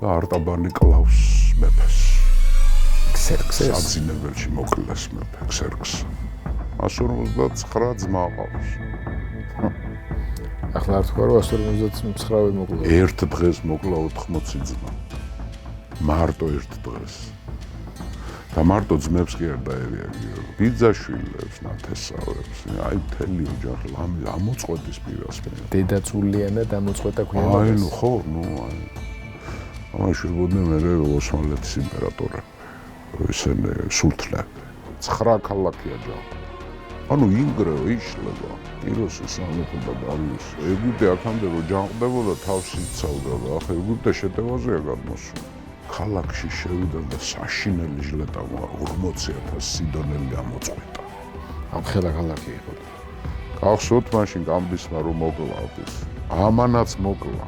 და არტაბანი კლავს მეფეს. ქსერქსეს. საგზინებელში მოკლეს მეფე ქსერქსს. 159 ძმა ყავს. ახლა არ თქვა რომ 159-ი მოკლა. ერთ დღეს მოკლა 80 ძმა. მარტო ერთ დღეს. და მარტო ძმებს კი არ დაერია. ბიძაშვილებს, ნათესავებს, აი მთელი ოჯახი ამოწყვეტის პირასპირ. დედაცულიან და დამოწყვეტა ქვია. აი ნუ ხო, ნუ აი. ამაშვილობდნენ მე ოსმალეთის იმპერატორები. ესენი სულთნები. 9 ქალაქია ჯამი. ანუ ინგრე იშლება. პიროსი სამეფო და დარიუს. ეგვიპტე აქამდე რო ჯანყდებოდა თავს იცავდა და ახლა ეგვიპტე შეტევაზეა გადმოსული. ქალაქში შევიდა და საშინელი ჟლეტავა 40,000 სიდონელი ამოწყვეტა. ამხელა ქალაქი იყო. გახსოვთ მაშინ გამბისმა რომ მოკლა ეს. ამანაც მოკლა.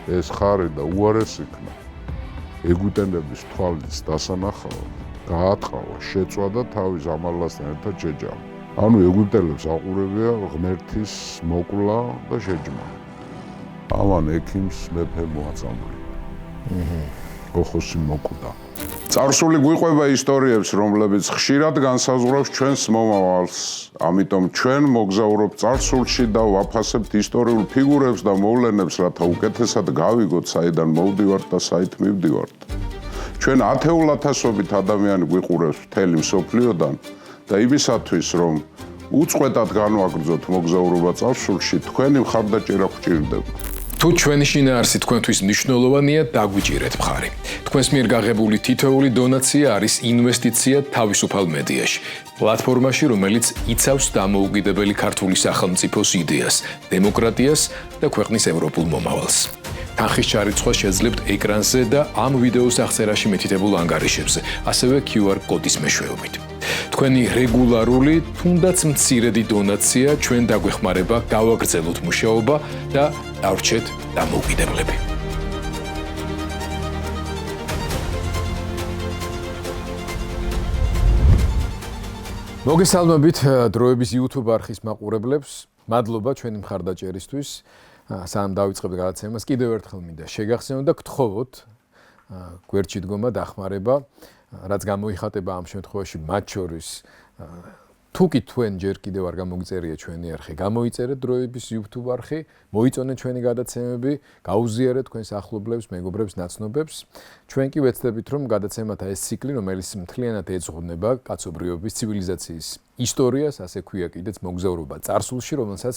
ეს ხარი და უარეს იქნა. ეგვიპტელების თვალის დასანახავად გაატყავა, შეწვა და თავის ამალასთან ერთად შეჯამა. ანუ ეგვიპტელებს აყურებია ღმერთის მოკლა და შეჯმა. ამან ექიმს მეფე მოაწამლა. ოხოსი მოკვდა. წარსული გვიყვება ისტორიებს, რომლებიც ხშირად განსაზღვრავს ჩვენს მომავალს. ამიტომ ჩვენ მოგზაურობთ წარსულში და ვაფასებთ ისტორიულ ფიგურებს და მოვლენებს, რათა უკეთესად გავიგოთ, საიდან მოვდივართ და საით მივდივართ. ჩვენ 10,000-ობით ადამიანი გვიყურებს მთელი მსოფლიოდან და იმისათვის, რომ უწყვეტად განვაგრძოთ მოგზაურობა წარსულში, თქვენი მხარდაჭერა გვჭირდება. თუ ჩვენი შინაარსი თქვენთვის მნიშვნელოვანია, დაგვიჭირეთ მხარი. თქვენს მიერ გაღებული თითოეული დონაცია არის ინვესტიცია თავისუფალ მედიაში, პლატფორმაში, რომელიც იცავს დამოუკიდებელი ქართული სახელმწიფოს იდეას, დემოკრატიას და ქვეყნის ევროპულ მომავალს. თანხის ჩარიცხვა შეძლებთ ეკრანზე და ამ ვიდეოს აღწერაში მითითებულ ანგარიშებზე, ასევე QR კოდის მეშვეობით. თქვენი რეგულარული, თუნდაც მცირედი დონაცია ჩვენ დაგვეხმარება გავაგრძელოთ მუშაობა და დავრჩეთ დამოუკიდებლები. მოგესალმებით დროების YouTube არხის მაყურებლებს. მადლობა ჩვენი მხარდაჭერისთვის. სამ დავიწყებთ გადაცემას. კიდევ ერთხელ მინდა შეგახსენოთ და გთხოვოთ გვერდში დგომა დახმარება, რაც გამოიხატება ამ შემთხვევაში მათ შორის თუ კი თქვენ ჯერ კიდევ არ გამოგწერია ჩვენი არხი, გამოიწერეთ დროების YouTube არხი, მოიწონეთ ჩვენი გადაცემები, გაუზიარეთ თქვენს ახლობლებს, მეგობრებს, ნაცნობებს. ჩვენ კი ვეცდებით, რომ გადაცემათა ეს ციკლი, რომელიც მთლიანად ეძღვნება კაცობრიობის ცივილიზაციის ისტორიას, ასე ქვია კიდეც მოგზაურობა წარსულში, რომელსაც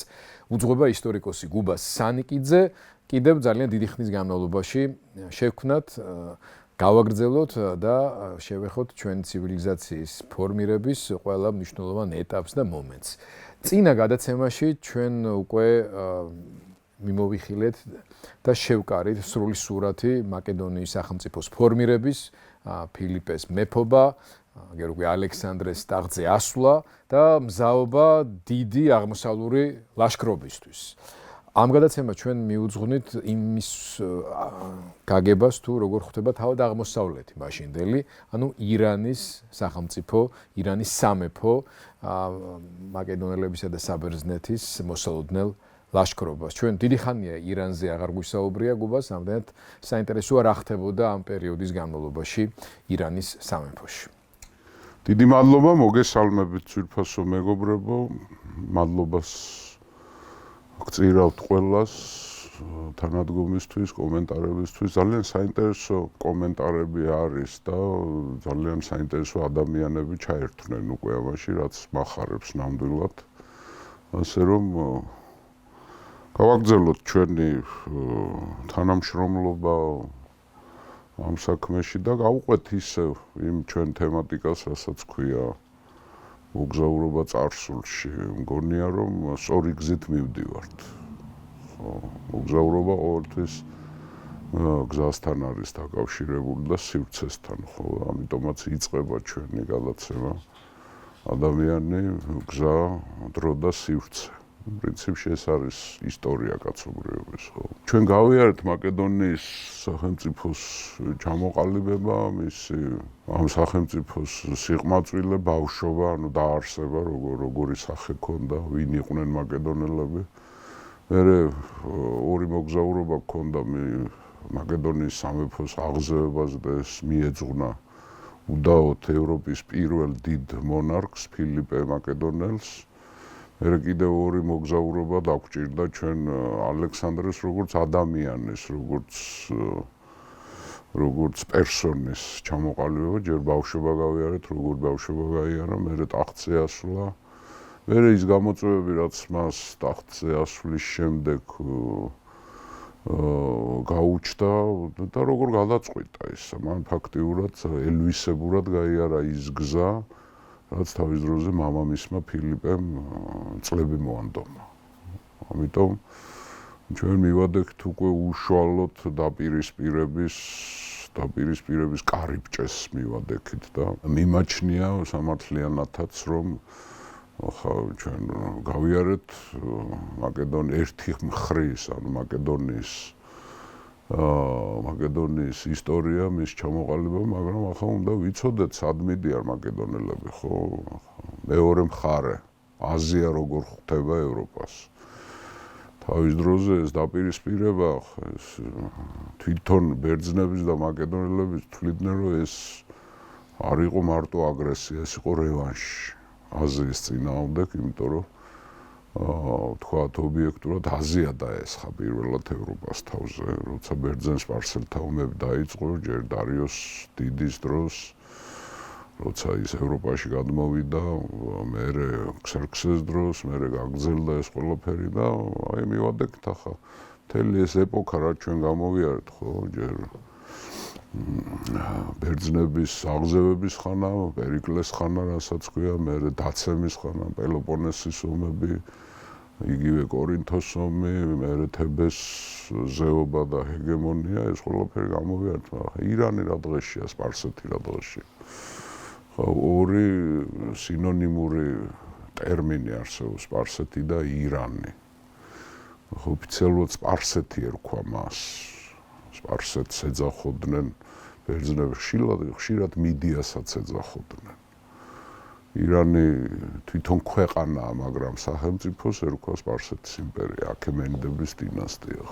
უძღვება ისტორიკოსი გუბას სანიკიძე, კიდევ ძალიან დიდი ხნის განმავლობაში შევქმნათ, გავაგრძელოთ და შევეხოთ ჩვენი ცივილიზაციის ფორმირების ყველა მნიშვნელოვან ეტაპს და მომენტს. წინა გადაცემაში ჩვენ უკვე მიმოვიხილეთ და შევკარით სრული სურათი მაკედონიის სახელმწიფოს ფორმირების, ფილიპეს მეფობა, აგერ უკვე ალექსანდრეს ტახტზე ასვლა და მზაობა დიდი აღმოსავლური ლაშქრობისთვის. ამ გადაცემას ჩვენ მიუძღვნით იმის გაგებას თუ როგორ ხვდება თავად აღმოსავლეთი მაშინდელი, ანუ ირანის სახელმწიფო, ირანის სამეფო, მაკედონელებისა და საბერძნეთის მოსალოდნელ ლაშქრობას. ჩვენ დიდი ხანია ირანზე აღარ გვისაუბრია გუბას, ამდენად საინტერესოა რა ხდებოდა ამ პერიოდის განმავლობაში ირანის სამეფოში. დიდი მადლობა, მოგესალმებით ძვირფასო მეგობრებო, მადლობას გწირავთ ყველას თანადგომისთვის, კომენტარებისთვის. ძალიან საინტერესო კომენტარები არის და ძალიან საინტერესო ადამიანები ჩაერთვნენ უკვე ამაში, რაც მახარებს ნამდვილად. ასე რომ გავაგრძელოთ ჩვენი თანამშრომლობა ამ საქმეში და გავუყვეთ ისევ იმ ჩვენ თემატიკას, რასაც ქვია მოგზაურობა წარსულში. მგონია რომ სწორი გზით მივდივართ. მოგზაურობა ყოველთვის გზასთან არის დაკავშირებული და სივრცესთან, ხო, ამიტომაც იწყება ჩვენი გადაცემა ადამიანი, გზა, დრო და სივრცე. პრინციპში ეს არის ისტორია კაცობრიობის, ხო. ჩვენ გავიარეთ მაკედონიის სახელმწიფოს ჩამოყალიბება, მისი ამ სახელმწიფოს სიყმაწვილე, ბავშვობა, ანუ დაარსება, როგორი სახე ჰქონდა, ვინ იყვნენ მაკედონელები. მერე ორი მოგზაურობა ჰქონდა მაკედონიის სამეფოს აღზევებას და ეს მიეძღვნა უდაოდ ევროპის პირველ დიდ მონარქს ფილიპე მაკედონელს. მერე კიდევ ორი მოგზაურობა დაგვჭირდა ჩვენ ალექსანდრეს როგორც ადამიანის, როგორც პერსონის ჩამოყალიბება, ჯერ ბავშვობა გავიარეთ, როგორ ბავშვობა გაიარა, მერე ტახტზე ასვლა. მერე ის გამოწვევები, რაც მას ტახტზე ასვლის შემდეგ გაუჩნდა და როგორ გადაწყვიტა ის. მან ფაქტიურად ელვისებურად გაიარა ის გზა, რაც თავის დროზე მამამისმა ფილიპემ წლები მოანდომა. ამიტომ ჩვენ მივადექთ უკვე უშუალოდ დაპირისპირების კარიბჭეს მივადექით და მიმაჩნია სამართლიანათაც, რომ ახლა ჩვენ გავიარეთ ერთი მხრის, ანუ მაკედონიის ისტორია, მის ჩამოყალიბება, მაგრამ ახლა უნდა ვიცოდეთ, სად მიდიან მაკედონელები, ხო? მეორე მხარე, აზია როგორ ხვდება ევროპას. თავის დროზე ეს დაპირისპირება, თვითონ ბერძნების და მაკედონელების თვლიდნენ, რომ ეს არ იყო მარტო აგრესია, ეს იყო რევანში აზიის წინააღმდეგ, იმიტომ რომ თქვათ ობიექტურად აზია დაესხა პირველად ევროპას თავზე, როცა ბერძენ-სპარსელთა ომები დაიწყო, ჯერ დარიოს დიდის დროს, როცა ის ევროპაში გადმოვიდა, მერე ქსერქსეს დროს, მერე გაგრძელდა ეს ყველაფერი და აი მივადექთ ახლა მთელი ეს ეპოქა, რაც ჩვენ გამოვიარეთ, ხო, ჯერ ბერძნების აღზევების ხანა, პერიკლეს ხანა, რასაც ქვია, მერე დაცემის ხანა, პელოპონესის ომები, იგივე კორინთოს ომი, მერე თებეს ზეობა და ჰეგემონია, ეს ყველაფერი გამოვიარეთ, მაგრამ ირანი რა დღეშია, სპარსეთი რა დღეშია. ორი სინონიმური ტერმინი არსებობს, სპარსეთი და ირანი. ოფიციალურად სპარსეთი ერქვა მას. სპარსეთს ეძახოდნენ ბერძნები, ხშირად მიდიასაც ეძახოდნენ. ირანი თვითონ ქვეყანაა, მაგრამ სახელმწიფოს ერქვა სპარსეთის იმპერია, აქემენიდების დინასტია.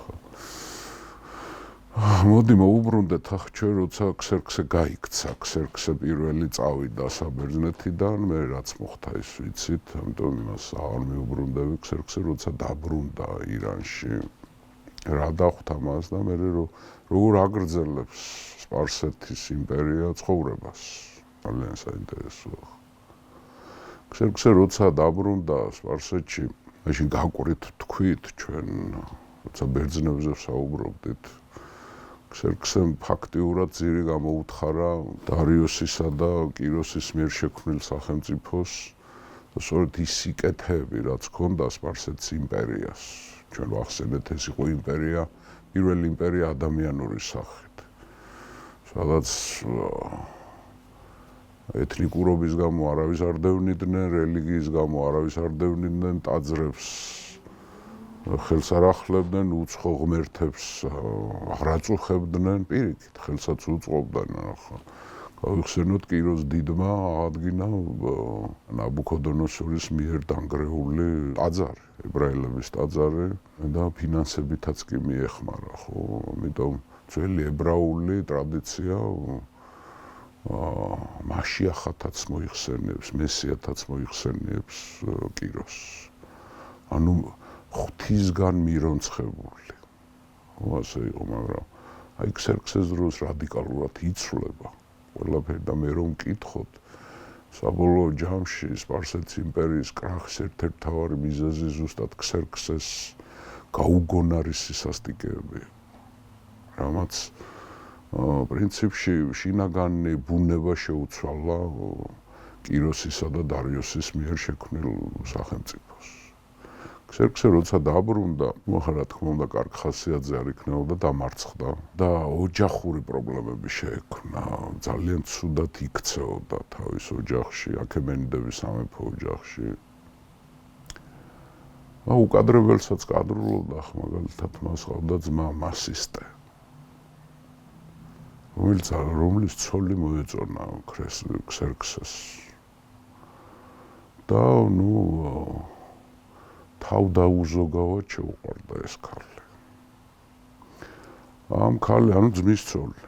მოდი მოუბრუნდეთ ახლა ჩვენ, როცა ქსერქსე გაიქცა, ქსერქსე პირველი წავიდა საბერძნეთიდან, მე რაც მოხდა ის ვიცით, ამიტომ იმას აღარ მიუბრუნდები, ქსერქსე როცა დაბრუნდა ირანში, რა დახვდა მას და მე როგორ აგრძელებს სპარსეთის იმპერია ცხოვრებას. ძალიან საინტერესოა. ქსერქსე როცა დაბრუნდა სპარსეთში, მაშინ გაკვირით თქვით ჩვენ, როცა ბერძნებზე ვსაუბრობდით, ქსერქსემ ფაქტიურად ძირი გამოუთხარა დარიოსისა და კიროსის მიერ შექმნილ სახელმწიფოს და სწორედ ის სიკეთეები, რაც ჰქონდა სპარსეთის იმპერიას. ჩვენ ვახსენეთ, ეს იყო იმპერია, პირველი იმპერია ადამიანური სახით, სადაც ეთნიკურობის გამო არავის არ დევნიდნენ, რელიგიის გამო არავის არ დევნიდნენ, ტაძრებს ხელს არ ახლებდნენ, უცხო ღმერთებს არ აწუხებდნენ, პირიქით, ხელსაც უწყობდნენ. გავიხსენოთ, კიროს დიდმა აღადგინა ნაბუქოდონოსორის მიერ დანგრეული ტაძარი, ებრაელების ტაძარი და ფინანსებითაც კი მიეხმარა, ხო? ამიტომ ძველი ებრაული ტრადიცია მაშიახათაც მოიხსენიებს, მესიათაც მოიხსენიებს კიროს. ანუ ღვთისგან მირონცხებული. ასე იყო, მაგრამ აი ქსერქსეს დროს რადიკალურად იცვლება ყველაფერი და მე რომ მკითხოთ, საბოლოო ჯამში სპარსეთის იმპერიის კრახის ერთ-ერთი მთავარი მიზეზი ზუსტად ქსერქსეს გაუგონარი სისასტიკეები, რამაც პრინციპში შინაგანი ბუნება შეუცვალა კიროსისა და დარიოსის მიერ შექმნილ სახელმწიფოს. ქსერქსე როცა დაბრუნდა, რა თქმა უნდა, კარგ ხასიათზე არ იქნებოდა, დამარცხდა და ოჯახური პრობლემები შეექმნა. ძალიან ცუდად იქცეოდა თავის ოჯახში, აქემენიდების სამეფო ოჯახში. უკადრებელსაც კადრულობდა, მაგალითად მას ჰყავდა ძმა მასისტე, რომლის ცოლი მოეწონა ქსერქსეს. და თავდაუზოგავად შეუყვარდა ეს ქალი. ამ ქალი, ანუ ძმის ცოლი.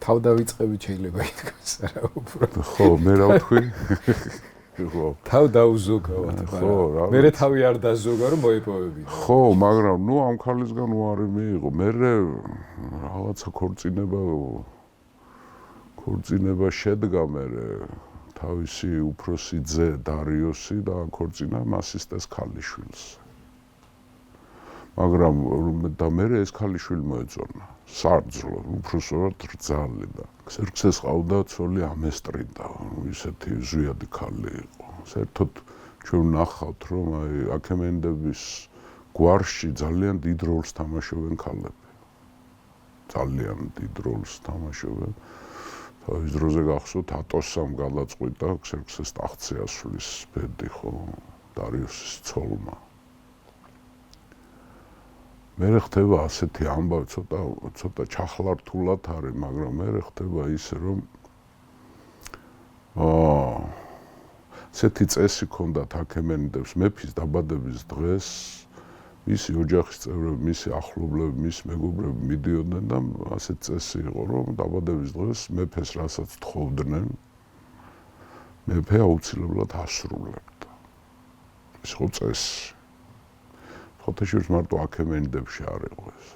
თავ დავიწყებით შეიძლება ითქვას რა უფრო. ხო, მე რა ვთქვი? ხო. თავ დაუზოგავად, ხო, რა. მე თავი არ დაზოგა რომ მოიპოვებინა. ხო, მაგრამ ნუ ამ ქალისგან უარი მიიღო. მე რაღაცა ქორწინება შედგა მე თავისი უფროსი ძე დარიოსი და ქორწინა მასისტეს ქალიშვილს. მაგრამ და მე ეს ქალიშვილი მოეწონა. სარძლო, უფროსად რძალი და ხერხსეს ყავდა ცოლი ამესტრიდა, ისეთი ზვიადი ქალი იყო. საერთოდ ჩვენ ნახავთ რომ აი აქემენდების გვარში ძალიან დიდ როლს თამაშობენ ქალები. ძალიან დიდ როლს თამაშობენ. თავის დროზე გახსოვთ ატოსამ გადაწყვიტა ხერხსეს ტახტზე ასვლის ბედი ხო დარიოსის ცოლმა. მე ხდება ასეთი ამბავი ცოტა ჩახლართულად არის, მაგრამ მე ხდება ისე რომ ასეთი წესი ქონდათ აქემენიდებს მეფის დაბადების დღეს მისი ოჯახის წევრები, მისი ახლობლები, მისი მეგობრები მიდიოდნენ და ასეთი წესი იყო რომ დაბადების დღეს მეფეს რასაც თხოვდნენ მეფე აუცილებლად ასრულებდა. ეს იყო წესი. ხოთეშვილს მარტო აქემენიდებში არ იყო ეს.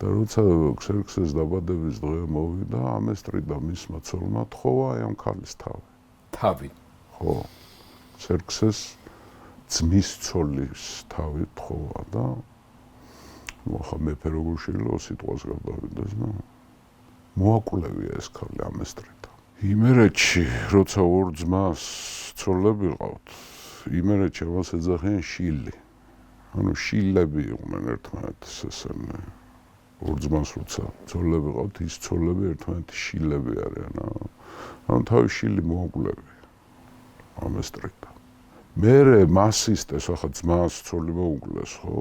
და როცა ხერხსეს დაბადების დღე მოვიდა, ამესტრიდა მისმა ცოლმა თხოვა აი ამ ქალის თავი. თავი. ხო. ხერხსეს ძმის ცოლის თავი თხოვა და მოხა მეფე როგორ შეიძლება სიტყვას გადავიდეს და მოაკვლევია ეს ქალი ამესტრიდა. იმერეთში როცა ორ ძმას ცოლები ყავთ იმერეთში მას ეძახიან შილი. ანუ შილები იყვნენ ერთმანეთის ესენი. ორ ძმას როცა ცოლები ყავთ, ის ცოლები ერთმანეთის შილები არიან. ანუ თავი შილი მოუკლევია. ამესტრიდა. მერე მასისტეს ახლა ძმას ცოლი მოუკლეს, ხო?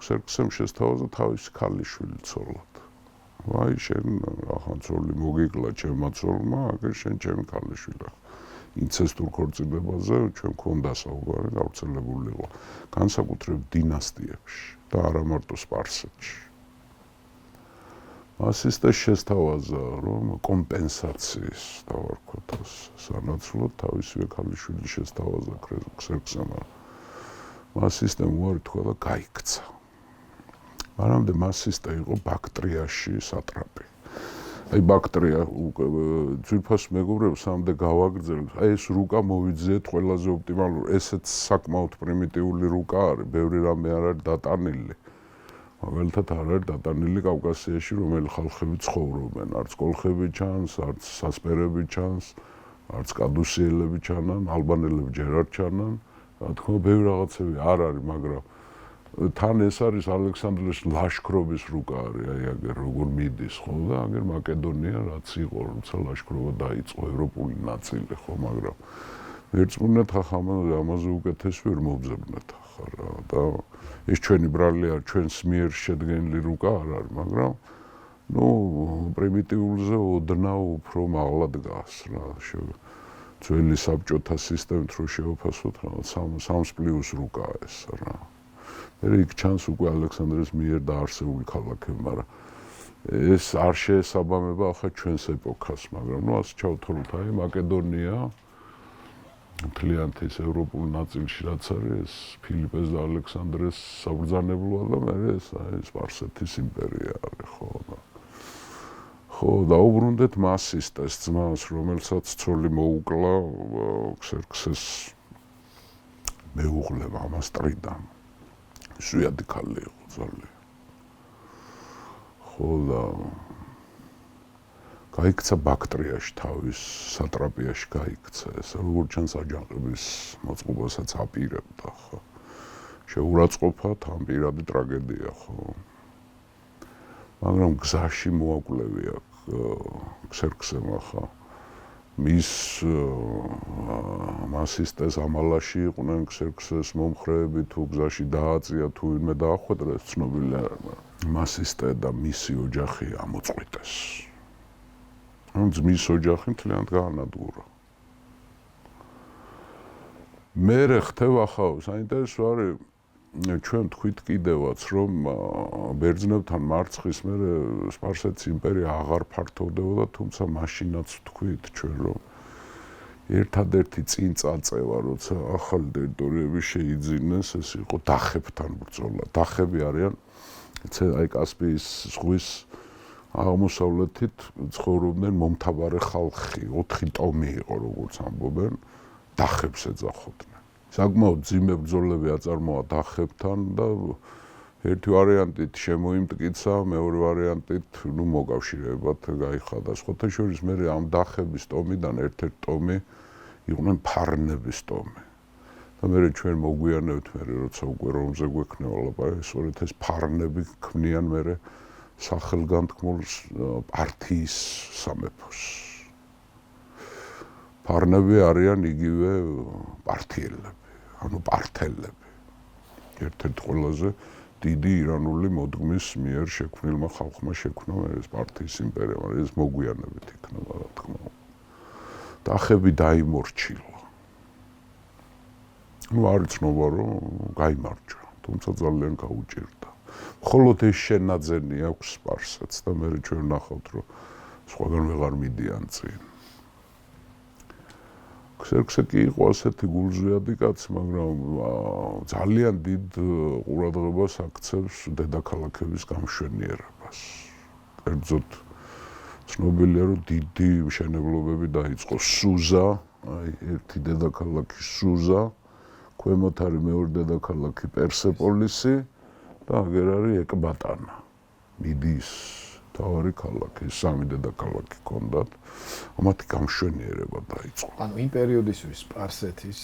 ხერხსემ შესთავაზა თავისი ქალიშვილი ცოლად. ვაი შენ ახლა ცოლი მოგიკლა ჩემმა ცოლმა, აგერ შენ ჩემი ქალიშვილი. ინცესტურ ქორწინებაზე ჩვენ გქონდა საუბარი, გავრცელებული იყო განსაკუთრებით დინასტიებში და არა მარტო სპარსეთში. მასისტეს შესთავაზა, რომ კომპენსაციის დავარქვათ სანაცვლოდ თავისივე ქალიშვილი შესთავაზა ხერხსემ. მასისტემ უარი თქვა და გაიქცა. მანამდე მასისტე იყო ბაქტრიაში სატრაპი. აი ბაქტრია ძვირფას მეგობრებს სამდე გავაგრძელებ. აი ეს რუკა მოვიძიეთ ყველაზე ოპტიმალური. ესეც საკმაოდ პრიმიტიული რუკა არის, ბევრი რამე არ არის დატანილი. მაგალითად არ არის დატანილი კავკასიაში, რომელი ხალხები ცხოვრობენ. არც კოლხები ჩანს, არც სასპერები ჩანს, არც კადუსიელები ჩანან, ალბანელები ჯერ არ ჩანან. რა თქმა უნდა, ბევრი რაღაცები არ არის, მაგრამ თან ეს არის ალექსანდრეს ლაშქრობის რუკა არის, აი აგერ როგორ მიდის, ხო და აგერ მაკედონია რაც იყო, როცა ლაშქრობა დაიწყო ევროპული ნაწილი, ხო, მაგრამ ვერწმუნდეთ ახლა ამაზე უკეთეს ვერ მოვძებნეთ ახლა რა და ეს ჩვენი ბრალი არ ჩვენს მიერ შედგენილი რუკა არ არის, მაგრამ ნუ პრიმიტიულზე ოდნავ უფრო მაღლა დგას რა, ძველი საბჭოთა სისტემით რო შევაფასოთ რა, 3+ რუკაა ეს რა. იქ ჩანს უკვე ალექსანდრეს მიერ დაარსებული ქალაქები, მაგრამ ეს არ შეესაბამება ახლა ჩვენს ეპოქას, მაგრამ ნუ ასე ჩავთვალოთ, აი მაკედონია მთლიანად ეს ევროპულ ნაწილში რაც არის, ეს ფილიპეს და ალექსანდრეს საბრძანებლოა და მე ეს აი სპარსეთის იმპერია არის, ხო და ხო დაუბრუნდეთ მასისტეს ძმას, რომელსაც ცოლი მოუკლა ხერხსეს მეუღლემ ამასტრიდამ. ზვიადი ქალი იყო ძალიან. ხო და გაიქცა ბაქტრიაში თავის სატრაპიაში გაიქცა ეს როგორც ჩანს აჯანყების მოწყობასაც აპირებდა ხო. შეურაცხყოფა თან პირადი ტრაგედია ხო. მაგრამ გზაში მოაკვლევია ხერხსემ ახლა მის მასისტეს ამალაში იყვნენ ხერხსეს მომხრეები თუ გზაში დააწია თუ ვინმე დაახვედრა ეს ცნობილია მასისტე და მისი ოჯახი ამოწყვიტეს. ანუ ძმის ოჯახი მთლიანად გაანადგურა. მე ხდება ახლა საინტერესო არის ჩვენ თქვით კიდევაც, რომ ბერძნებთან მარცხის მერე სპარსეთის იმპერია აღარ ფართოვდებოდა, თუმცა მაშინაც თქვით ჩვენ, რომ ერთადერთი წინ წაწევა, როცა ახალი ტერიტორიები შეიძინეს, ეს იყო დახებთან ბრძოლა. დახები არიან აი კასპიის ზღვის აღმოსავლეთით ცხოვრობდნენ მომთაბარე ხალხი, 4 ტომი იყო, როგორც ამბობენ, დახებს ეძახოდნენ. საკმაოდ ძიმე ბრძოლები აწარმოა დახებთან და ერთი ვარიანტით შემოიმტკიცა, მეორე ვარიანტით მოკავშირეებად გაიხადა. სხვათა შორის მე ამ დახების ტომიდან ერთ-ერთი ტომი იყვნენ ფარნების ტომი. და მე ჩვენ მოგვიანებთ მე როცა უკვე რომზე გვექნება ლაპარაკი, სწორედ ეს ფარნები ქმნიან მე სახელგანთქმულ პარტიის სამეფოს. ფარნები არიან იგივე პარტიელები, ანუ პართელები. ერთ-ერთი ყველაზე დიდი ირანული მოდგმის მიერ შექმნილმა ხალხმა შექმნა ეს პარტიის იმპერია, მაგრამ ეს მოგვიანებით იქნება, რა თქმა უნდა. დახები დაიმორჩილა. არ იცნობა, რომ გაიმარჯვა, თუმცა ძალიან გაუჭირდა. მხოლოდ ეს შენაძენი აქვს სპარსეთს და მე ჩვენ ნახავთ, რომ სხვაგან ვეღარ მიდიან წინ. ქსერქსე კი იყო ასეთი გულზვიადი კაცი, მაგრამ ძალიან დიდ ყურადღებას აქცევს დედაქალაქების გამშვენიერებას. კერძოდ ცნობილია, რომ დიდი მშენებლობები დაიწყო. სუზა, აი ერთი დედაქალაქი სუზა, ქვემოთ არის მეორე დედაქალაქი პერსეპოლისი და აგერ არის ეკბატანა. მიდის თავარი ქალაქი, სამი დედაქალაქი ჰქონდათ. ამათი გამშვენიერება დაიწყო. ანუ იმ პერიოდისთვის სპარსეთის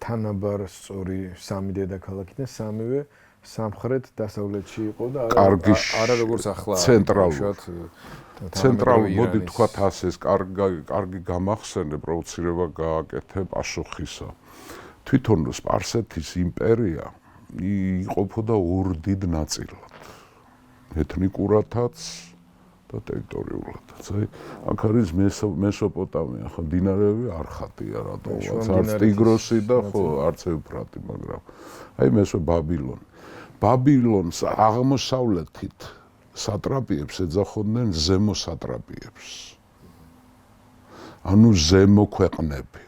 თანაბარ სწორი სამი დედაქალაქი და სამივე სამხრეთ დასავლეთში იყო და არა როგორც ახლა ცენტრალურ მოდი თქვათ ასე, კარგი გამახსენე პროვოცირება გააკეთე პასუხისა. თვითონ სპარსეთის იმპერია იყოფოდა ორ დიდ ნაწილად. ეთნიკურათაც და ტერიტორიულადაც. აი, აქ არის მესოპოტამია, ხო, დინარეები არ ხატია რატომაც, არც ტიგროსი და ხო, არც ევფრატი, მაგრამ აი ბაბილონი. ბაბილონს აღმოსავლეთით სატრაპიებს ეძახოდნენ ზემო სატრაპიებს. ანუ ზემო ქვეყნები.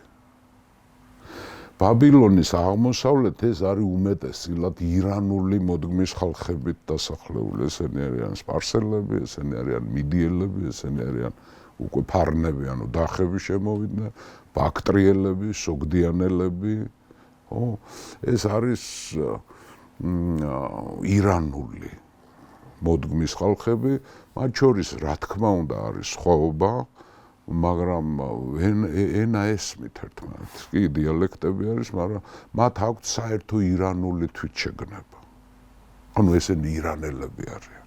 ბაბილონის აღმოსავლეთ ეს არის უმეტესად ირანული მოდგმის ხალხებით დასახლებული. ესენი არიან სპარსელები, ესენი არიან მიდიელები, ესენი არიან უკვე ფარნები, ანუ დახები შემოვიდნენ, ბაქტრიელები, სოგდიანელები. ხო, ეს არის ირანული მოდგმის ხალხები, მათ შორის რა თქმა უნდა არის სხვაობა, მაგრამ ენა ესმით ერთმანეთს. კი, დიალექტები არის, მაგრამ მათ აქვთ საერთო ირანული თვითშეგნება. ანუ ესენი ირანელები არიან.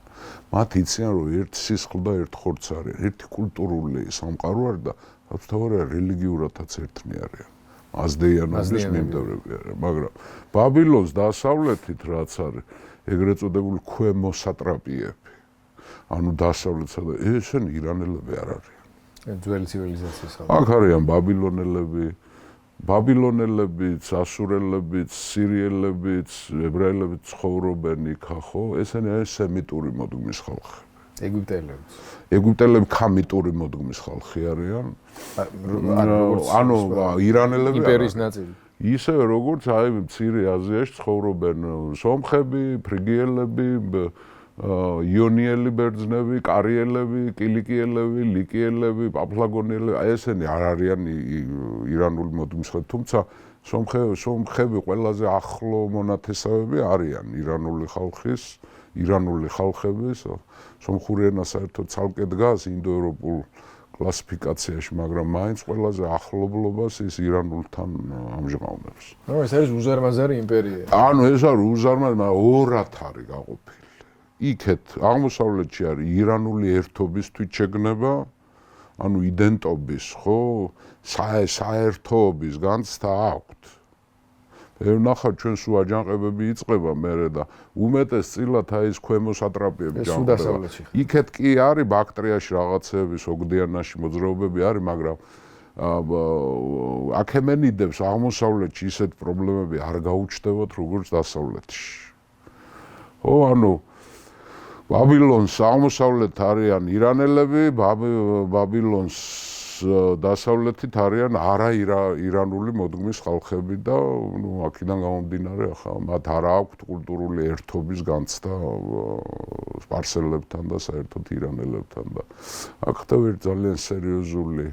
მათ იციან, რომ ერთ სისხლ და ერთ ხორცს არიან, ერთი კულტურული სამყარო არის და თავისთავად რელიგიურადაც ერთნი არიან. აზდეიანობის მიმდევრები არიან, მაგრამ ბაბილონს დასავლეთით რაც არის, ეგრეთ წოდებული ქვემო სატრაპიები. ანუ დასავლეთსა და ესენი ირანელები არ არიან. ძველი ცივილიზაციის ხალხი. აქ არიან ბაბილონელებიც, ასურელებიც, სირიელებიც, ებრაელებიც ცხოვრობენ იქ, ხო? ესენი არის სემიტური მოდგმის ხალხი. ეგვიპტელები ქამიტური მოდგმის ხალხი არიან. ანუ ირანელები იმპერიის ნაწილი. ისევე როგორც აი მცირე აზიაში ცხოვრობენ სომხები, ფრიგიელები, იონიელი ბერძნები, კარიელები, კილიკიელები, ლიკიელები, პაფლაგონიელები, ესენი არ არიან ირანული მოდგმის ხალხი, თუმცა სომხები ყველაზე ახლო მონათესავები არიან ირანული ხალხების, სომხური ენა საერთოდ ცალკე დგას ინდოევროპულ კლასიფიკაციაში, მაგრამ მაინც ყველაზე ახლობლობას ის ირანულთან ამჟღავნებს. ეს არის უზარმაზარი იმპერია. ანუ ეს არის უზარმაზარი, მაგრამ ორად არის გაყოფილი. იქეთ აღმოსავლეთში არის ირანული ერთობის თვითშეგნება, ანუ იდენტობის, ხო, საერთოობის განცდა აქვთ. ნახავთ ჩვენ სულ აჯანყებები იწყება მერე და უმეტესწილად აი ეს ქვემო სატრაპიები ჯანყდება. იქეთ კი არის ბაქტრიაში რაღაცეები, სოგდიანაში მოძრაობები არის, მაგრამ აქემენიდებს აღმოსავლეთში ისეთ პრობლემები არ გაუჩნდებათ, როგორც დასავლეთში. ხო, ანუ ბაბილონს აღმოსავლეთ არიან ირანელები, ბაბილონს დასავლეთით არიან არაირანული მოდგმის ხალხები და ნუ აქედან გამომდინარე ახლა მათ არ აქვთ კულტურული ერთობის განცდა სპარსელებთან და საერთოდ ირანელებთან და აქ ხდება ძალიან სერიოზული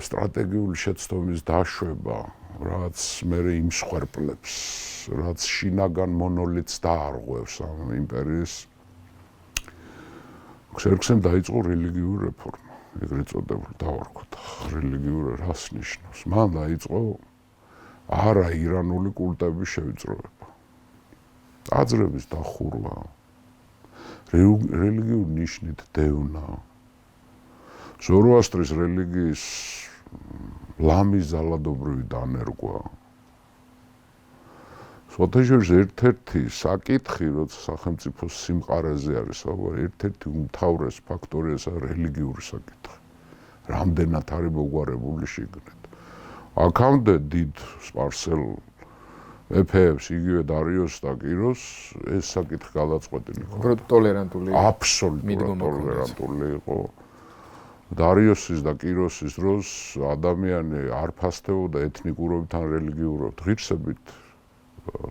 სტრატეგიული შეცდომის დაშვება, რაც მერე იმსხვერპლებს, რაც შინაგან მონოლითს დაარღვევს ამ იმპერიის. ქსერქსემ დაიწყო რელიგიური რეფორმა. ეგრეთ წოდებული დავარქვათ რელიგიური რას ნიშნავს. მან დაიწყო არაირანული კულტების შევიწროება. ტაძრების დახურვა, რელიგიური ნიშნით დევნა, ზოროასტრის რელიგიის ლამის ძალადობრივი დანერგვა. სოთეჟერს ერთ-ერთი საკითხი, როცა სახელმწიფოს სიმყარეზე არის საუბარი, ერთ-ერთი უმთავრესი ფაქტორია რელიგიური საკითხი. რამდენად არის მოგვარებული შიგნით. აქამდე დიდ სპარსელ მეფეებს, იგივე დარიოსს და კიროს, ეს საკითხი გადაწყვეტილი იყო. უფრო ტოლერანტული. აბსოლუტურად ტოლერანტული იყო. დარიოსის და კიროსის დროს ადამიანი არ ფასდებოდა ეთნიკურობით ან რელიგიურობით,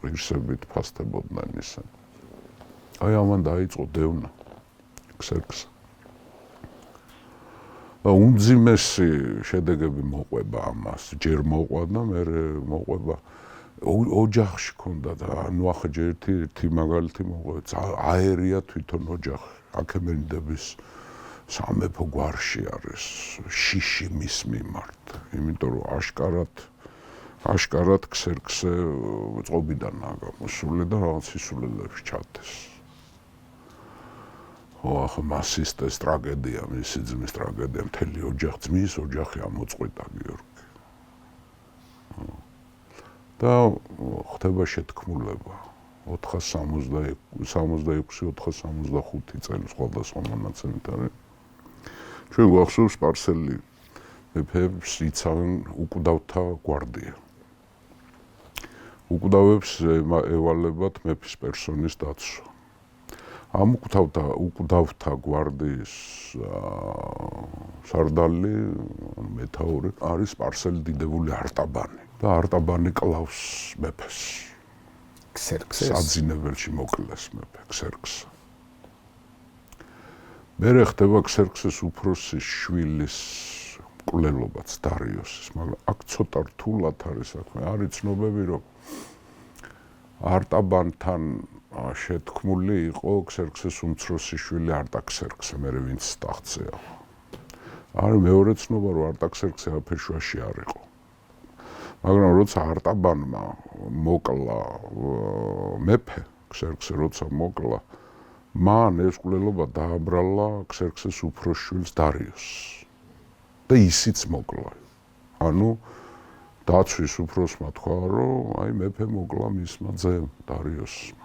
ღირსებით ფასდებოდნენ ისინი. აი ამან დაიწყო დევნა ქსერქსს. და უმძიმესი შედეგები მოყვება ამას, ჯერ მოყვა და მერე მოყვება ოჯახში ქონდა და ანუ ახლა ჯერ ერთი მაგალითი მოყვება, აერია თვითონ ოჯახი, აქემენიდების სამეფო გვარში არის შიში მის მიმართ, იმიტომ რომ აშკარად ქსერქსე წყობიდან აღმოსული და რაღაც სისულელებში ჩადეს. ხო, ახლა მასისტეს ტრაგედია, მისი ძმის ტრაგედია, მთელი ძმის ოჯახი ამოწყვიტა გიორგი. და ხდება შეთქმულება 466-465 წელი სხვადასხვა მონაცემით არის. ჩვენ გვახსოვს სპარსელი მეფეებს იცავენ უკვდავთა გვარდია. უკვდავებს ევალებათ მეფის პერსონის დაცვა. ამ უკვდავთა გვარდიის სარდალი, მეთაური არის სპარსელი დიდებული არტაბანი და არტაბანი კლავს მეფეს. ქსერქსეს საძინებელში მოკლეს მეფე ქსერქსს. მერე ხდება ქსერქსეს უფროსის შვილის მკვლელობაც დარიოსის, მაგრამ აქ ცოტა რთულად არის საქმე. არის ცნობები, რომ არტაბანთან შეთქმული იყო ქსერქსეს უმცროსი შვილი არტაქსერქსე, მერე ვინც ტახტზეა. არის მეორე ცნობა, რომ არტაქსერქსე აფეშვაში არ იყო. მაგრამ როცა არტაბანმა მოკლა მეფე, ქსერქსე როცა მოკლა, მან ეს მკვლელობა დააბრალა ქსერქსეს უფროს შვილს დარიოსს. და ისიც მოკლა. ანუ დაცვის უფროსმა თქვა, რომ აი მეფე მოკლა მისმა ძემ დარიოსმა.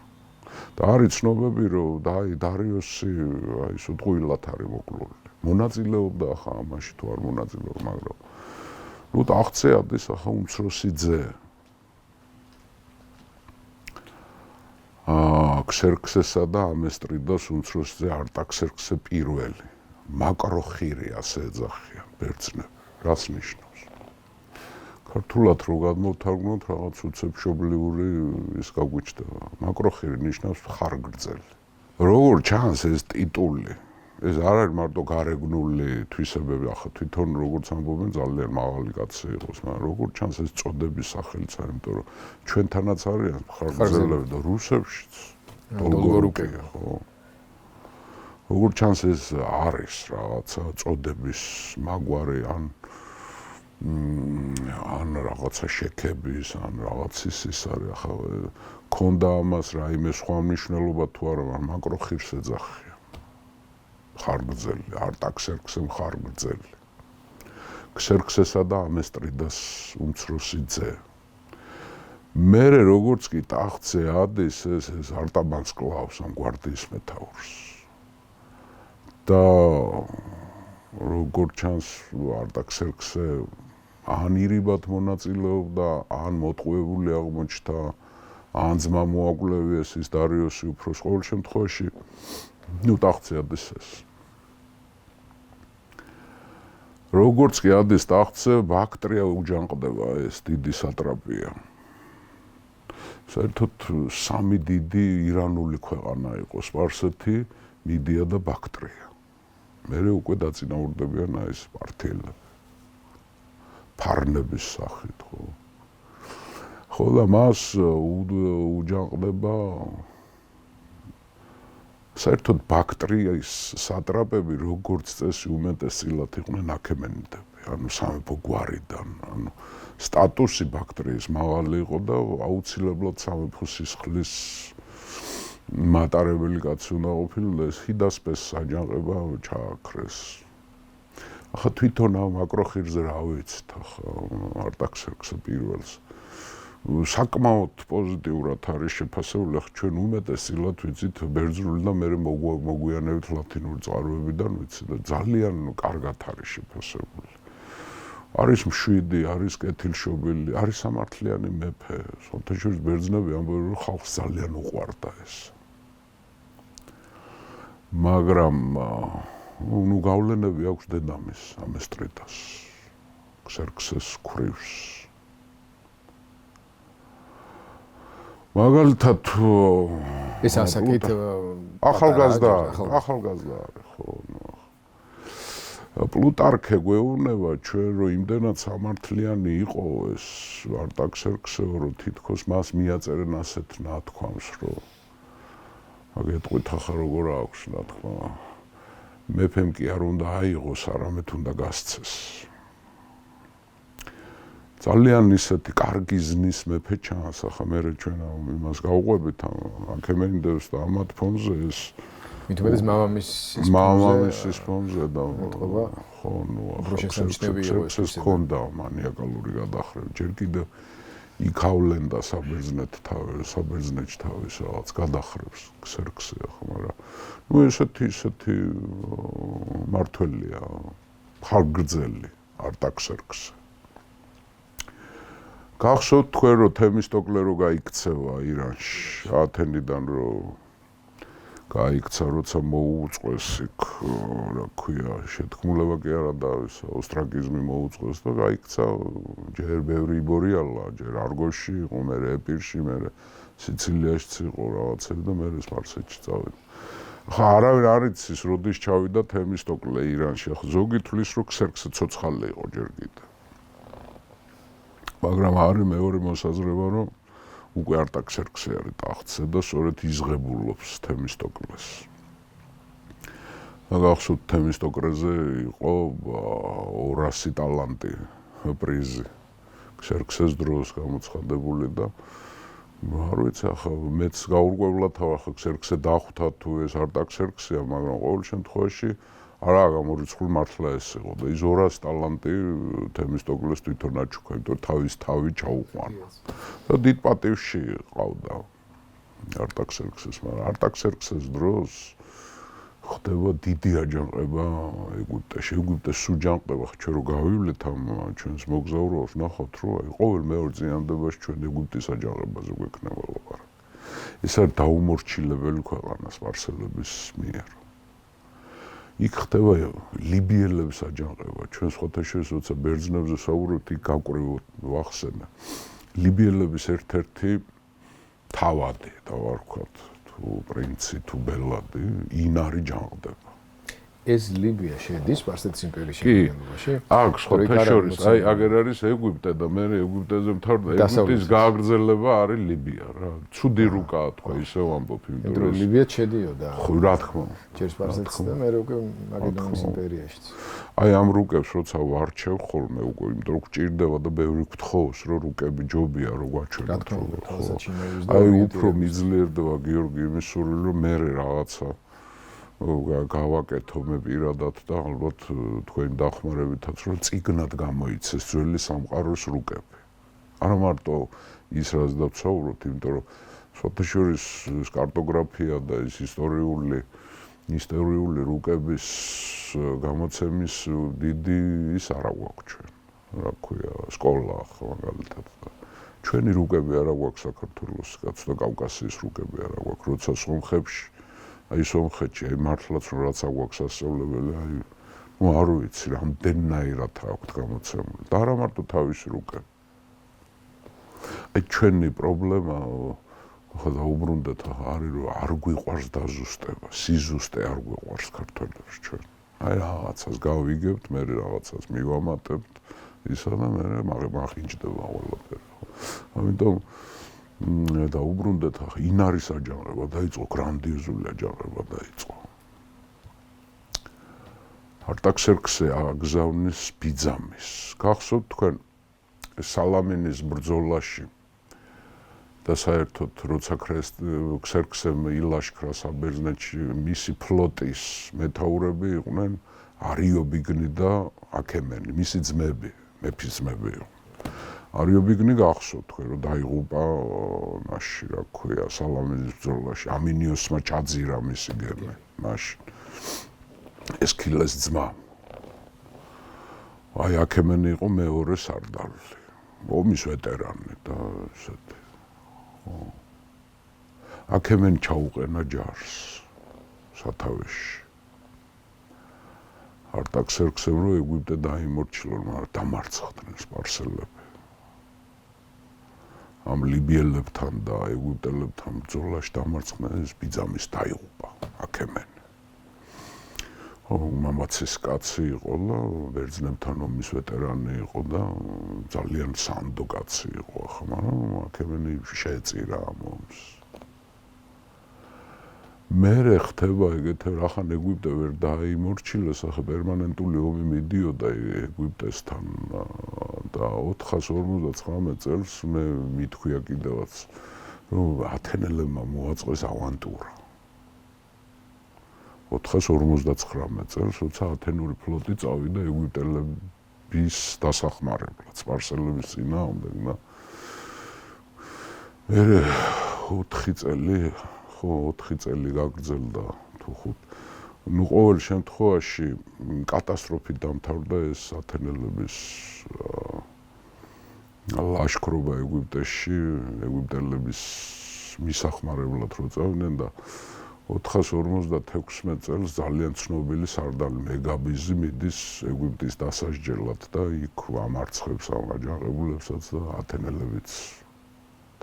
და არის ცნობები, რომ დარიოსი აი სუდღუილად არის მოკლული. მონაწილეობდა ახლა ამაში თუ არ მონაწილეობდა, მაგრამ ნუ ტახტზე ადის ახლა უმცროსი ძე. ქსერქსესა და ამესტრიდას უმცროსი ძე არტაქსერქსე პირველი. მაკროხირი ასე ეძახიან ბერძნები. რას ნიშნავს? ქართულად რო გადმოვთარგმნოთ, რაღაც უცებშობლიური ის გაგვიჩნდება. მაკროხირი ნიშნავს მხარგრძელი. როგორ ჩანს ეს ტიტული, ეს არ არის მარტო გარეგნული თვისებები, ახლა თვითონ როგორც ამბობენ ძალიან მაღალი კაცი იყოს, მაგრამ როგორ ჩანს ეს წოდების სახელიც არის, იმიტომ რომ ჩვენთანაც არიან მხარგრძელები და რუსებშიც დოლგორუკია, ხო? როგორ ჩანს ეს არის რაღაცა წოდების მაგვარი ან რაღაცა შექების, ან რაღაცის ის არის, ახლა ქონდა ამას რაიმე სხვა მნიშვნელობა თუ არა, მაგრამ მაკროხირს ეძახიან. მხარგრძელი, არტაქსერქსე მხარგრძელი. ქსერქსესა და ამესტრიდას უმცროსი ძე. მერე როგორც კი ტახტზე ადის, ეს არტაბანს კლავს ამ გვარდიის მეთაურს. და როგორც ჩანს არტაქსერქსე ან ირიბად მონაწილეობდა, ან მოტყუებული აღმოჩნდა, ან ძმა მოაგვლევიეს ის დარიოსი უფროს ყოველ შემთხვევაში ტახტზე ადის ეს. როგორც კი ადის ტახტზე, ბაქტრია უჯანყდება ეს დიდი სატრაპია. საერთოდ სამი დიდი ირანული ქვეყანა იყო სპარსეთი, მიდია და ბაქტრია. მერე უკვე დაწინაურდებიან ეს პართიელები. ფარნების სახით, ხო. ხო და მას უჯანყდება საერთოდ ბაქტრიის სატრაპები როგორც წესი უმეტესწილად იყვნენ აქემენიდები, ანუ სამეფო გვარიდან, ანუ სტატუსი ბაქტრიის მაღალი იყო და აუცილებლად სამეფო სისხლის მატარებელი კაცი უნდა ყოფილიყო, ეს ჰიდასპეს აჯანყება ჩააქრეს. ახლა თვითონ ამ აკროხირზე რა ვიცით, ახლა არტაქსერქსა პირველს. საკმაოდ პოზიტიურად არის შეფასებული, ახლა ჩვენ უმეტესწილად ვიცით ბერძნული და მერე მოგვიანებით ლათინური წყაროებიდან ვიცით და ძალიან კარგად არის შეფასებული. არის მშვიდი, არის კეთილშობილი, არის სამართლიანი მეფე. საერთაშორისო ბერძნები ამბობენ, რომ ხალხს ძალიან უყვარდა ეს. მაგრამ ნუ გავლენები აქვს დედამის ამესტრიდას, ქსერქსეს ქვრივს. მაგალითად ეს ასაკით ახალგაზრდა არის, ხო. პლუტარქე გვეუბნება ჩვენ, რომ იმდენად სამართლიანი იყო ეს არტაქსერქსე, რომ თითქოს მას მიაწერენ ასეთ ნათქვამს, რომ აგეტყვით ახლა როგორ აქვს ნათქმა. მეფემ კი არ უნდა აიღოს, არამედ უნდა გასცეს. ძალიან ისეთი კარგი ზნის მეფე ჩანს, ახლა მერე ჩვენ იმას გავყვებით აქემენიდებს და ამათ ფონზე ეს მithumetes მამამისის ფონზე და ხო, ნუ შესამჩნევი იყო ეს ქონდა მანიაკალური გადახრება. ჯერ კიდევ იქავლენ და საბერძნეთში თავის რაღაც გადახრებს ქსერქსე ახლა, მაგრამ ნუ ესეთი მართველია, ხალგრძელი არტაქსერქსე. გახსოვთ თქვენ, რომ თემისტოკლე რო გაიქცევა ირანში, ათენიდან რო გაიქცა, როცა მოუწყეს იქ, რა ქვია, შეთქმულება კი არა და ოსტრაკიზმი მოუწყეს და გაიქცა ჯერ ბევრი იბორიალა, ჯერ არგოში იყო, მერე ეპირში, მერე სიცილიაში იყო რაღაცები და მერე სპარსეთში წავიდა. ხა არავინ არ იცის, როდის ჩავიდა თემისტოკლე ირანში. ახლა ზოგი თვლის, რომ ქსერქსე ცოცხალი იყო ჯერ კიდე. მაგრამ არის მეორე მოსაზრება, რომ უკვე არტაქსერქსე არის ტახტზე და სწორედ იზღებულობს თემისტოკლეს. გახსოვთ თემისტოკლეზე იყო 200 ტალანტი პრიზი ქსერქსეს დროს გამოცხადებული და არ ვიცი, ახლა მეც გაურკვევლად ახლა ქსერქსე დახვდა თუ ეს არტაქსერქსია, მაგრამ ყოველ შემთხვევაში არაა გამორიცხული მართლა ეს იყო და ის 200 ტალანტი თემისტოკლეს თვითონ აჩუქა, იმიტომ რომ თავის თავი ჩაუყვანა. და დიდ პატივში ყავდა არტაქსერქსეს, მაგრამ არტაქსერქსეს დროს ხდება დიდი აჯანყება ეგვიპტეში. ეგვიპტეს უჯანყება, ჩვენ რო გავივლეთ ამ ჩვენს მოგზაურობას, ნახავთ, რომ აი ყოველ მეორე წინადადებაში ჩვენ ეგვიპტის აჯანყებაზე გვექნება ლაპარაკი. ეს არის დაუმორჩილებელი ქვეყანა სპარსელების მიერ. იქ ხდება ლიბიელების აჯანყება. ჩვენ სხვათა შორის როცა ბერძნებზე საუბრობთ, იქ გავკრივოთ ვახსენე. ლიბიელების ერთ-ერთი თავადი, და ვარ ვქოთ, თუ პრინცი, თუ ბელადი, ინარი ჯანყდება. ეს ლიბია შედის სპარსეთის იმპერიის შემადგენლობაში? აქ სხვათა შორის, აი აგერ არის ეგვიპტე და მე ეგვიპტეზე მთავრდება. ეგვიპტის გააგრძელება არის ლიბია რა. ცუდი რუკაა თქვა, ისევ ამბობ, იმიტომ რომ ლიბია შედიოდა. ხო, რა თქმა უნდა. ჯერ სპარსეთში და მე უკვე მაკედონიის იმპერიაშიც. აი ამ რუკებს როცა ვარჩევ ხოლმე უკვე, იმიტომ რომ გჭირდება და ბევრი გთხოვს, რომ რუკები ჯობია რომ გვაჩვენოთ. აი უფრო მიძლიერდება გიორგი იმის სული, რომ მე რაღაცა გავაკეთო მე პირადად და ალბათ თქვენი დახმარებითაც რომ წიგნად გამოიცეს ძველი სამყაროს რუკები. არა მარტო ის რაც დავცაუროთ, იმიტომ რომ სხვათა შორის ეს კარტოგრაფია და ეს ისტორიული ისტორიული რუკების გამოცემის დიდი ის არა გვაქვს ჩვენ. რა ქვია, სკოლა ხო მაგალითად. ჩვენი რუკები არა გვაქვს საქართველოს, გაცდა კავკასიის რუკები არა გვაქვს, როცა სომხებში, აი სომხეთში, აი მართლაც რაცა გვაქვს ასწავლებელი, აი ნუ არ ვიცი, რამდენნაირად აქვთ გამოცემული. და არა მარტო თავისი რუკები. აი ჩვენი პრობლემა ხო დაუბრუნდეთ არის რომ არ გვიყვარს დაზუსტება, სიზუსტე არ გვიყვარს ქართველებს ჩვენ. აი რაღაცას გავიგებთ, მე რაღაცას მივამატებთ, ისა და მე მახინჯდება ყველაფერი. ამიტომ დაუბრუნდეთ ინარის აჯანყება დაიწყო, გრანდიოზული აჯანყება დაიწყო. არტაქსერქსე აგზავნის ბიძამის. გახსოვთ თქვენ სალამინის ბრძოლაში და საერთოდ როცა ქსერქსემ ილაშქრა საბერძნეთში, მისი ფლოტის მეთაურები იყვნენ არიობიგნი და აქემენი, მისი ძმები, მეფის ძმები იყვნენ. არიობიგნი გახსოვთ თქვენ, რომ დაიღუპა მაშინ, რა ქვია, სალამინის ბრძოლაში, ამინიოსმა ჩაძირა მისი გემი მაშინ. ესქილეს ძმა. აი აქემენი იყო მეორე სარდალი, ომის ვეტერანი და ესეთი. აქემენი ჩაუყენა ჯარს სათავეში. არტაქსერქსემ რო ეგვიპტე დაიმორჩილა, მაგრამ დამარცხდნენ სპარსელები. ამ ლიბიელებთან და ეგვიპტელებთან ბრძოლაში დამარცხდნენ, ეს ბიძამის დაიღუპა აქემენი. მამაცის კაცი იყო და ბერძნებთან ომის ვეტერანი იყო და ძალიან სანდო კაცი იყო ახლა, მაგრამ აქემენი შეეწირა ამ ომს. მერე ხდება ეგეთე, რახან ეგვიპტე ვერ დაიმორჩილეს, ახლა პერმანენტული ომი მიდიოდა ეგვიპტესთან და 459 წელს მე მithქვია კიდევაც, რომ ათენელებმა მოაწყეს ავანტურა. 459 წელს, როცა ათენური ფლოტი წავიდა ეგვიპტელების დასახმარებლად, სპარსელების წინააღმდეგ და მერე 4 წელი, ხო 4 წელი გაგრძელდა თუ 5. ნუ ყოველ შემთხვევაში კატასტროფით დამთავრდა ეს ათენელების ლაშქრობა ეგვიპტეში, ეგვიპტელების მისახმარებლად რო წავიდნენ და 456 წელს ძალიან ცნობილი სარდალი მეგაბიზი მიდის ეგვიპტის დასასჯელად და იქ ამარცხებს ამ აჯანყებულებსაც და ათენელებიც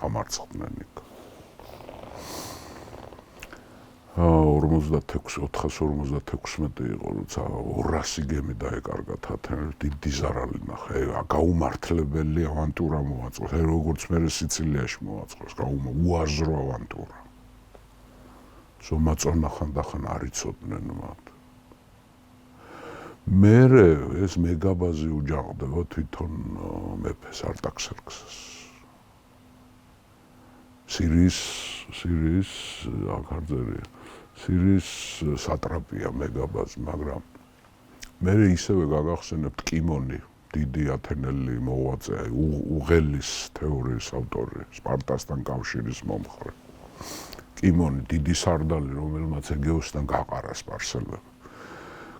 დამარცხდნენ იქ. 456 იყო, როცა 200 გემი დაეკარგათ ათენელებს, დიდი ზარალი ნახა, გაუმართლებელი ავანტურა მოაწყოს, როგორც მერე სიცილიაში მოაწყოს, უაზრო ავანტურა. ზომაწონა ხანდახან არ იცოდნენ მათ. მერე ეს მეგაბაზი უჯაყდება თვითონ მეფეს არტაქსერქსეს. სირიის სატრაპია მეგაბაზი, მაგრამ მერე ისევე გაგახსენებთ კიმონი, დიდი ათენელი მოღვაწე, უღელის თეორიის ავტორი, სპარტასთან კავშირის მომხრე. კიმონი, დიდი სარდალი, რომელმაც ეგეოსთან გაყარა სპარსელები.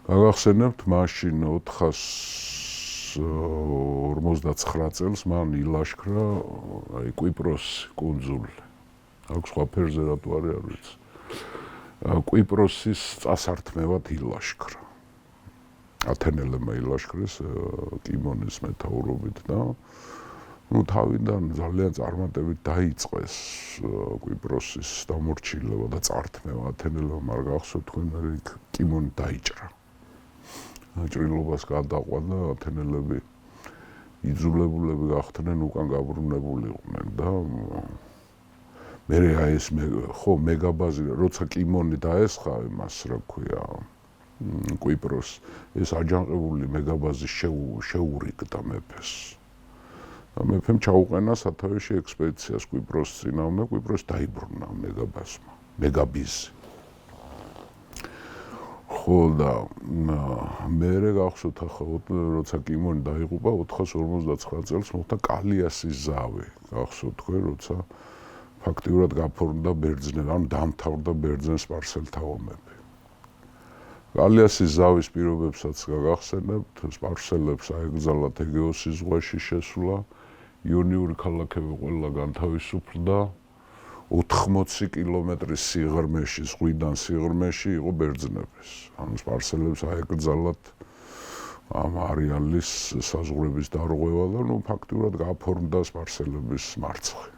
გაგახსენებთ, მაშინ 459 წელს მან ილაშქრა კვიპროსი კუნძული. აქ სხვა ფერზე რატო არ ვიცი. კვიპროსის წასართმევად ილაშქრა. ათენელებმა ილაშქრეს კიმონის მეთაურობით და ნუ თავიდან ძალიან წარმატებით დაიწყეს კვიპროსის დამორჩილება და წართმევა ათენელებმა, მაგრამ გახსოვთ თქვენ, იქ კიმონი დაიჭრა. ჭრილობას გადაყვა და ათენელები იძულებულები გახდნენ, უკან გაბრუნებული იყვნენ და მერე აი ეს ხო მეგაბაზი, როცა კიმონი დაესხა იმას, რა ქვია, კვიპროს, ეს აჯანყებული მეგაბაზი შეურიგდა მეფეს. და მეფემ ჩაუყენა სათავეში ექსპედიციას კვიპროს წინააღმდეგ, კვიპროს დაიბრუნა მეგაბიზი. ხო და მერე გახსოვთ ახლა, როცა კიმონი დაიღუპა 459 წელს მოხდა კალიასის ზავი. გახსოვთ თქვენ, როცა ფაქტიურად გაფორმდა ბერძნები, ანუ დამთავრდა ბერძენ-სპარსელთა ომები. გალიასის ზავის პირობებსაც გაგახსენებთ, სპარსელებს აეკრძალათ ეგეოსის ზღვაში შესვლა, იონიური ქალაქები ყველა განთავისუფლდა, 80 კილომეტრის სიღრმეში, ზღვიდან სიღრმეში იყო ბერძნების. ანუ სპარსელებს აეკრძალათ ამ არეალის საზღვრების დარღვევა და ფაქტურად გაფორმდა სპარსელების მარცხი.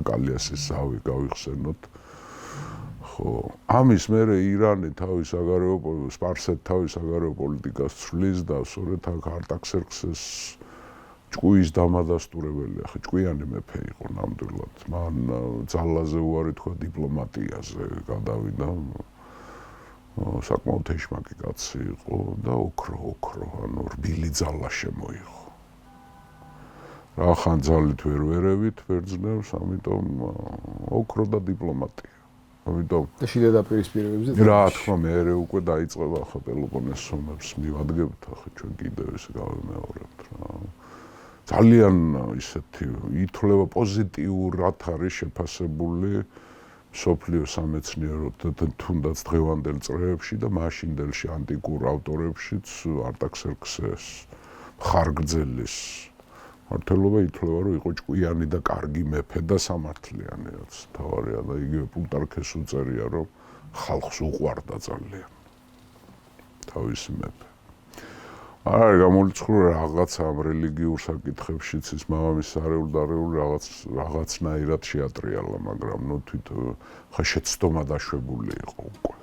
გალიასის ზავი გავიხსენოთ. ხო, ამის მერე ირანი თავის საგარეო სპარსეთ თავის საგარეო პოლიტიკას ცვლის და სწორედ აქ არტაქსერქსეს ჭკუის დამადასტურებელი, ახლა ჭკვიანი მეფე იყო ნამდვილად. მან ძალაზე უარი თქვა დიპლომატიაზე, გადავიდა. საკმაოდ ეშმაკი კაცი იყო და ოქრო, ანუ რბილი ძალა შემოიღო. რახან ძალით ვერ ვერევით ბერძნებს, ამიტომ ოქრო და დიპლომატია. ამიტომ და შიდა დაპირისპირებებზე რა თქმა მე უკვე დაიწყება ახლა პელოპონესის ომებს მივადგებთ, ახლა ჩვენ კიდევ ეს გავიმეორებთ რა. ძალიან ისეთი ითვლება პოზიტიურად არის შეფასებული მსოფლიო სამეცნიერო თუნდაც დღევანდელ წრეებში და მაშინდელში ანტიკურ ავტორებშიც არტაქსერქსეს მხარგრძელის მართლობა ითვლება, რომ იყო ჭკვიანი და კარგი მეფე და სამართლიანი, რაც თავარია და იგივე პლუტარქეს უწერია, რომ ხალხს უყვარდა ძალიან თავისი მეფე. არ არის გამორიცხული რაღაცა ამ რელიგიურ საკითხებშიც ის მამამისის არეულ რაღაცნაირად შეატრიალა, მაგრამ თვითონ ხა შეცდომა დაშვებული იყო უკვე.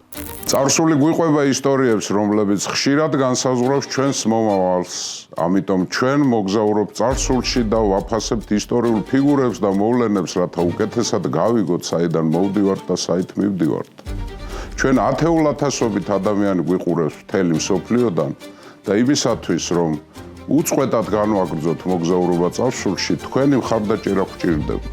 წარსული გვიყვება ისტორიებს, რომლებიც ხშირად განსაზღვრავს ჩვენს მომავალს. ამიტომ ჩვენ მოგზაურობთ წარსულში და ვაფასებთ ისტორიულ ფიგურებს და მოვლენებს, რათა უკეთესად გავიგოთ, საიდან მოვდივართ და საით მივდივართ. ჩვენ ათეულ ათასობით ადამიანი გვიყურებს მთელი მსოფლიოდან და იმისათვის, რომ უწყვეტად განვაგრძოთ მოგზაურობა წარსულში, თქვენი მხარდაჭერა გვჭირდება.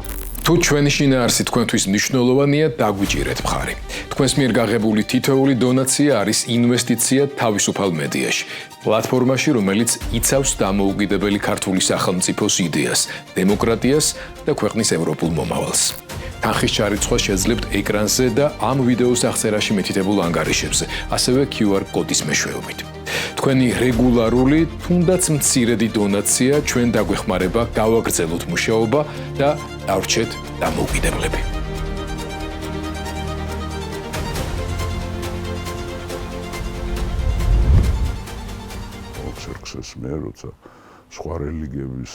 თუ ჩვენი შინაარსი თქვენთვის მნიშვნელოვანია, დაგვიჭირეთ მხარი. თქვენს მიერ გაღებული თითოეული დონაცია არის ინვესტიცია თავისუფალ მედიაში, პლატფორმაში, რომელიც იცავს დამოუკიდებელი ქართული სახელმწიფოს იდეას, დემოკრატიას და ქვეყნის ევროპულ მომავალს. თანხის ჩარიცხვა შეძლებთ ეკრანზე და ამ ვიდეოს აღწერაში მითითებულ ანგარიშებზე, ასევე QR კოდის მეშვეობით. თქვენი რეგულარული, თუნდაც მცირედი დონაცია ჩვენ დაგვეხმარება გავაგრძელოთ მუშაობა და დავრჩეთ დამოუკიდებლები. არტაქსერქსეს მე როცა სხვა რელიგიების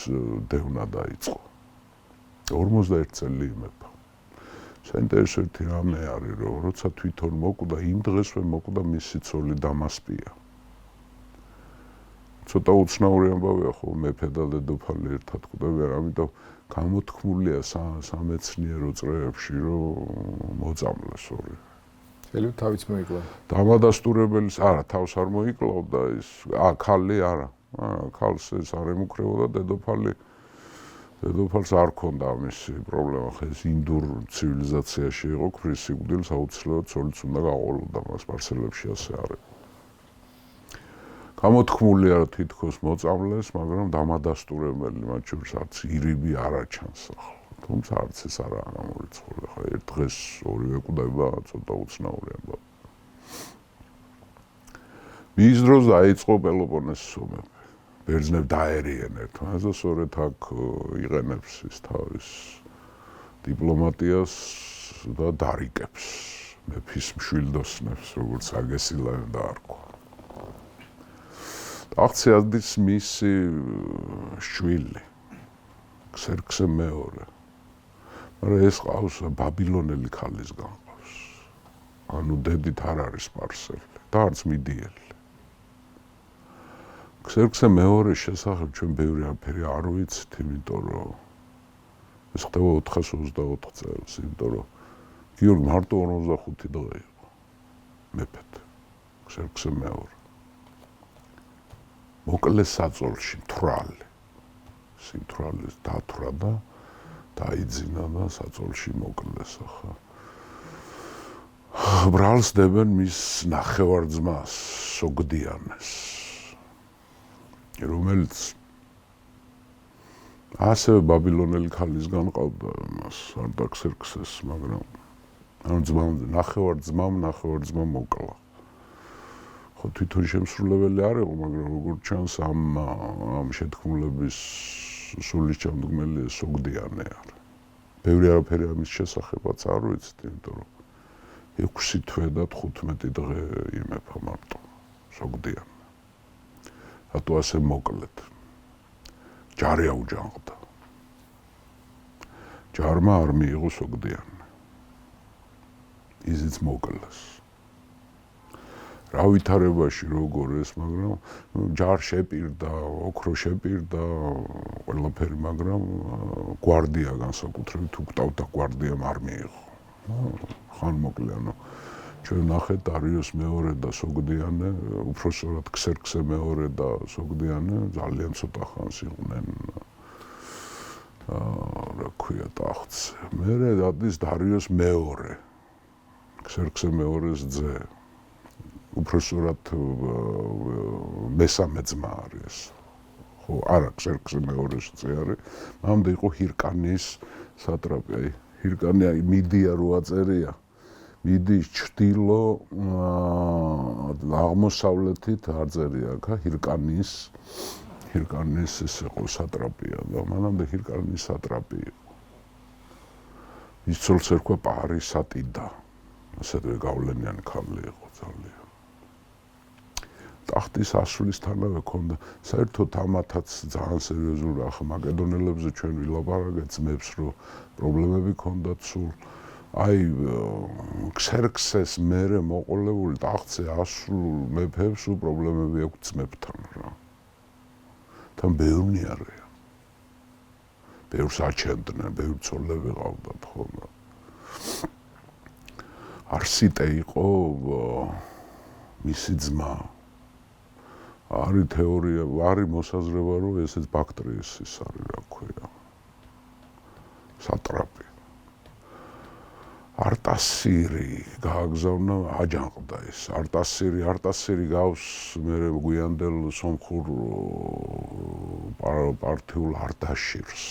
დევნა დაიწყო. 51 წელი იმეფა. საინტერესო ერთი რამე არის, რომ როცა თვითონ მოკვდა, იმ დღესვე მოკვდა მისი ცოლი დამასპია. ცოტა უცნაური ამბავია, ხო, მეფე და დედოფალი ერთად კვდებიან, ამიტომ გამოთქმულია სამეცნიერო წრეებში, რომ მოწამლეს ორი. შეიძლება თავიც მოიკლა. დამადასტურებელის, არა, თავს არ მოიკლავდა ის, ქალი არა. ქალს ეს არ ემუქრებოდა დედოფალს არ ქონდა ამისი პრობლემა, ხა ეს ინდურ ცივილიზაციაში იყო, ქრის სიკვდილს აუცილებლად ცოლიც უნდა გაყოლოდა, მას სპარსელებში ასე არის. გამოთქმულია რომ თითქოს მოწამლეს, მაგრამ დამადასტურებელი, მათ შორის არც ირიბი არ აჩანს ახლა. თუმცა არც ეს არაა გამორიცხული, ხა ერთ დღეს ორივე კვდება, ცოტა უცნაური ამბავი. მის დროს დაიწყო პელოპონესის ომები. ბერძნები დაერიენ ერთმანეთს და სწორედ აქ იყენებს ის თავის დიპლომატიას და დარიკებს მეფის მშვილდოსნებს, როგორც აგესილანი დაარქვა. ტახტზე ადის მისი შვილი, ქსერქსე მეორე. მაგრამ ეს ყავს ბაბილონელი ქალისგან ყავს. ანუ დედით არ არის სპარსელი და არც მიდიელი. ქსერქსე მეორის შესახებ ჩვენ ბევრი აფერი არ ვიცით, იმიტომ რომ ეს ხდება 424 წელს, იმიტომ რომ გიორგი მარტო 45 დღე იყო მეფედ. ქსერქსე მეორე. მოკლეს საწოლში თვრალი. სინთვრალის დათვრა და დაიძინა და საწოლში მოკლეს ახლა. ბრალს დებენ მის ნახევარ-ძმას, სოგდიანეს. რომელიც ასევე ბაბილონელი ქალისგან ყავდა მას არტაქსერქსეს, მაგრამ ამ ძმამ ნახევარ-ძმამ მოკლა. ხო თვითონ შემსრულებელი არ იყო, მაგრამ როგორც ჩანს ამ შეთქმულების სულის ჩამდგმელი სოგდიანე არის. ბევრი არაფერი ამის შესახებაც არ ვიცით, იმიტომ რომ 6 თვე და 15 დღე იმეფა მარტო სოგდიანე. რატო ასე მოკლედ? ჯარი აუჯანყდა. ჯარმა არ მიიღო სოგდიანე. ისიც მოკლეს. რა ვითარებაში როგორ ეს, მაგრამ ჯარ შეპირდა, ოქრო შეპირდა, ყველაფერი, მაგრამ გვარდია განსაკუთრებით უკტავდა გვარდიამ არ მიიღო. ხან მოკლე, ანუ ჩვენ ნახეთ დარიოს მეორე და სოგდიანე, უпроსორად ქსერქსე მეორე და სოგდიანე ძალიან ცოტა ხანს იყვნენ რა ქვია ტახტზე. მერე დადის დარიოს მეორე, ქსერქსე მეორეს ძე. უпроსორად მესამე ძმა არის. ხო, არა, ქსერქსე მეორეს ძე არის. მამდა იყო ჰირკანიის სატრაპი. ჰირკანია მიდია რო აწერია. მიდის ჩრდილო აღმოსავლეთით აწერია, ხა ჰირკანიის ეს იყო სატრაპია და მანამდე ჰირკანიის სატრაპი იყო. ის ცოლს ერქვა პარისატიდა. ასეთვე გავლენიანი ქალი იყო ძალიან. ტახტის ასვლისთანავე ქონდა საერთოდ ამათაც ძალიან სერიოზული ახლა მაკედონელებზე ჩვენ ვილაპარაკეთ ძმებს რომ პრობლემები ქონდათ სულ აი ქსერქსეს მერე მოყოლებული ტახტზე ასვლულ მეფებს სულ პრობლემები აქვს ძმებთან რა. თან ბევრი არია. ბევრს აჩენდნენ, ბევრი ცოლები ყავდათ ხოლმე. არსიტე იყო მისი ძმა. არის თეორია, არის მოსაზრება, რომ ესეც ბაქტრიესის არის, რა ქვია. სატრაპი. არტასირი გააგზავნა, აჯანყდა ეს. არტასირი გავს მერე გვიანდელ სომხურ პარტიულ არტაშირს.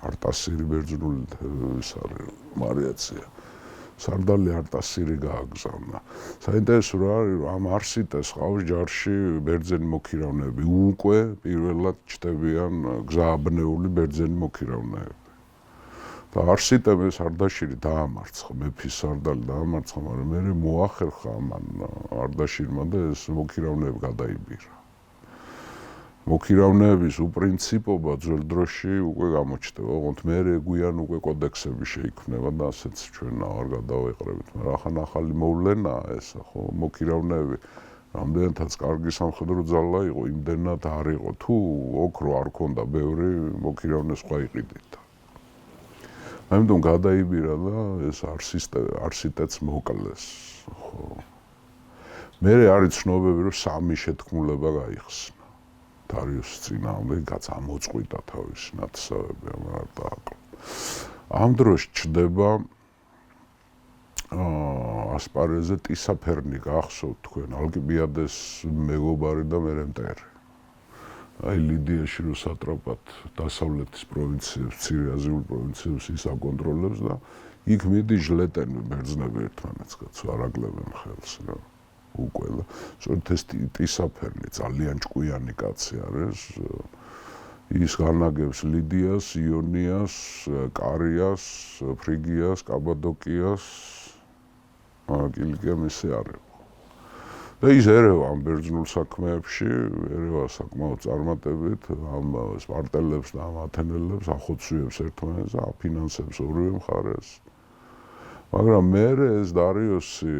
არტასირი ბერძნული ეს არის ვარიაცია. სარდალი არტასირი გააგზავნა. საინტერესო რა არის, რომ ამ არსიტეს ყავს ჯარში ბერძენი მოქირავნეები. უკვე პირველად ჩდებიან გზააბნეული ბერძენი მოქირავნეები. და არსიტემ ეს არდაშირი დაამარცხა, მეფის სარდალი დაამარცხა, მაგრამ მერე მოახერხა ამან არდაშირმა და ეს მოქირავნეები გადაიბირა. მოქირავნეების უპრინციპობა ძველ დროში უკვე გამოჩნდება, ოღონდ მერე გვიან უკვე კოდექსები შეიქმნება და ასეც ჩვენ არ გადავეყრებით, მაგრამ ახლა ახალი მოვლენაა ეს, ხო, მოქირავნეები რამდენადაც კარგი სამხედრო ძალა იყო, იმდენად არ იყო. თუ ოქრო არ ქონდა ბევრი, მოქირავნე სხვა იყიდით. ამიტომ გადაიბირა და ეს არსიტეც მოკლეს, ხო. მერე არის ცნობები, რომ 3 შეთქმულება გაიხსნა. დარიოს წინააღმდეგ გამოწყვიტა თავისი ნათესავები, არ დააკლო. ამ დროს ჩდება ასპარეზზე ტისაფერნი გახსოვთ თქვენ, ალკიბიადეს მეგობარი და მერე მტერი. აი ლიდიაში რო სატრაპად დასავლეთის პროვინციებს, მცირე აზიურ პროვინციებს ის აკონტროლებს და იქ მიდი ჟლეტენ ბერძნები ერთმანეთს კაცო არაგლებენ ხელს რა. უკვე და სწორედ ეს ტისაფერნი ძალიან ჭკვიანი კაცი არის. ის განაგებს ლიდიას, იონიას, კარიას, ფრიგიას, კაბადოკიას, კილიკიამ ისე არის. და ის ერევა ამ ბერძნულ საქმეებში, ერევა საკმაოდ წარმატებით, ამ სპარტელებს და ამ ათენელებს ახოცვიებს ერთმანეთს და აფინანსებს ორივე მხარეს. მაგრამ მერე ეს დარიოსი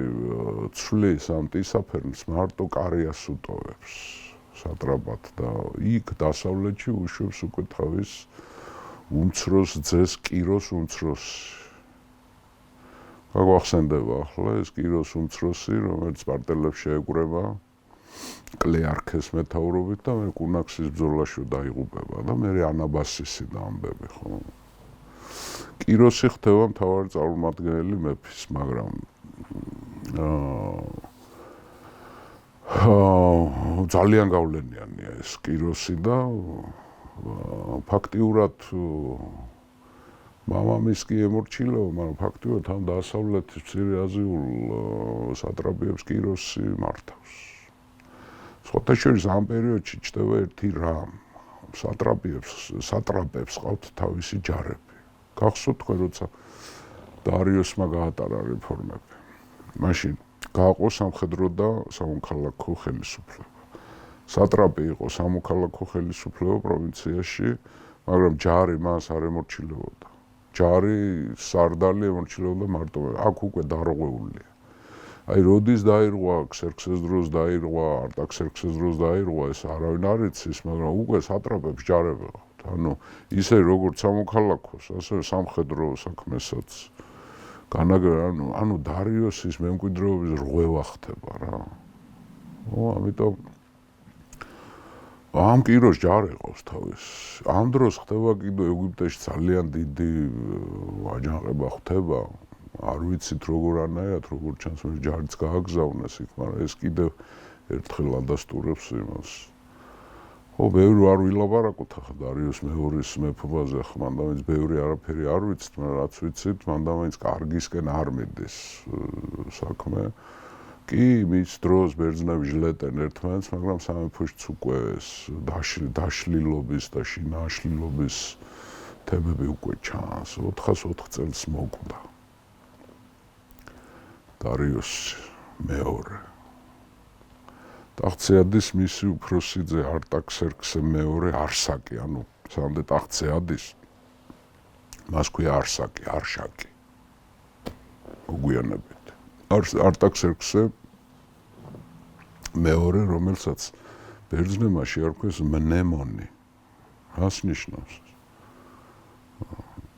ცვლის ამ ტისაფერნს მარტო კარიას უტოვებს სატრაპად და იქ დასავლეთში უშვებს უკვე თავის უმცროს ძეს კიროს უმცროსი. გაგვახსენდება ახლა ეს კიროს უმცროსი, რომელიც სპარტელებს შეეკვრება კლეარქეს მეთაურობით და მე კუნაქსის ბრძოლაში დაიღუპება და მერე ანაბასისი დაამბები, ხო. კიროსი ხდება მთავარი წარმომადგენელი მეფის, მაგრამ ძალიან გავლენიანია ეს კიროსი და ფაქტიურად მამამის კი ემორჩილო, მაგრამ ფაქტიურად ამ დასავლეთის მცირე აზიულ სატრაპიებს კიროსი მართავს. სხვათა შორის ამ პერიოდში ჩდება ერთი რამ. სატრაპებს ყავთ თავისი ჯარები. გახსოვთ თქვენ, როცა დარიოსმა გაატარა რეფორმები. მაშინ გააყო სამხედრო და სამოქალაქო ხელისუფლება. სატრაპი იყო სამოქალაქო ხელისუფლება პროვინციაში, მაგრამ ჯარი მას არ ემორჩილებოდა. ჯარი სარდალი ემორჩილებოდა მარტო. აქ უკვე დარღვეულია. აი, როდის დაირღვა, ქსერქსეს დროს დაირღვა, არტაქსერქსეს დროს დაირღვა, ეს არავინ არ იცის, მაგრამ უკვე სატრაპებს ჯარები ყავთ. ანუ ისე როგორც სამოქალაქოს, ასევე სამხედრო საქმესაც ანუ დარიოსის მემკვიდრეობის რღვევა ხდება რა. ამიტომ ამ კიროს ჯარი ყავს თავის. ამ დროს ხდება კიდე ეგვიპტეში ძალიან დიდი აჯანყება ხდება. არ ვიცით როგორ ჩანს მე ჯარიც გააგზავნეს იქ, მაგრამ ეს კიდევ ერთხელ ადასტურებს იმას. ბევრი არ ვილაპარაკოთ ახლა დარიოს მეორის მეფობაზე, მანდამაინც ბევრი არაფერი არ ვიცით, მაგრამ რაც ვიცით, მანდამაინც კარგისკენ არ მიდის საქმე. კი, მის დროს ბერძნები ჟლეტენ ერთმანეთს, მაგრამ სამეფოშიც უკვე ეს დაშლილობის და შინააშლილობის თემები უკვე ჩანს. 404 წელს მოკვდა დარიოს მეორე. ტახტზე ადის მისი უფროსი ძე არტაქსერქსე მეორე არსაკი, ანუ სამდე ტახტზე ადის მას ქვია არსაკი, არშაკი. მოგვიანებით. არტაქსერქსე მეორე, რომელსაც ბერძნებმა შეარქვეს მნემონი. რას ნიშნავს?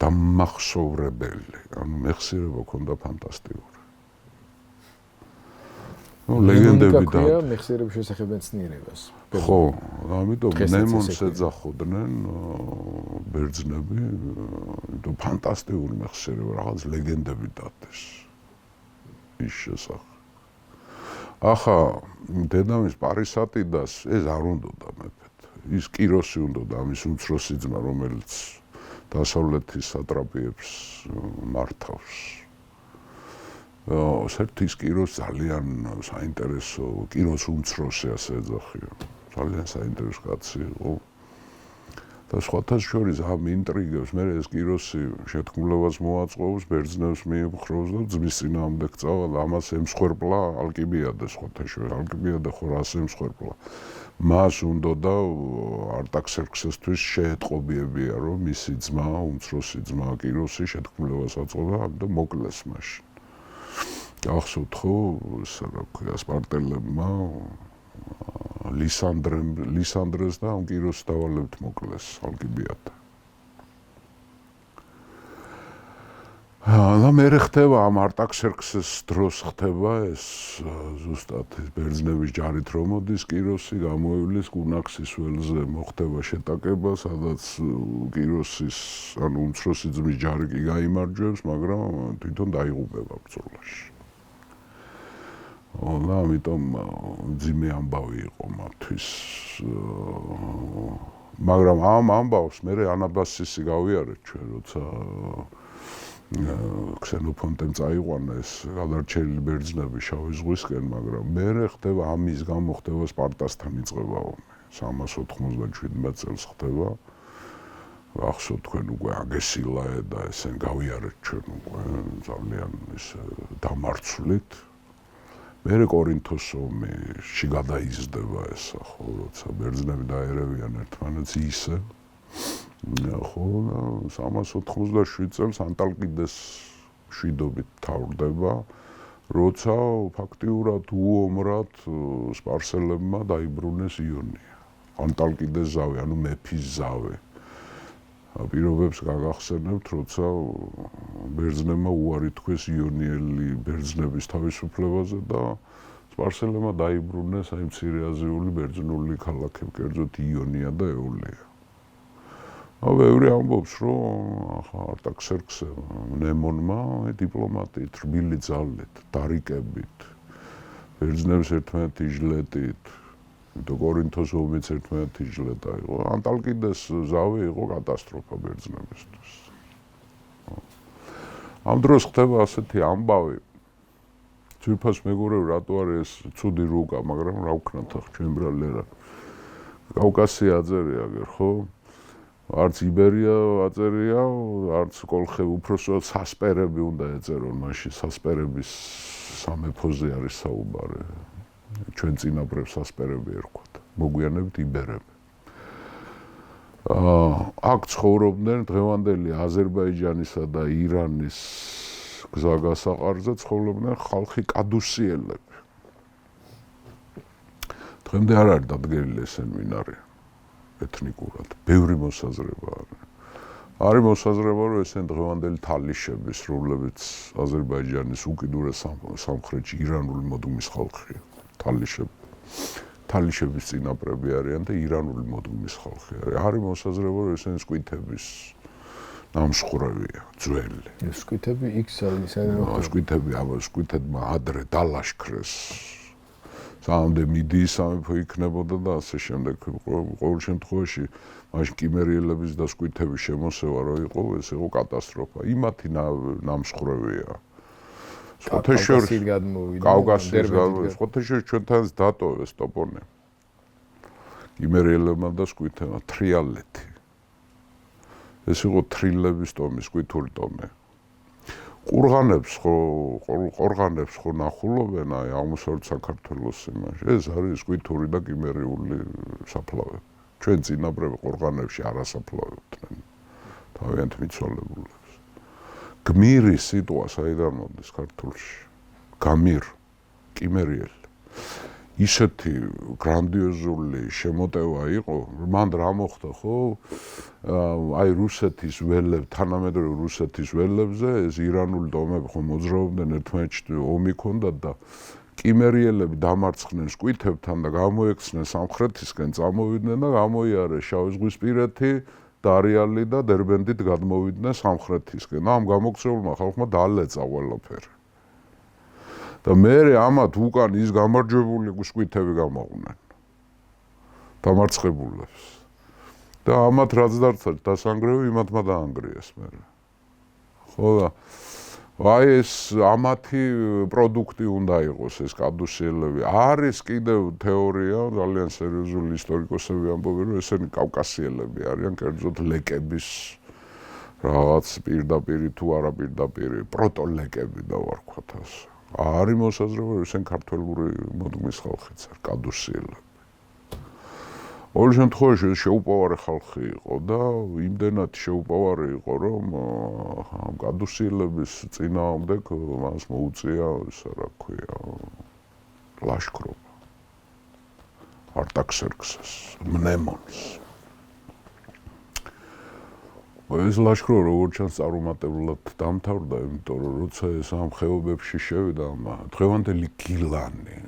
დამახსოვრებელი, ანუ მეხსიერება ჰქონდა ფანტასტიკური. ლეგენდები და მეხსიერების შესახებ მეცნიერებას. ხო, ამიტომ ნემონს ეძახოდნენ ბერძნები, იმიტომ ფანტასტიკური მეხსიერება, რაღაც ლეგენდები დადეს ის შესახებ. ახლა დედამის პარისატიდას ეს არ უნდოდა მეფეთ. ის კიროსი უნდოდა, ამის უმცროსი ძმა, რომელიც დასავლეთის სატრაპიებს მართავს. სერტის კიროს ძალიან საინტერესო, კიროს უმცროსი ასე ეძახიან. ძალიან საინტერესო კაცი იყო. და სხვათა შორის ამ ინტრიგებს მე ეს კიროსი შეთქმულებას მოაწყობს, ბერძნებს მიემხრობს და ძმის წინააღმდეგ წავა და ამას ემსხვერპლა ალკიბიადე სხვათა შორის. ალკიბიადე ხო რას ემსხვერპლა? მას უნდოდა არტაქსერქსესთვის შეეტყობიებია, რომ მისი ძმა, უმცროსი ძმა კიროსი შეთქმულებას აწყობა, ამიტომ მოკლეს მაშინ. გახსოვთ ხო, ისა რა ქვია, სპარტელებმა ლისანდრეს და ამ კიროს დავალებთ მოკლეს ალკიბიადე. და მე ხდება ამ არტაქსერქსეს დროს ხდება ეს ზუსტად ბერძნების ჯარით რომ მოდის კიროსი გამოივლის კუნაქსის ველზე მოხდება შეტაკება, სადაც კიროსის ანუ უმცროსი ძმის ჯარი კი გაიმარჯვებს, მაგრამ თვითონ დაიღუპება ბრძოლაში. და ამიტომ ძიმე ამბავი იყო მათთვის. მაგრამ ამ ამბავს მე ანაბასისი გავიარეთ ჩვენ, როცა ქსენოფონტემ წაიყვანა ეს გადარჩენილი ბერძნები შავი ზღვისკენ, მაგრამ მე ხდება ამის გამო ხდება სპარტასთან იწყება ომი. 397 წელს ხდება. ახსოვთ თქვენ უკვე აგესილაე და ესენ გავიარეთ ჩვენ უკვე ძალიან ის დამარცვლით. მერე კორინთოს ომში გადაიზრდება ეს ხო, როცა ბერძნები დაერევიან ერთმანეთს ისე. ხო, 397 წელს ანტალკიდეს შვიდობით თავრდება, როცა ფაქტიურად უომრად სპარსელებმა დაიბრუნეს იონია. ანტალკიდეს ზავი, ანუ მეფის ზავი. პირობებს გაგახსენებთ, როცა ბერძნებმა უარი თქვეს იონიელი ბერძნების თავისუფლებაზე და სპარსელებმა დაიბრუნეს აი მცირე აზიული ბერძნული ქალაქები, კერძოდ იონია და ეოლია. ბევრი ამბობს, რომ არტაქსერქსე ნემონმა დიპლომატიით, რბილი ძალით, დარიკებით, ბერძნებს ერთმანეთი ჟლეტით, კორინთოს ომიც ერთმანეთი ჟლეტა იყო. ანტალკიდეს ზავი იყო კატასტროფა ბერძნებისთვის. ამ დროს ხდება ასეთი ამბავი, ძვირფას მეგობრები რატო არის ეს ცუდი რუკა, მაგრამ რა ვქნათ ახ ჩვენ ბრალი რა. კავკასია აწერია გერ ხო? არც იბერია აწერია, არც კოლხები, უпроსტად სასპერები უნდა ეწერონ, მაშინ სასპერების სამეფოზე არის საუბარი. ჩვენ წინაპრებს სასპერები ერქვათ, მოგვიანებით იბერები. აქ ცხოვრობდნენ დღევანდელი აზერბაიჯანისა და ირანის გზაგასაყარზე ცხოვრობდნენ ხალხი კადუსიელები. დღემდე არ არის დადგენილი ესენი ვინ არიან ეთნიკურად, ბევრი მოსაზრება არის. არის მოსაზრება, რომ ესენი დღევანდელი თალიშების, რომლებიც აზერბაიჯანის უკიდურეს სამხრეთში ირანული მოდუმის ხალხია. თალიშების წინაპრები არიან და ირანული მოდუმის ხალხი არის. არის მოსაზრება, რომ ესენი სკვითების ნამსხვრევია, ძველი. სკვითები იქ საერთოდ სკვითებმა ადრე დალაშქრეს. სამდე მიდიის სამეფო იქნებოდა და ასე შემდეგ. ყოველ შემთხვევაში მაშინ კიმერიელების და სკვითების შემოსევა რო იყო, ეს იყო კატასტროფა. იმათი ნამსხვრევია. კავკასიის გადმოვიდა. კავკასიის გადმოვიდა. ხოთეშორის ჩვენთან დატოვეს ტოპონე. კიმერიელებმა და სკვითებმა თრიალეთი. ეს იყო თრილების ტომი, სკვითური ტომი. ყორღანებს ხო ნახულობენ აი აღმოსავლეთ საქართველოს იმაში. ეს არის სკვითური და კიმერიული საფლავები. ჩვენ წინაპრები ყორღანებში არასაფლავებდნენ თავიანთ მიცვალებულებს. გმირი სიტყვა საიდან მოდის ქართულში? გამირ, კიმერიელი. ისეთი გრანდიოზული შემოტევა იყო, მან რა მოხდა ხო? აი რუსეთის ველებ, თანამედროვე რუსეთის ველებზე ეს ირანული ტომები ხო მოძრაობდნენ ერთმანეთში ომი ჰქონდათ და კიმერიელები დამარცხდნენ სკვითებთან და გამოექცნენ სამხრეთისკენ, წამოვიდნენ და გამოიარეს შავიზღვისპირეთი, დარიალი და დერბენდით გადმოვიდნენ სამხრეთისკენ. ამ გამოქცეულმა ხალხმა დაალეწა ყველაფერი. და მერე ამათ უკან ის გამარჯვებული სკვითები გამოყვნენ დამარცხებულებს და ამათ რაც დასანგრევი იმათმა დაანგრიეს მერე. ხო და აი ეს ამათი პროდუქტი უნდა იყოს ეს კადუსიელები. არის კიდევ თეორია, ძალიან სერიოზული ისტორიკოსები ამბობენ, რომ ესენი კავკასიელები არიან, კერძოდ ლეკების რაღაც პირდაპირი თუ არა პირდაპირი პროტოლეკები დავარქვათ ასე. არის მოსაზრება, რომ ესენ ქართველური მოდუმის ხალხიც არის, კადუსიელები. ყოველ შემთხვევაში ეს შეუპოვარი ხალხი იყო და იმდენად შეუპოვარი იყო, რომ ამ კადუსიელების წინააღმდეგ მას მოუწია, ისა რა ქვია, ლაშქრობა. არტაქსერქსეს, მნემონს. ეს ლაშქრობა როგორც ჩანს წარუმატებლად დამთავრდა, იმიტომ რომ როცა ეს ამ ხეობებში შევიდა, დღევანდელი გილანი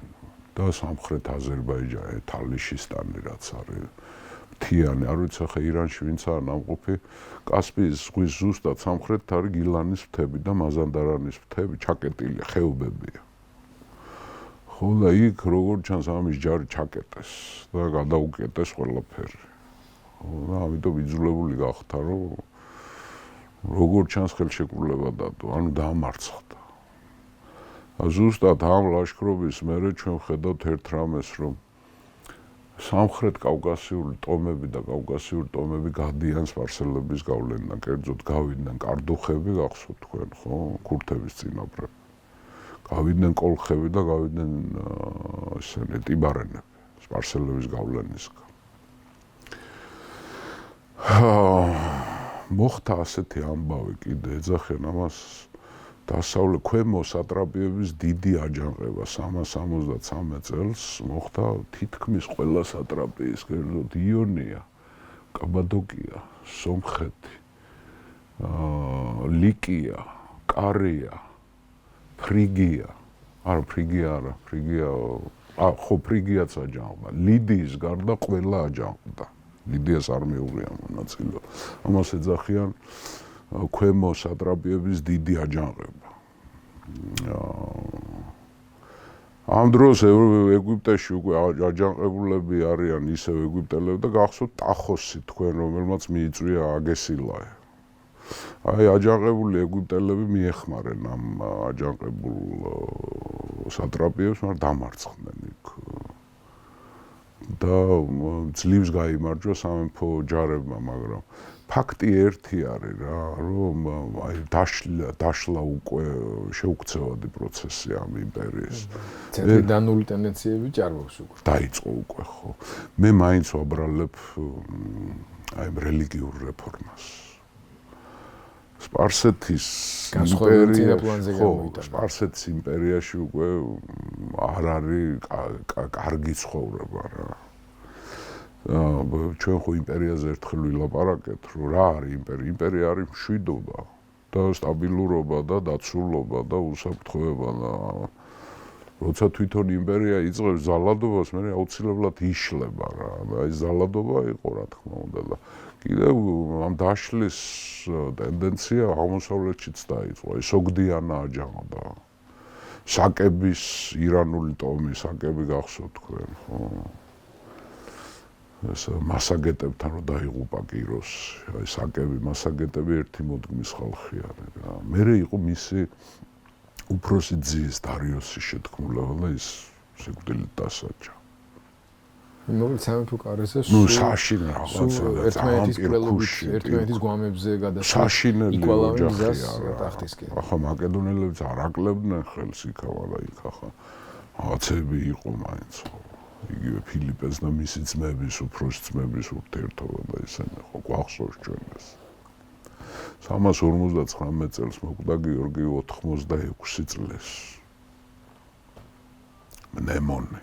და სამხრეთ აზერბაიჯანი, თალიშისტანი რაც არის, მთიანი, არ ვიცი ხა ირანში ვინც არის ნამყოფი, კასპიის ზღვის ზუსტად სამხრეთით არის გილანის მთები და მაზანდარანის მთები, ჩაკეტილი ხეობებია. ხო და იქ როგორც ჩანს ამის ჯარი ჩაკეტეს და გადაუკეტეს ყველაფერი. ხო და ამიტომ იძულებული გახდა, რომ როგორც ჩანს ხელშეკრულება დადო, ანუ დაამარცხდა. ზუსტად ამ ლაშქრობის მერე ჩვენ ხედავთ ერთ რამეს, რომ სამხრეთ კავკასიური ტომები და კავკასიური ტომები გადიან სპარსელების გავლენიდან, კერძოდ გავიდნენ კარდუხები, გახსოვთ თქვენ, ხო, ქურთების წინაპრები. გავიდნენ კოლხები და გავიდნენ ესენი ტიბარენები, სპარსელების გავლენისგან. მოხდა ასეთი ამბავი კიდე ეძახიან ამას დასავლეთ ქვემო სატრაპიების დიდი აჯანყება 363 წელს მოხდა თითქმის ყველა სატრაპიის, კერძოდ იონია, კაბადოკია, სომხეთი, ლიკია, კარია, ფრიგია, ხო ფრიგიაც აჯანყდა, ლიდიის გარდა ყველა აჯანყდა. ლიდიას არ მეუღია მონაწილე. ამას ეძახიან ქვემო სატრაპიების დიდი აჯანყება. ამ დროს ეგვიპტეში უკვე აჯანყებულები არიან ისევ ეგვიპტელები და გახსოვთ ტახოსი თქვენ, რომელმაც მიიწვია აგესილაე. აი აჯანყებული ეგვიპტელები მიეხმარენ ამ აჯანყებულ სატრაპიებს, მაგრამ დამარცხდნენ იქ. და ძლივს გაიმარჯვა სამეფო ჯარებმა, მაგრამ ფაქტი ერთი არის რა, რომ აი დაშლა უკვე შეუქცევადი პროცესი ამ იმპერიის. ცენტრიდანული ტენდენციები ჭარბობს უკვე. დაიწყო უკვე, ხო. მე მაინც ვაბრალებ აი რელიგიურ რეფორმას. სპარსეთის სპარსეთის იმპერიაში უკვე არ არის კარგი ცხოვრება რა. ჩვენ ხო იმპერიაზე ერთხელ ვილაპარაკეთ, რომ რა არის იმპერია? იმპერია არის მშვიდობა და სტაბილურობა და დაცულობა და უსაფრთხოება და როცა თვითონ იმპერია იწყებს ზალადობას, მე აუცილებლად იშლება რა. აი ზალადობა იყო რა თქმა უნდა და კიდევ ამ დაშლის ტენდენცია აღმოსავლეთშიც დაიწყო. აი სოგდიანა აჯანყდა. საკების ირანული ტომი, საკები გახსოვთ თქვენ, ხო? ეს მასაგეტებთან რომ დაიღუპა კიროსი. აი საკები, მასაგეტები ერთი მოდგმის ხალხი არის რა. მერე იყო მისი უფროსი ძის დარიოსის შეთქმულება და ის სიკვდილით დასაჯა. მოკლედ სამეფო კარზე საშინ რაღაცა ერთმანეთის კვლელობში, ერთმანეთის გვამებზე საშინელი ოჯახი არა. ტახტისკენ. ახლა მაკედონელებს არ აკლებდნენ ხელს იქავა და იქ ახლა რაღაცები იყო მაინც. იგივე ფილიპეს და მისი ძმების, უფროსი ძმების ურთიერთობა და ისინი ხო გვახსოვს ჩვენ ეს. 359 წელს მოკვდა გიორგი 86 წლის. ნემონი.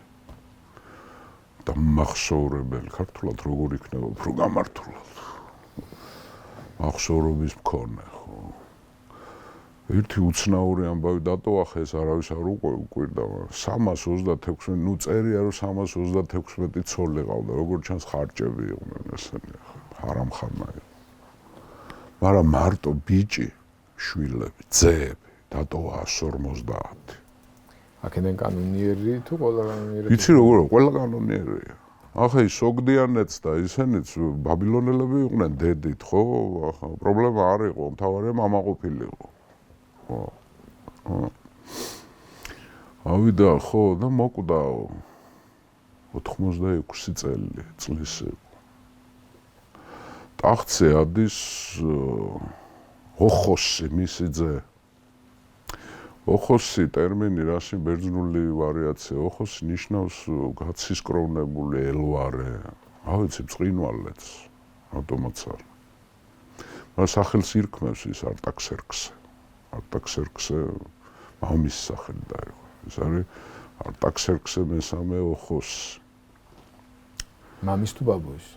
და მახსოვრებელი ქართულად როგორ იქნება უფრო გამართულად. მახსოვრობის მქონე ხო. ერთი უცნაური ამბავი დატოვა ხეს არავის არ უკვირდა 326 ნუ წერია რომ 336 ცოლი ყავდა როგორც ჩანს ხარჭები იყვნენ ესენი ხარამხანა იყო მაგრამ მარტო ბიჭი შვილები ძეები დატოვა 150 აქედან კანონიერი თუ ყველა კანონიერი იცი როგორ ყველა კანონიერია ახლა ის სოგდიანეც და ისენიც ბაბილონელები იყვნენ დედით ხო ახლა პრობლემა არ იყო მთავარია მამაყოფილიყო ავიდა ხო და მოკვდა 86 წლის იყო ტახტზე ადის ოხოსი მისი ძე ოხოსი ტერმინი რაში ბერძნული ვარიაცია ოხოსი ნიშნავს გაცისკროვნებული ელვარე რა ვიცი ბრწყინვალეც ავტომატურად მაგრამ სახელს ირქმევს ის არტაქსერქსე მამის სახელი დაიყო ეს არის არტაქსერქსე მესამე ოხოსი მამის თუ ბაბუის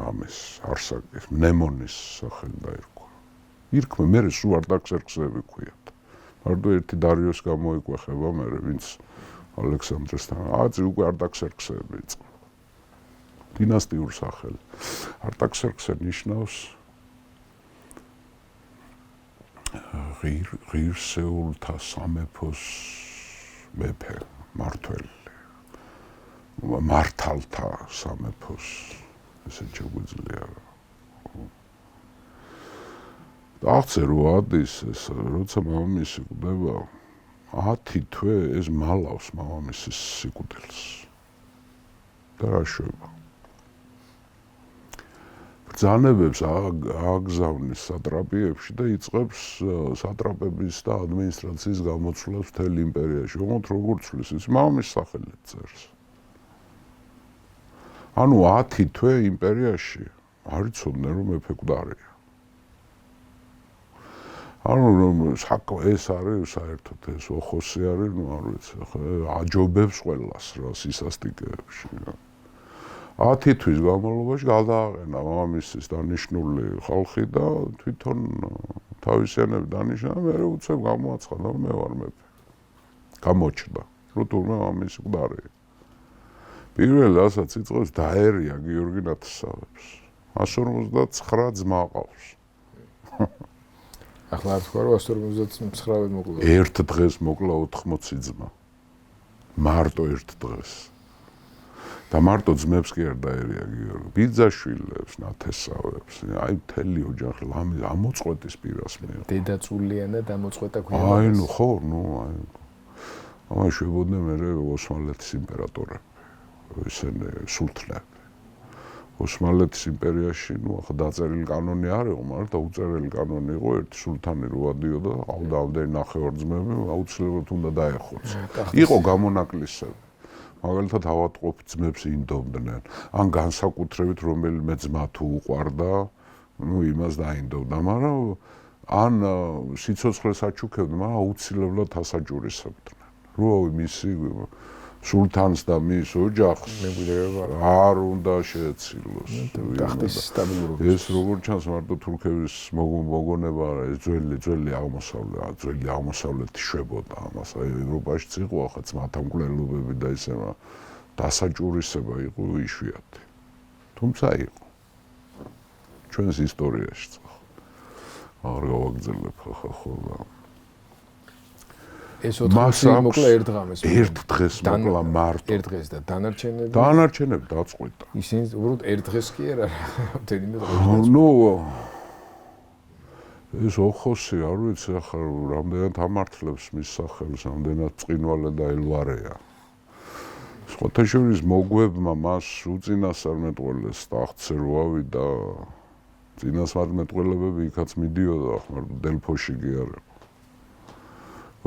მამის არსაკის ნემონის სახელი დაიყო ირქმე მერე სულ არტაქსერქსები ქვიათ მარტო ერთი დარიოს გამოიკვეხება მერე ვინც ალექსანდრესთან აწი უკვე არტაქსერქსები იყო დინასტიურ სახელი არტაქსერქსე ნიშნავს ღირსეულთა სამეფოს მეფე მართველი მართალთა სამეფოს ესე შეგვიძლია ტახტზე რო ადის ეს როცა მამამისი კვდება 10 თვე ეს მალავს მამამისის სიკვდილს და რა შვება ბრძანებებს აგზავნის სატრაპიებში და იწყებს სატრაპების და ადმინისტრაციის გამოცვლას მთელ იმპერიაში ოღონდ როგორ ცვლის ის მამამის სახელით წერს ანუ 10 თვე იმპერიაში არ იცოდნენ რომ მეფე კვდარია ანუ ეს არის საერთოდ ეს ოხოსი არის ნუ არ ვიცი აჯობებს ყველას რა სისასტიკეებში 10 თვის განმავლობაში გადააყენა მამამისის დანიშნული ხალხი და თვითონ თავისიანები დანიშნა მე უცებ გამოაცხადა რომ მე ვარ მეფე გამოჩნდა რომ თურმე მამამისი კვდარია პირველ რასაც იწყებს დაერია გიორგი ნათესავებს 159 ძმა ყავს ახლა არ თქვა რომ 159 მოკლა ერთ დღეს მოკლა 80 ძმა მარტო ერთ დღეს და მარტო ძმებს კი არ დაერია გიორგი, ბიძაშვილებს, ნათესავებს, აი მთელი ოჯახი ლამი ამოწყვეტის პირას მიიღო. დედაწულიანა დამოწყვეტა ქვია. აი ნუ ხო, ნუ აი. ამას შევოდნენ მე ოსმალეთის იმპერატორები, ესენი სულთნები. ოსმალეთის იმპერიაში, ნუ ახლა დაწერილი კანონი არ იყო, მაგრამ დაუწერელი კანონი იყო, ერთი სულთანი რო ადიოდა, ყავდა ამდენი ნახევარძმები, აუცილებლად უნდა დაეხოცა. იყო გამონაკლისები. მაგალითად ავადმყოფი ძმებს ინდობდნენ, ან განსაკუთრებით რომელიმე ძმა თუ უყვარდა, ნუ იმას დაინდობდა, მაგრამ ან სიცოცხლეს აჩუქებდნენ, მაგრამ აუცილებლად ასაჭურისებდნენ. რო მისი სულთანს და მის ოჯახს არ უნდა შეეცილოს. ტახტის სტაბილურობა. ეს როგორც ჩანს მარტო თურქების მოგონება არა, ეს ძველი აღმოსავლეთი შვებოდა ამას. აი ევროპაშიც იყო ახლა ძმათა მკვლელობები და ისემა დასაჭურისება იყო იშვიათი. თუმცა იყო. ჩვენს ისტორიაშიც არ გავაგრძელებ ხო. ეს 4 მოკლა ერთ დღამეს. ერთ დღეს მოკლა მარტო. ერთ დღეს და დანარჩენები დაწყვიტა. ისინი უბრალოდ ერთ დღეს კი არა, თერთმეტ დღეს. ნუ ეს ოხოსი არ ვიცი ახლა რამდენად ამართლებს მის სახელს, რამდენად წინვალე და ელვარეა. სხვათა შორის მოგვებმა მას უწინასწარმეტყველეს ტახტზე რო ავიდა. წინასწარმეტყველებები იქაც მიდიოდა, ახლა დელფოში კი არა.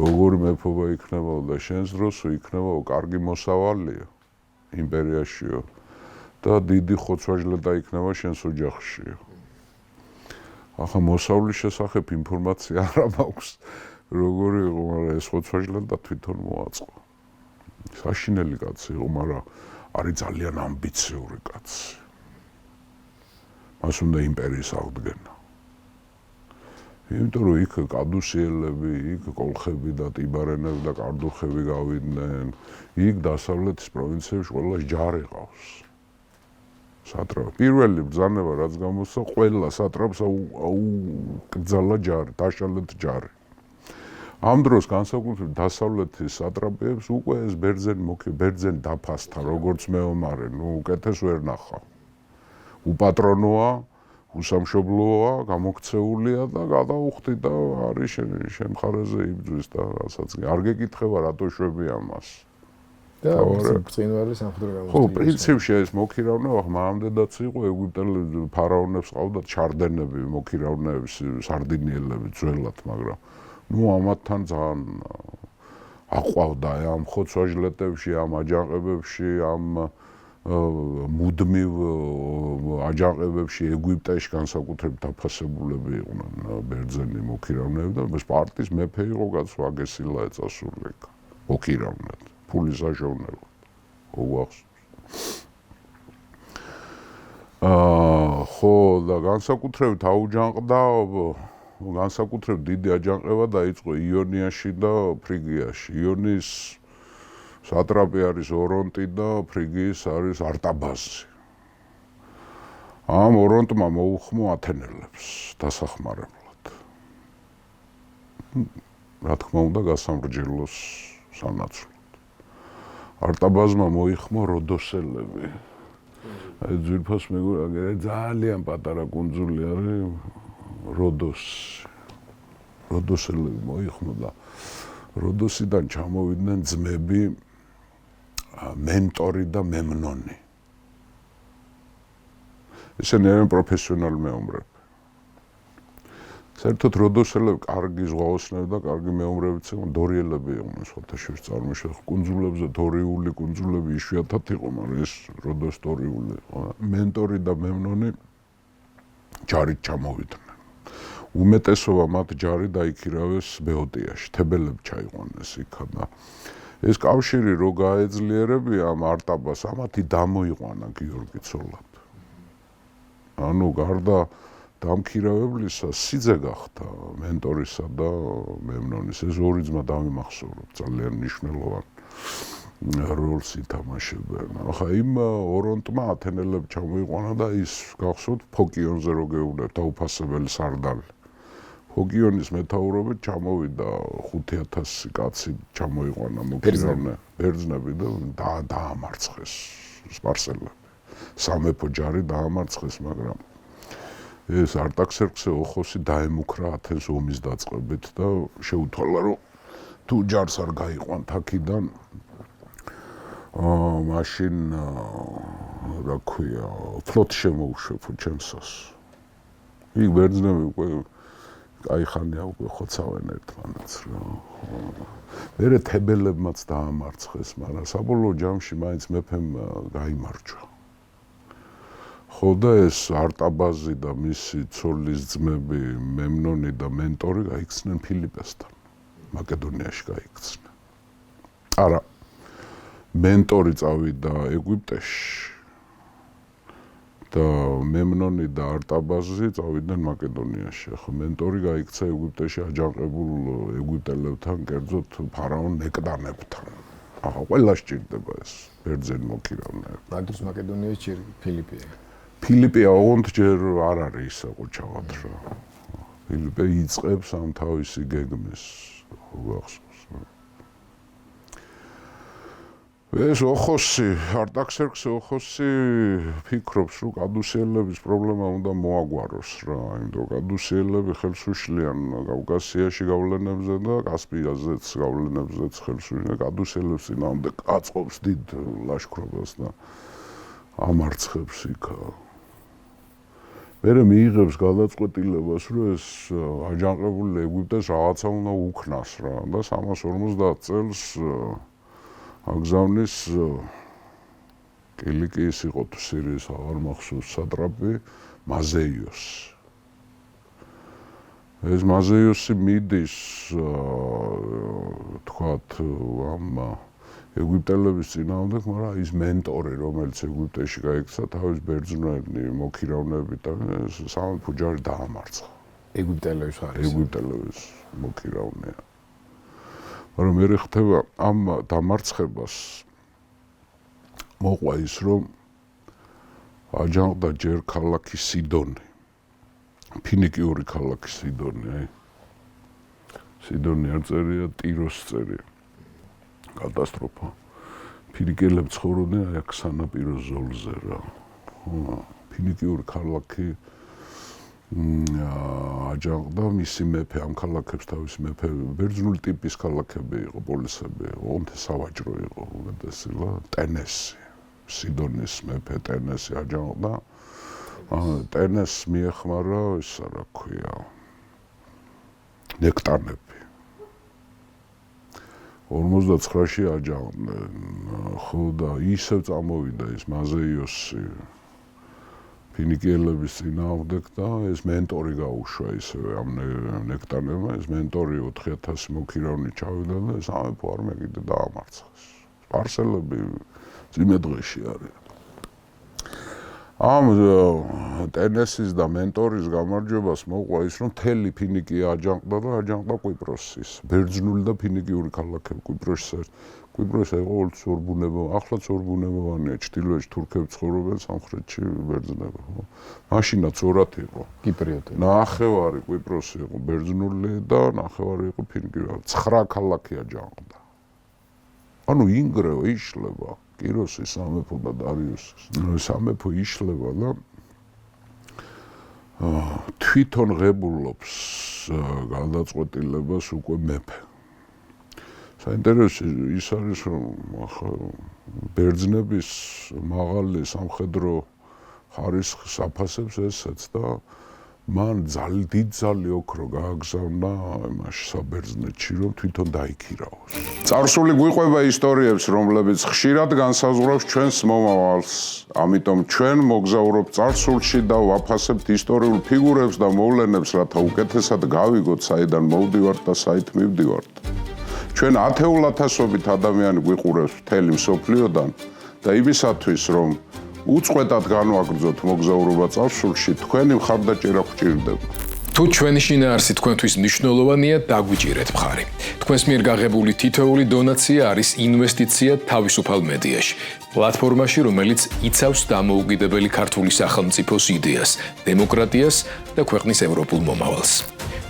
როგორი მეფობა იქნებაო და შენს დროსო იქნებაო კარგი მოსავალიო იმპერიაშიო და დიდი ხოცვაჟლე დაიქნება შენს ოჯახშიო. ახლა მოსავლის შესახებ ინფორმაცია არა მაქვს როგორი იყო, მაგრამ ეს ხოცვაჟლე და თვითონ მოაწყო. საშინელი კაცი იყო, მაგრამ არის ძალიან ამბიციური კაცი. მას უნდა იმპერიის აღდგენა. იმიტომ რომ იქ კადუსიელები, იქ კოლხები და ტიბარენები და კარდუხები გავიდნენ, იქ დასავლეთის პროვინციებში ყველა ჯარი ყავს. სატრაპ პირველი ბრძანება რაც გამოსცა, ყველა სატრაპს აუკრძალა ჯარი, დაშალეთ ჯარი. ამ დროს განსაკუთრებით დასავლეთის სატრაპებს უკვე ეს ბერძენი დაფასთა, როგორც მეომარი, ნუ უკეთეს ვერ ნახავ. უპატრონოა, უსამშობლოა, გამოქცეულია და გადაუხდი და არის შენ მხარეზე იბრძვის და რასაც არ გეკითხება რატო შვები ამას. და წინვალი სამხედრო გამოსტილი. ხო, პრინციპში ეს მოქირავნება მამამდედაც იყო ეგვიპტელი ფარაონებს ყავდათ ჩარდენები, მოქირავნეების სარდინიელები ძველად, მაგრამ ნუ ამათთან ძალიან აყვავდა ამ ხოცვაჟლეტებში, ამ აჯანყებებში, ამ მუდმივ აჯანყებებში ეგვიპტეში განსაკუთრებით დაფასებულები იყვნენ ბერძენი მოქირავნეები და სპარტის მეფე იყო კაც ვაგესილა ეწასული მოქირავნად ფულის აშოვნებლად ხო და განსაკუთრებით აუჯანყდა განსაკუთრებით დიდი აჯანყება დაიწყო იონიაში და ფრიგიაში. იონის სატრაპი არის ორონტი და ფრიგიის არის არტაბაზი. ამ ორონტმა მოუხმო ათენელებს დასახმარებლად. რა თქმა უნდა გასამრჯელოს სანაცვლოდ. არტაბაზმა მოიხმო როდოსელები. აი ძვირფას მეგობრებო, ძალიან პატარა კუნძული არის როდოსი. როდოსელები მოიხმო და როდოსიდან ჩამოვიდნენ ძმები მენტორი და მემნონი. ესენი არიან პროფესიონალი მეომრები. საერთოდ როდოსელები კარგი ზღვაოსნები და კარგი მეომრებიც იყვნენ, დორიელები იყვნენ სხვათა შორის წარმოშობით. კუნძულებზე დორიული კუნძულები იშვიათად იყო, მაგრამ ეს როდოს დორიული იყო. მენტორი და მემნონი ჯარით ჩამოვიდნენ. უმეტესობა მათ ჯარი დაიქირავეს ბეოტიაში, თებელები ჩაიყვანეს იქა და ეს კავშირი რო გაეძლიერებია ამ არტაბას, ამათი დამოიყვანა გიორგი ცოლად. ანუ გარდა დამქირავებლისა სიძე გახდა მენტორისა და მემნონის. ეს ორი ძმა დამიმახსოვრებ, ძალიან მნიშვნელოვან როლს ითამაშებენ. ახლა იმ ორონტმა ათენელები ჩამოიყვანა და ის გახსოვთ ფოკიონზე რო გეუბნებთ, დაუფასებელი სარდალი. ფოკიონის მეთაურობით ჩამოვიდა 5000 კაცი ჩამოიყვანა მოქირავნე ბერძნები და დაამარცხეს სპარსელები. სამეფო ჯარი დაამარცხეს, მაგრამ ეს არტაქსერქსე ოხოსი დაემუქრა ათენს ომის დაწყებით და შეუთვალა, რომ თუ ჯარს არ გაიყვანთ აქედან, მაშინ რა ქვია, ფლოტი შემოუშვებო ჩემსას. იქ ბერძნები უკვე აი ხანია უკვე ხოცავენ ერთმანეთს რა. მერე თებელებმაც დაამარცხეს, მაგრამ საბოლოო ჯამში მაინც მეფემ გაიმარჯვა. ხო და ეს არტაბაზი და მისი ცოლის ძმები, მემნონი და მენტორი გაიქცნენ ფილიპესთან. მაკედონიაში გაიქცნენ. არა, მენტორი წავიდა ეგვიპტეში და მემნონი და არტაბაზი წავიდნენ მაკედონიაში. ახლა მენტორი გაიქცა ეგვიპტეში აჯანყებულ ეგვიპტელებთან, კერძოდ ფარაონ ნეკტანებთან. ახლა ყველა სჭირდება ეს ბერძენ მოკირავნეები. მაგის მაკედონიაში ფილიპია. ფილიპე ოღონდ ჯერ არ არის ისე ყოჩავად რა. ფილიპე იწყებს ამ თავისი გეგმის გახსოვს. ეს ოხოსი, არტაქსერქსე ოხოსი ფიქრობს, რომ კადუსიელების პრობლემა უნდა მოაგვაროს რა, იმიტომ რომ კადუსიელები ხელს უშლიან კავკასიაში გავლენებზე და კასპიაზეც გავლენებზეც ხელს უშლიან. კადუსიელებს წინააღმდეგ აწყობს დიდ ლაშქრობას და ამარცხებს იქ. მერე მიიღებს გადაწყვეტილებას, რომ ეს აჯანყებული ეგვიპტეს რაღაცა უნდა უქნას რა და 350 წელს აგზავნის კილიკიის იყო თუ სირიის აღარ მახსოვს სატრაპი მაზეიოსი. ეს მაზეიოსი მიდის თქვათ ამ ეგვიპტელების წინააღმდეგ, მაგრამ ის მენტორი, რომელიც ეგვიპტეში გაიქცა, თავის ბერძნული მოკირავნებით და სამეფო ჯარი დაამარცხა. ეგვიპტელების არის. ეგვიპტელების მოკირავნეა. მაგრამ მე ხდება ამ დამარცხებას მოყვა ის, რომ აჯანყდა ჯერ ქალაქი სიდონი. ფინიკიური ქალაქი სიდონი, აი. სიდონი არ წერია, ტიროს წერია. კატასტროფა. ფინიკელები ცხოვრობდნენ აი აქ სანაპირო ზოლზე რა. ფინიკიური ქალაქი აჯანყდა მისი მეფე, ამ ქალაქებს თავის მეფე, ბერძნული ტიპის ქალაქები იყო, პოლისები, ოღონდ სავაჭრო იყო, უმეტესად ტენესი. სიდონის მეფე ტენესი აჯანყდა. ტენესს მიეხმარა ისა რა ქვია, ნექტანები. 59-ში აჯანყდნენ, ხო და ისევ წამოვიდა ის მაზეიოსი ფინიკიელების წინააღმდეგ და ეს მენტორი გაუშვა ისევე ამ ნექტანებმა, ეს მენტორი 4000 მოკირავნი ჩავიდა და სამეფო არმია კიდე დაამარცხეს. სპარსელები წინა დღეში არის. ამ ტენესის და მენტორის გამარჯვებას მოყვა ის, რომ მთელი ფინიკია აჯანყდა და აჯანყდა კვიპროსის. ბერძნული და ფინიკიური ქალაქები კვიპროსის. კვიპროსი იყო ორბუნებოვანი, ახლაც ორბუნებოვანია, ჩრდილოეთში თურქები ცხოვრობენ, სამხრეთში ბერძნები, ხო? მაშინაც ორად იყო. კიპრიოტები. ნახევარი კვიპროსი იყო ბერძნული და ნახევარი იყო ფინიკიური. 9 ქალაქი აჯანყდა. ანუ ინგრევა იშლება. კიროსის სამეფო და დარიუსის. სამეფო იშლება და თვითონ ღებულობს გადაწყვეტილებას უკვე მეფე. საინტერესო ის არის, რომ ბერძნების მაღალი სამხედრო ხარისხს აფასებს ესეც და მან დიდ ძალი ოქრო გააგზავნა იმაში საბერძნეთში, რომ თვითონ დაიქირავოს. წარსული გვიყვება ისტორიებს, რომლებიც ხშირად განსაზღვრავს ჩვენს მომავალს. ამიტომ ჩვენ მოგზაურობთ წარსულში და ვაფასებთ ისტორიულ ფიგურებს და მოვლენებს, რათა უკეთესად გავიგოთ, საიდან მოვდივართ და საით მივდივართ. ჩვენ ათეულათასობით ადამიანი გვიყურებს მთელი მსოფლიოდან და იმისათვის, რომ უწყვეტად განვაგრძოთ მოგზაურობა წარსულში, თქვენი მხარდაჭერა გვჭირდება. თუ ჩვენი შინაარსი თქვენთვის მნიშვნელოვანია, დაგვიჭირეთ მხარი. თქვენს მიერ გაღებული თითოეული დონაცია არის ინვესტიცია თავისუფალ მედიაში, პლატფორმაში, რომელიც იცავს დამოუკიდებელი ქართული სახელმწიფოს იდეას, დემოკრატიას და ქვეყნის ევროპულ მომავალს.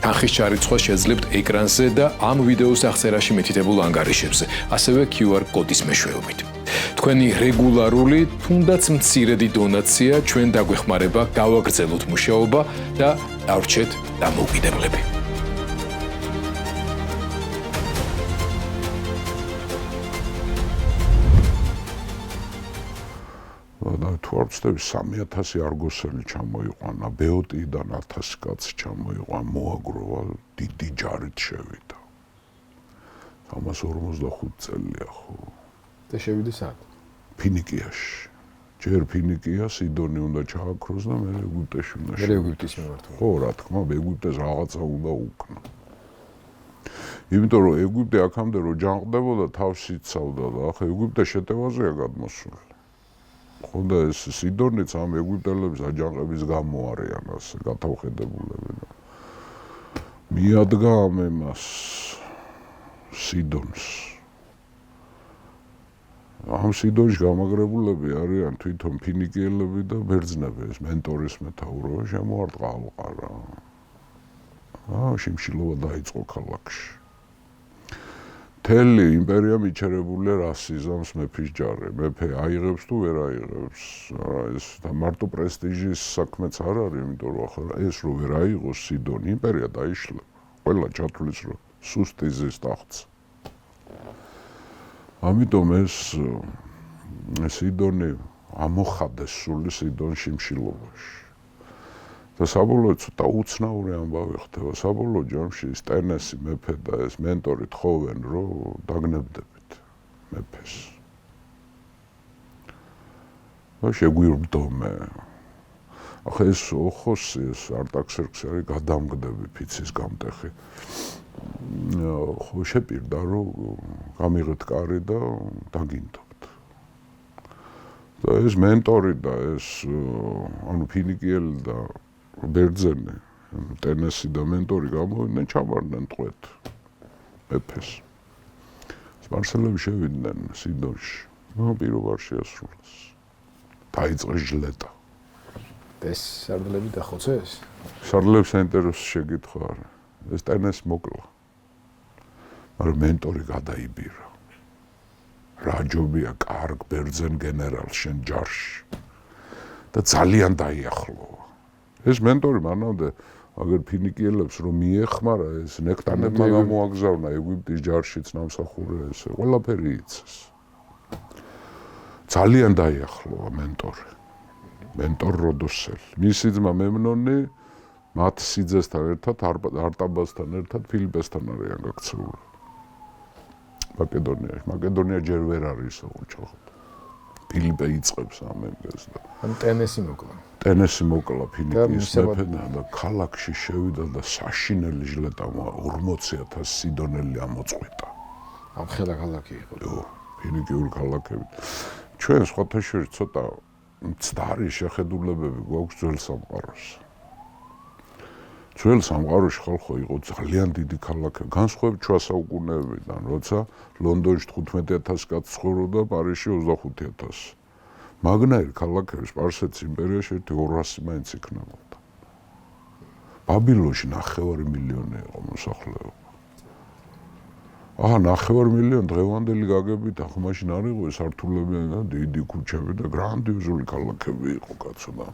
თანხის ჩარიცხვა შეძლებთ ეკრანზე და ამ ვიდეოს აღწერაში მითითებულ ანგარიშებზე, ასევე QR კოდის მეშვეობით. თქვენი რეგულარული, თუნდაც მცირედი დონაცია ჩვენ დაგვეხმარება გავაგრძელოთ მუშაობა და დავრჩეთ დამოუკიდებლები. თუ არ ვცდები 3000 არგოსელი ჩამოიყვანა, ბეოტიდან 1000 კაცი ჩამოიყვანა, მოაგროვა, დიდი ჯარით შევიდა. 345 წელია ხო. და შევიდი სად? ფინიკიაში. ჯერ ფინიკია, სიდონი უნდა ჩააქროს და მე ეგვიპტეში უნდა მე ეგვიპტის მიმართვა. ხო, რა თქმა უნდა, ეგვიპტეს რაღაცა უნდა უკნა. იმიტომ რომ ეგვიპტე აქამდე რო ჯანყდებოდა, თავს იცავდა და ახლა ეგვიპტე შეტევაზეა გადმოსული. ხო და ეს სიდონიც ამ ეგვიპტელების აჯანყების გამო არიან ასე გათავხედებულები და მიადგა ამ εμას სიდონს. ამ სიდონში გამაგრებულები არიან თვითონ ფინიკიელები და ბერძნები, ეს მენტორის მეთაურობა შემოარტყა რა. შიმშილობა დაიწყო ქალაქში. მთელი იმპერია მიჩერებულია რასიზმს მეფის ჯარი. მეფე აიღებს თუ ვერ აიღებს. ეს მარტო პრესტიჟის საქმეც არ არის, იმიტომ რომ ახლა ეს რო ვერ აიღოს სიდონი, იმპერია დაიშლება. ყველა ჩათვლის რომ სუსტი ზის ტახტს. ამიტომ ეს სიდონი ამოხადეს სული სიდონ შიმშილობაში. და საბოლოოდ ცოტა უცნაური ამბავი ხდება. საბოლოო ჯამში სტენესი მეფე და ეს მენტორი თხოვენ, რომ დაგნებდებით მეფეს. და შეგვირბდო მე. ახლა ეს ოხოსი, ეს არტაქსერქსი არის გადამგდები ფიცის გამტეხი. ხო შეპირდა, რომ გამიღეთ კარი და დაგინდობთ. და ეს მენტორი და ეს ანუ ფინიკიელი და ბერძენი, ტენესი და მენტორი გამოვიდნენ, ჩაბარდნენ ტყვეთ მეფეს. სპარსელები შევიდნენ სიდონში, პირობა არ შეასრულეს. დაიწყეს ჟლეტა. ეს სარდლები დახოცეს? სარდლებს საინტერესო შეკითხვა არა. ეს ტენესი მოკლა. მაგრამ მენტორი გადაიბირა. რა ჯობია კარგ ბერძენ გენერალს შენ ჯარში და ძალიან დაიახლოვა. ეს მენტორი მანამდე აგერ ფინიკიელებს რომ მიეხმარა, ეს ნექტანებმა გამოაგზავნა ეგვიპტის ჯარშიც ნამსახურე, ეს ყველაფერი იცის. ძალიან დაიახლოვა მენტორი. მენტორ როდოსელი. მისი ძმა მემნონი მათ სიძესთან ერთად, არტაბასთან ერთად ფილიპესთან არიან გაქცეული. მაკედონიაში. მაკედონია ჯერ ვერ არის ოჩახოთ. ფილიპე იწყებს ამ ემგეს და ან ტენესი მოკლა. ტენესი მოკლა ფინიკის მეფედან და ქალაქში შევიდა და საშინელი ჟლეტა 40,000 სიდონელი ამოწყვეტა. ამ ხელა ქალაქი იყო. ფინიკიური ქალაქები. ჩვენ სხვათა შორის ცოტა მცდარი შეხედულებები გვაქვს ძველ სამყაროს. ძველ სამყაროში ხალხო იყო ძალიან დიდი ქალაქები, განსხვავებით შუა საუკუნეებიდან, როცა ლონდონში 15,000 კაცი ცხოვრობდა, პარიზში 25,000. მაგნაირი ქალაქები სპარსეთის იმპერიაში 200 მაინც იქნებოდა. ბაბილონში 9,500,000 იყო მოსახლეობა. 9,500,000 დღევანდელი გაგებით ახლა მაშინ არ იყო სართულები და დიდი ქუჩები და გრანდიოზული ქალაქები იყო კაცო და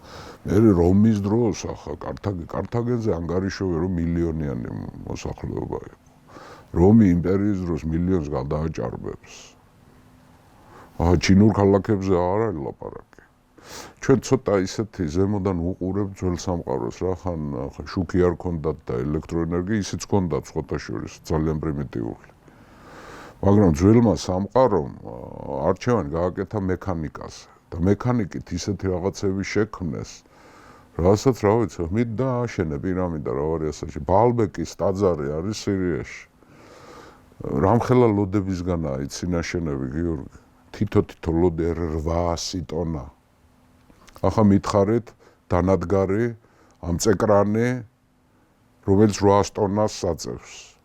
მე რომის დროს ახლა კართაგენზე ანგარიშოვე რომ მილიონიანი მოსახლეობა იყო. რომი იმპერიის დროს მილიონს გადააჭარბებს. ჩინურ ქალაქებზე არ არის ლაპარაკი. ჩვენ ცოტა ისეთი ზემოდან უყურებთ ძველ სამყაროს რა ხან შუქი არ ქონდათ და ელექტროენერგია ისიც ქონდათ სხვათა შორის ძალიან პრიმიტიული. მაგრამ ძველმა სამყარომ არჩევანი გააკეთა მექანიკაზე და მექანიკით ისეთი რაღაცები შექმნეს, რასაც რა ვიცი, მით და აშენე პირამიდა რა არის ასეთი. ბალბეკის ტაძარი არის სირიაში. რამხელა ლოდებისგანაა იცი ნაშენები გიორგი. თითო ლოდი 800 ტონა. ახლა მითხარით დანადგარი ამწეკრანი, რომელიც 800 ტონას საწევს.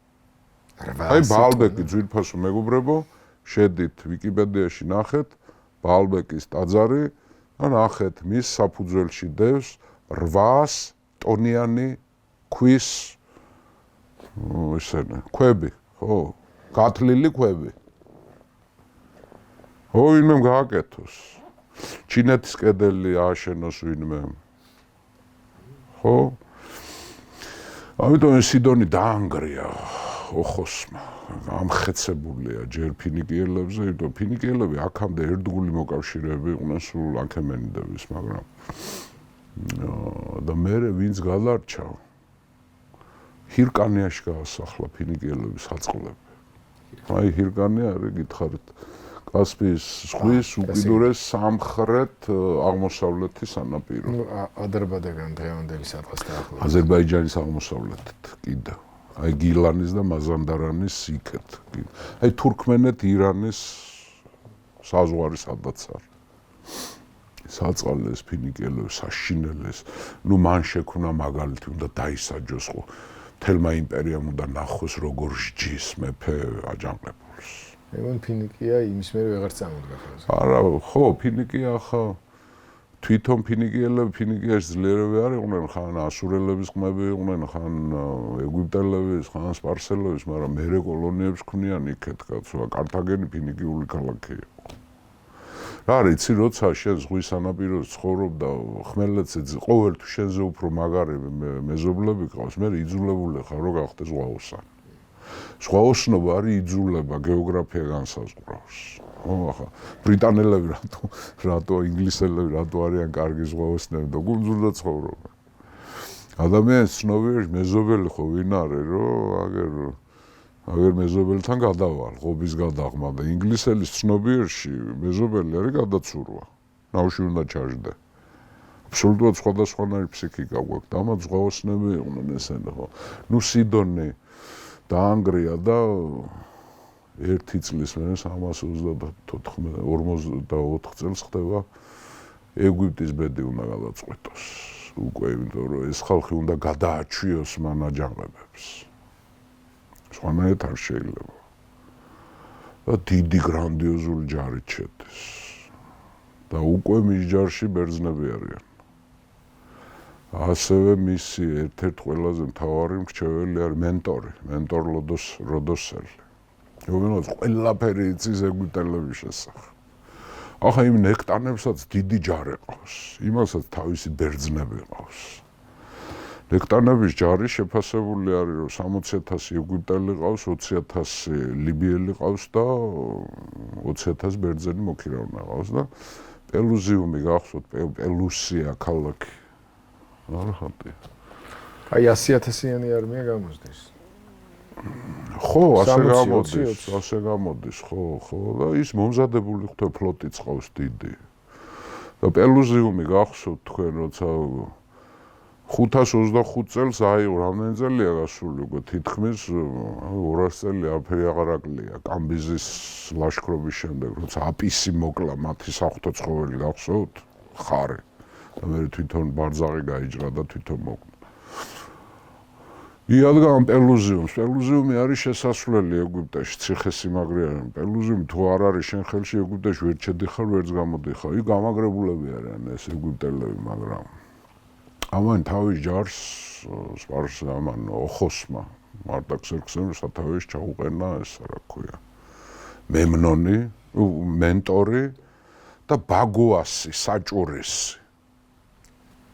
აი ბალბეკი ძვირფასო მეგობრებო, შედით ვიკიპედიაში ნახეთ ბალბეკის ტაძარი და ნახეთ მის საფუძველში დევს 800 ტონიანი ქვის ესენა ქვები, ხო, გათლილი ქვები. ვინმე გააკეთოს. ჩინეთის კედელი ააშენოს ვინმე. ხო? ამიტომ ეს სიდონი დაანგრია ოხოსმა. ამხეცებულია ჯერ ფინიკიელებზე, იმიტომ ფინიკიელები აქამდე ერთგული მოკავშირეები იყვნენ სულ აქემენიდების, მაგრამ და მერე ვინც გადარჩა ჰირკანიაში გაასახლა ფინიკიელების საწყლები. აი ჰირკანია არის გითხარით კასპიის ზღვის უკიდურეს სამხრეთ აღმოსავლეთის სანაპირო. აზერბაიჯანის დღევანდელი სადღაც დაახლოებით. აზერბაიჯანის აღმოსავლეთით კიდევ. აი გილანის და მაზანდარანის იქეთ. აი თურქმენეთ ირანის საზღვარი სადაც არის. საწყალეს ფინიკიელებს საშინელეს, ნუ მან შექმნა მაგალითი უნდა დაისაჯოს ხო. თელმა იმპერიამ უნდა ნახოს როგორ სჯის მეფე აჯანყებულს. ეგონ ფინიკია იმის მერე ვეღარ წამოდგა ხელზე. არა, ხო, ფინიკია ახლა თვითონ ფინიკიაში ძლიერები არ იყვნენ, ხან ასურელების ყმები იყვნენ, ხან ეგვიპტელების, ხან სპარსელების, მაგრამ მერე კოლონიებს ქმნიან იქეთ, კაცო, კართაგენი ფინიკიული ქალაქი იყო. რა იცი, როცა შენ ზღვის სანაპიროზე ცხოვრობ და ხმელეთზე ყოველთვის შენზე უფრო მაგარი მეზობლები ყავს, მე იძულებული ხარ რომ გახდეს ზღვაოსანი. ზღვაოსნობა არის იძულება, გეოგრაფია განსაზღვრავს. ახლა ბრიტანელები რატო ინგლისელები რატო არიან კარგი ზღვაოსნები და გუნძულზე ცხოვრობენ. ადამიანის ცნობიერში მეზობელი ხო ვინ არის, რომ აგერ მეზობელთან გადავალ, ღობის გადაღმა და ინგლისელის ცნობიერში მეზობელი არის გადაცურვა. ნავში უნდა ჩაждდე. აბსოლუტურად სხვადასხვანაირი ფსიქიკა გვაქვს და ამათ ზღვაოსნები იყვნენ ესენი ხო. ნუ სიდონი დაანგრია და 1 წლის მერე 344 წელს ხდება ეგვიპტის ბედი უნდა გადაწყვეტოს. უკვე იმიტომ რომ ეს ხალხი უნდა გადააჩვიოს მან აჯანყებებს. სხვანაირად არ შეიძლება. და დიდი გრანდიოზული ჯარით შედის. და უკვე მის ჯარში ბერძნები არიან. ასევე მისი ერთ-ერთი ყველაზე მთავარი მრჩეველი არის მენტორ როდოსელი. რომელიც ყველაფერი იცის ეგვიპტელების შესახებ. ახლა იმ ნექტანებსაც დიდი ჯარი ყავს, იმასაც თავისი ბერძნები ყავს. ნექტანების ჯარი შეფასებული არის, რომ 60,000 ეგვიპტელი ყავს, 20,000 ლიბიელი ყავს და 20,000 ბერძენი მოქირავნა ყავს და პელუზიუმი გახსოვთ, პელუსია ქალაქი. არა ხატია. აი 100,000-იანი არმია გამოსდის. ხო, ასე გამოდის, ხო, და ის მომზადებული ხვდა ფლოტიც ყავს დიდი. და პელუზიუმი გახსოვთ თქვენ, როცა 525 წელს აიღო, რამდენი წელია გასული უკვე თითქმის 200 წელი არაფერი აღარ აკლია კამბიზის ლაშქრობის შემდეგ, როცა აპისი მოკლა მათი საღვთო ცხოველი გახსოვთ, ხარი. და მე თვითონ ბარძაყი გაიჭრა და თვითონ მოკლა. იადგა ამ პელუზიუმს. პელუზიუმი არის შესასვლელი ეგვიპტეში, ციხესიმაგრე არის. პელუზიუმი თუ არ არის შენ ხელში ეგვიპტეში ვერ შედიხარ, ვერც გამოდიხარ. იქ გამაგრებულები არიან ეს ეგვიპტელები, მაგრამ ამან თავის ჯარს ოხოსმა მარტაქსერქსემ სათავეში ჩაუყენა ეს რა ქვია. მემნონი, მენტორი და ბაგოასი, საჭურისი.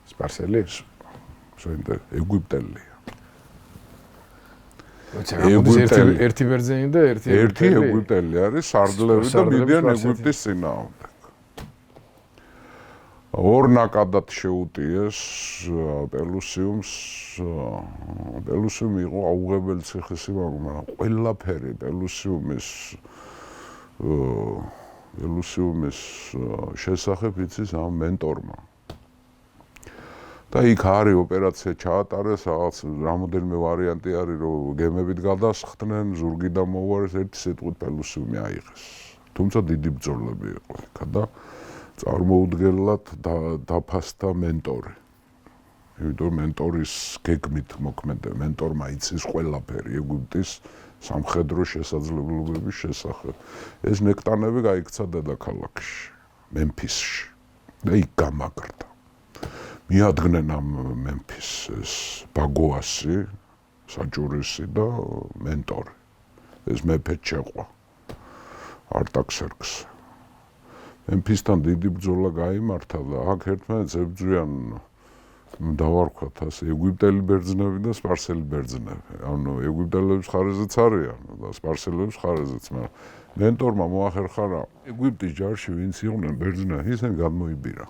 სპარსელი? ეგვიპტელი. ერთი ბერძენი და ერთი ეგვიპტელი არის, სარდლები და მიდიან ეგვიპტის წინააღმდეგ. ორ ნაკადად შეუტიეს პელუსიუმს. პელუსიუმი იყო აუღებელი ციხესიმაგრე, მაგრამ ყველაფერი პელუსიუმის შესახებ იცის ამ მენტორმა. და იქ არის ოპერაცია ჩაატარეს, რაღაც რამოდენიმე ვარიანტი არის, რომ გემებით გადასხდნენ, ზურგიდან მოუარეს, ერთი სიტყვით პელუსიუმი აიღეს. თუმცა დიდი ბრძოლები იყო იქ და წარმოუდგენლად დაფასდა მენტორი. იმიტომ მენტორის გეგმით მოქმედება, მენტორმა იცის ყველაფერი ეგვიპტის სამხედრო შესაძლებლობების შესახებ. ეს ნექტანები გაიქცა დედაქალაქში, მემფისში და იქ გამაგრდა. მიადგნენ ამ მემფისს ბაგოასი, საჭურისი და მენტორი. ეს მეფე ჩეყვა არტაქსერქსი. მემფისთან დიდი ბრძოლა გაიმართა და აქ ერთმანეთს ებრძვიან დავარქვათ ასე ეგვიპტელი ბერძნები და სპარსელი ბერძნები. ანუ ეგვიპტელების ხარეზეც არიან და სპარსელების ხარეზეც, მაგრამ მენტორმა მოახერხა რა ეგვიპტის ჯარში ვინც იყვნენ ბერძნები, ისინი გადმოიბირა.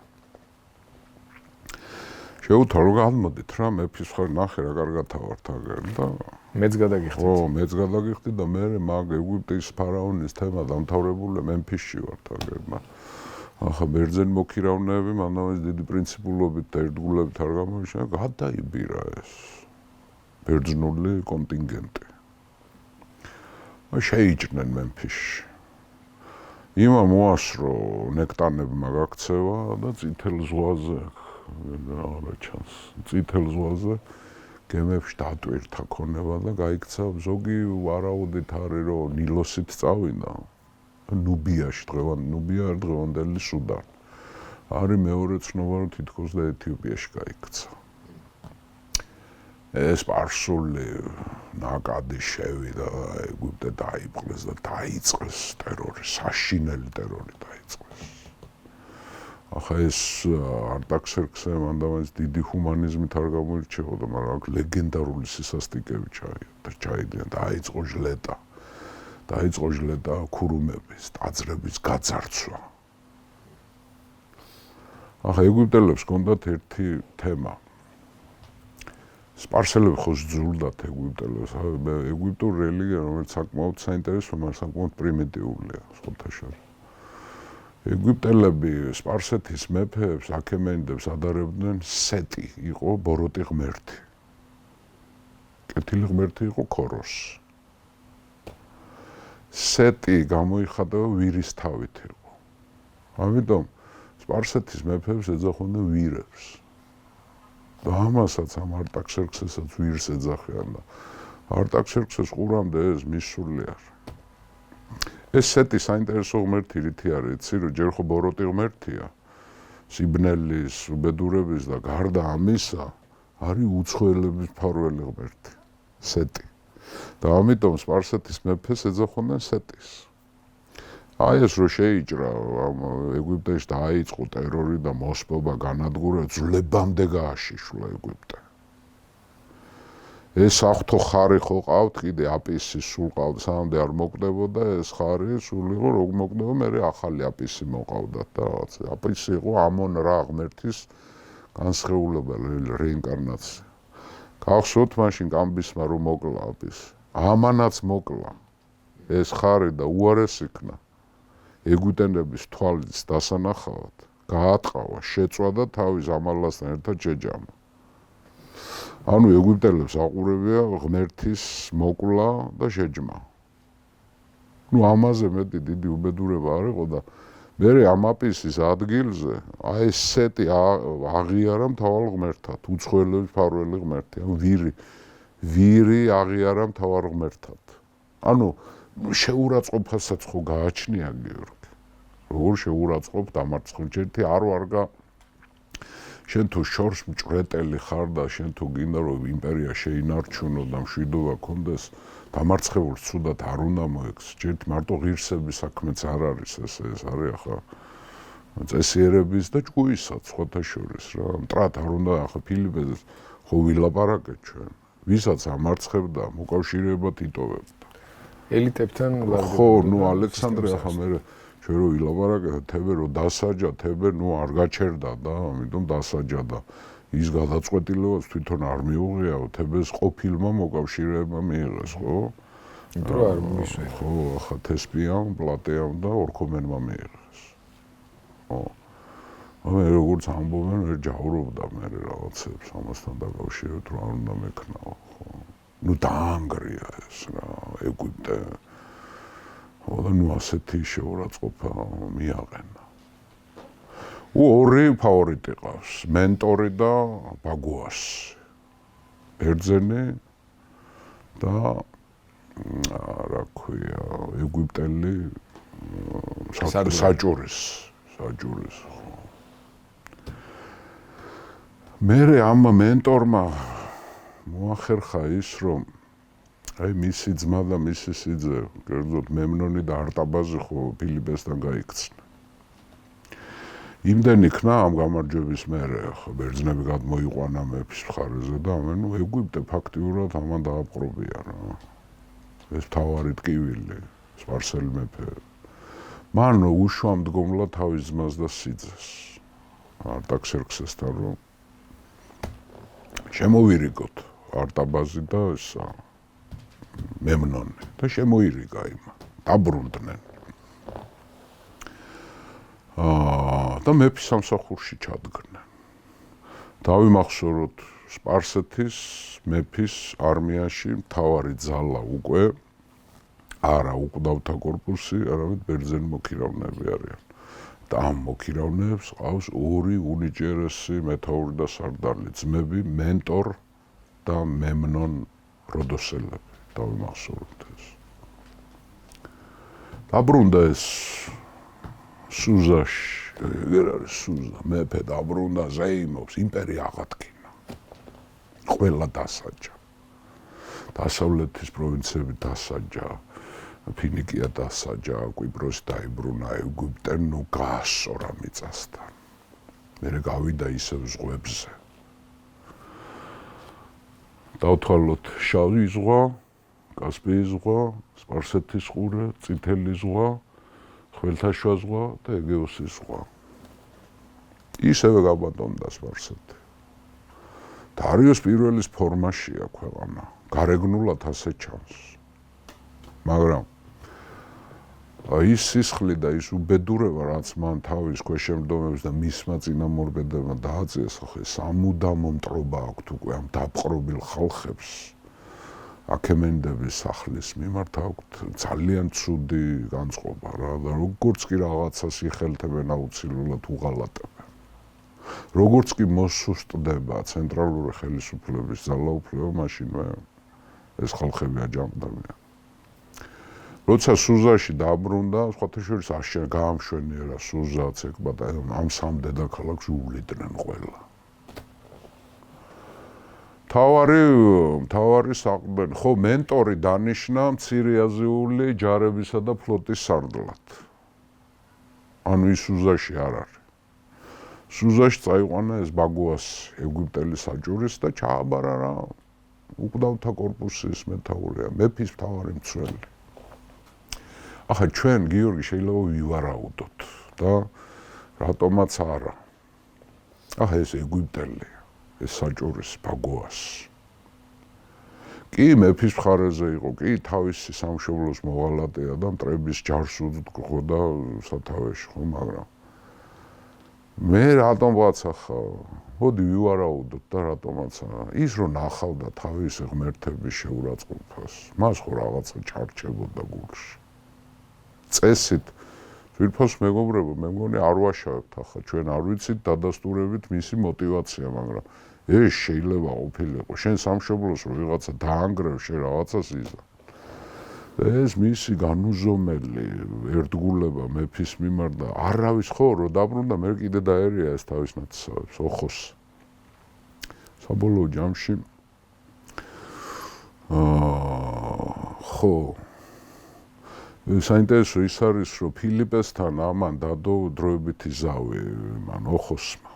შეუთავ რომ გადმოდით რა მეფის ხარ ნახე რა კარგად ავართ აგერ და მეც გადაგიხდით. ხო, მეც გადაგიხდი და მე მაგ ეგვიპტის ფარაონის თემა დამთავრებული მემფისში ვართ აგერ. ახლა ბერძენ მოქირავნეები მანავეს დიდი პრინციპულობით და ერთგულებით არ გამოიშალა, გადაიბირა ეს ბერძნული კონტინგენტი. შეიჭრნენ მემფისში. იმა მოასრო ნექტანებმა გაქცევა და წითელ ზღვაზე რა ჩანს. წითელ ზღვაზე გემებში დატვირთა ქონება და გაიქცა ზოგი ვარაუდით არის რომ ნილოსით წავიდა. ნუბიაში ნუბია დღევანდელი სუდანი. არის მეორე ცნობა რომ თითქოს და ეთიოპიაში გაიქცა. ეს სპარსული ნაკადი შევიდა ეგვიპტე დაიპყრეს და დაიწყეს ტერორი, საშინელი ტერორი დაიწყეს. ახლა ეს არტაქსერქსე მანდამაც დიდი ჰუმანიზმით არ გამოირჩეოდა, მაგრამ აქ ლეგენდარული სისასტიკები ჩაიდიან, დაიწყო ჟლეტა. დაიწყო ჟლეტა ქურუმების, ტაძრების გაძარცვა. ახლა ეგვიპტელებს ჰქონდათ ერთი თემა. სპარსელები ხო ზრუნდათ ეგვიპტელებს, ეგვიპტური რელიგია, რომელიც საკმაოდ საინტერესო, მაგრამ საკმაოდ პრიმიტიულია, სხვათა შორის. ეგვიპტელები სპარსეთის მეფეებს, აქემენიდებს ადარებდნენ სეტი, იყო ბოროტი ღმერთი. კეთილი ღმერთი იყო ქოროსი. სეტი გამოიხატება ვირის თავით იყო. ამიტომ სპარსეთის მეფეებს ეძახდნენ ვირებს. და ამასაც ამ არტაქსერქსესაც ვირს ეძახიან და არტაქსერქსეს ყურამდე ეს მისული არის. ეს სეტი საინტერესო ღმერთი რითი არის, იცი რომ ჯერ ხო ბოროტი ღმერთია, სიბნელის, უბედურების და გარდა ამისა არის უცხოელების მფარველი ღმერთი, სეტი. და ამიტომ სპარსეთის მეფეს ეძახდნენ სეტის. აი ეს რო შეიჭრა ეგვიპტეში დაიწყო ტერორი და მოსპობა განადგურა, ძვლებამდე გააშიშლა ეგვიპტე. ეს ახთო ხარი ხო ყავთ კიდე აპისი სულ ყავთ, სანამდე არ მოკვდებოდა ეს ხარი, სულ იყო რო მოკვდება, მერე ახალი აპისი მოყავდათ და რაღაც. აპისი იყო ამონ რა ღმერთის განსხეულება, რეინკარნაცია. გახსოვთ მაშინ კამბისმა რომ მოკლა აპისი. ამანაც მოკლა ეს ხარი და უარეს იქნა. ეგვიპტელების თვალის დასანახავად გაატყავა, შეწვა და თავის ამალასთან ერთად შეჯამა. ანუ ეგვიპტელებს აყურებია ღმერთის მოკლა და შეჯმა. ნუ ამაზე მეტი დიდი უბედურება არ იყო და მერე ამ აპისის ადგილზე აი ეს სეტი აღიარა მთავარ ღმერთად, უცხოელების მფარველი ღმერთი, ანუ ვირი აღიარა მთავარ ღმერთად. ანუ შეურაცხყოფასაც ხო გააჩნია გიორგი. როგორ შეურაცხყოფ დამარცხებულ ერთი არ ვარგა შენ თუ შორს მჭრეტელი ხარ და შენ თუ გინდა რომ იმპერია შეინარჩუნო და მშვიდობა გქონდეს, დამარცხებულს ცუდად არ უნდა მოექს. ჯერ მარტო ღირსების საქმეც არ არის ეს არის ახლა წესიერების და ჭკუისაც სხვათა შორის რა. მტრად არ უნდა ახლა ფილიპეზეს ხო ვილაპარაკეთ ჩვენ. ვისაც ამარცხებდა, მოკავშირეებად იტოვებდა. ელიტებთან ხო, ნუ ალექსანდრე ახლა მე ჩვენ რო ვილაპარაკეთ, თებე რო დასაჯა, თებე ნუ არ გაჩერდა და ამიტომ დასაჯა და ის გადაწყვეტილებას თვითონ არ მიუღიაო, თებეს ყოფილმა მოკავშირეებმა მიიღეს, ხო? დრო არ მისვე. ხო, ახლა თესპიამ, პლატეამ და ორქომენმა მიიღეს. ხო. მე როგორც ამბობენ, მე ჯავრობდა მე რაღაცებს ამასთან დაკავშირებით, რა უნდა მექნაო, ხო. ნუ დაანგრია ეს რა, ეგვიპტე. ხო და ნუ ასეთი შეურაცხყოფა მიაყენა. ორი ფავორიტი ყავს, მენტორი და ბაგუასი. ბერძენი და რა ქვია, ეგვიპტელი საჭურის. მერე ამ მენტორმა მოახერხა ის, რომ აი მისი ძმა და მისი სიძე, კერძოდ მემნონი და არტაბაზი ხო ფილიპესთან გაიქცნენ. იმდენ იქნა ამ გამარჯვების მერე, ხო, ბერძნები გადმოიყვანა მეფის მხარეზე და ამან ეგვიპტე ფაქტიურად ამან დააპყრობია რა. ეს თავარი ტკივილი, სპარსელი მეფე. მან უშვა მდგომლად თავის ძმას და სიძეს. არტაქსერქსესთან რომ შემოვირიგოთ არტაბაზი და ესა მემნონი და შემოირიგა იმან. დაბრუნდნენ. და მეფის სამსახურში ჩადგნენ. დავიმახსოვროთ სპარსეთის მეფის არმიაში მთავარი ძალა უკვე არა უკვდავთა კორპუსი, არამედ ბერძენი მოქირავნეები არიან. და ამ მოქირავნეებს ყავს ორი უნიჭიერესი მეთაური და სარდალი ძმები, მენტორ და მემნონ როდოსელები. დავიმახსოვროთ ეს. დაბრუნდა ეს სუზაში, ეგერ არის სუზა, მეფე დაბრუნდა, ზეიმობს, იმპერია აღადგინა. ყველა დასაჯა. დასავლეთის პროვინციები დასაჯა, ფინიკია დასაჯა, კვიპროსი დაიბრუნა, ეგვიპტე ნუ გაასწორა მიწასთან. მერე გავიდა ისევ ზღვებზე. დავთვალოთ შავი ზღვა, კასპიის ზღვა, სპარსეთის ყურე, წითელი ზღვა, ხმელთაშუა ზღვა და ეგეოსის ზღვა. ისევე გაბატონდა სპარსეთი. დარიოს პირველის ფორმაშია ქვეყანა, გარეგნულად ასე ჩანს. მაგრამ ის სისხლი და ის უბედურება, რაც მან თავის ქვეშემდგომებს და მისმა წინამორბედებმა დააწიეს, ხო, სამუდამო მტრობა აქვთ უკვე ამ დაპყრობილ ხალხებს. აქემენდების სახლის მიმართ აქვთ ძალიან ცუდი განწყობა რა და როგორც კი რაღაცას იხელთებენ აუცილებლად უღალატებენ. როგორც კი მოსუსტდება ცენტრალური ხელისუფლების ძალაუფლება, მაშინვე ეს ხალხები აჯანყდებიან. როცა სუზაში დაბრუნდა, სხვათა შორის გაამშვენიერა სუზაც, ეკბატა ამ სამ დედაქალაქს უვლიდნენ ყველა. თავარი საყრდენი, ხო, მენტორი დანიშნა მცირე აზიული ჯარებისა და ფლოტის სარდლად. ანუ ის სუზაში არ არის. სუზაში წაიყვანა ეს ბაგუას ეგვიპტელი საჭურის და ჩააბარა რა უკვდავთა კორპუსის მეთაურია, მეფის მთავარი მცველი. ახლა ჩვენ გიორგი შეიძლება ვივარაუდოთ და რატომაც არა. ახლა ეს ეგვიპტელი ეს საჭურის ბაგუას. კი მეფის მხარეზე იყო, კი თავისი სამშობლოს მოვალატეა და მტრების ჯარს უძღვოდა სათავეში, ხო, მაგრამ მე რატომაც ახლა მოდი ვივარაუდოთ და რატომაც არა. ის რომ ნახავდა თავისი ღმერთების შეურაცხყოფას, მას ხო რაღაცა ჩარჩებოდა გულში. წესით თვითფოს მეგობრებო, მე მგონი არ ვაშავებთ ახლა, ჩვენ არ ვიცით დადასტურებით მისი мотиваცია, მაგრამ ეს შეიძლება ყოფილიყო. შენ სამშობლოს რო ვიღაცა დაანგრევს, შენ რაღაცას იზა. ეს მისი განუზომელი ერთგულება მეფის მიმართ და არავის ხო რო დაბრუნდა, მე კიდე დაერია ეს თავის ნაცისავებს, ოხოს. საბოლოო ჯამში ხო საინტერესო ის არის, რომ ფილიპესთან ამან დადო დროებითი ზავი, მან ოხოსმა.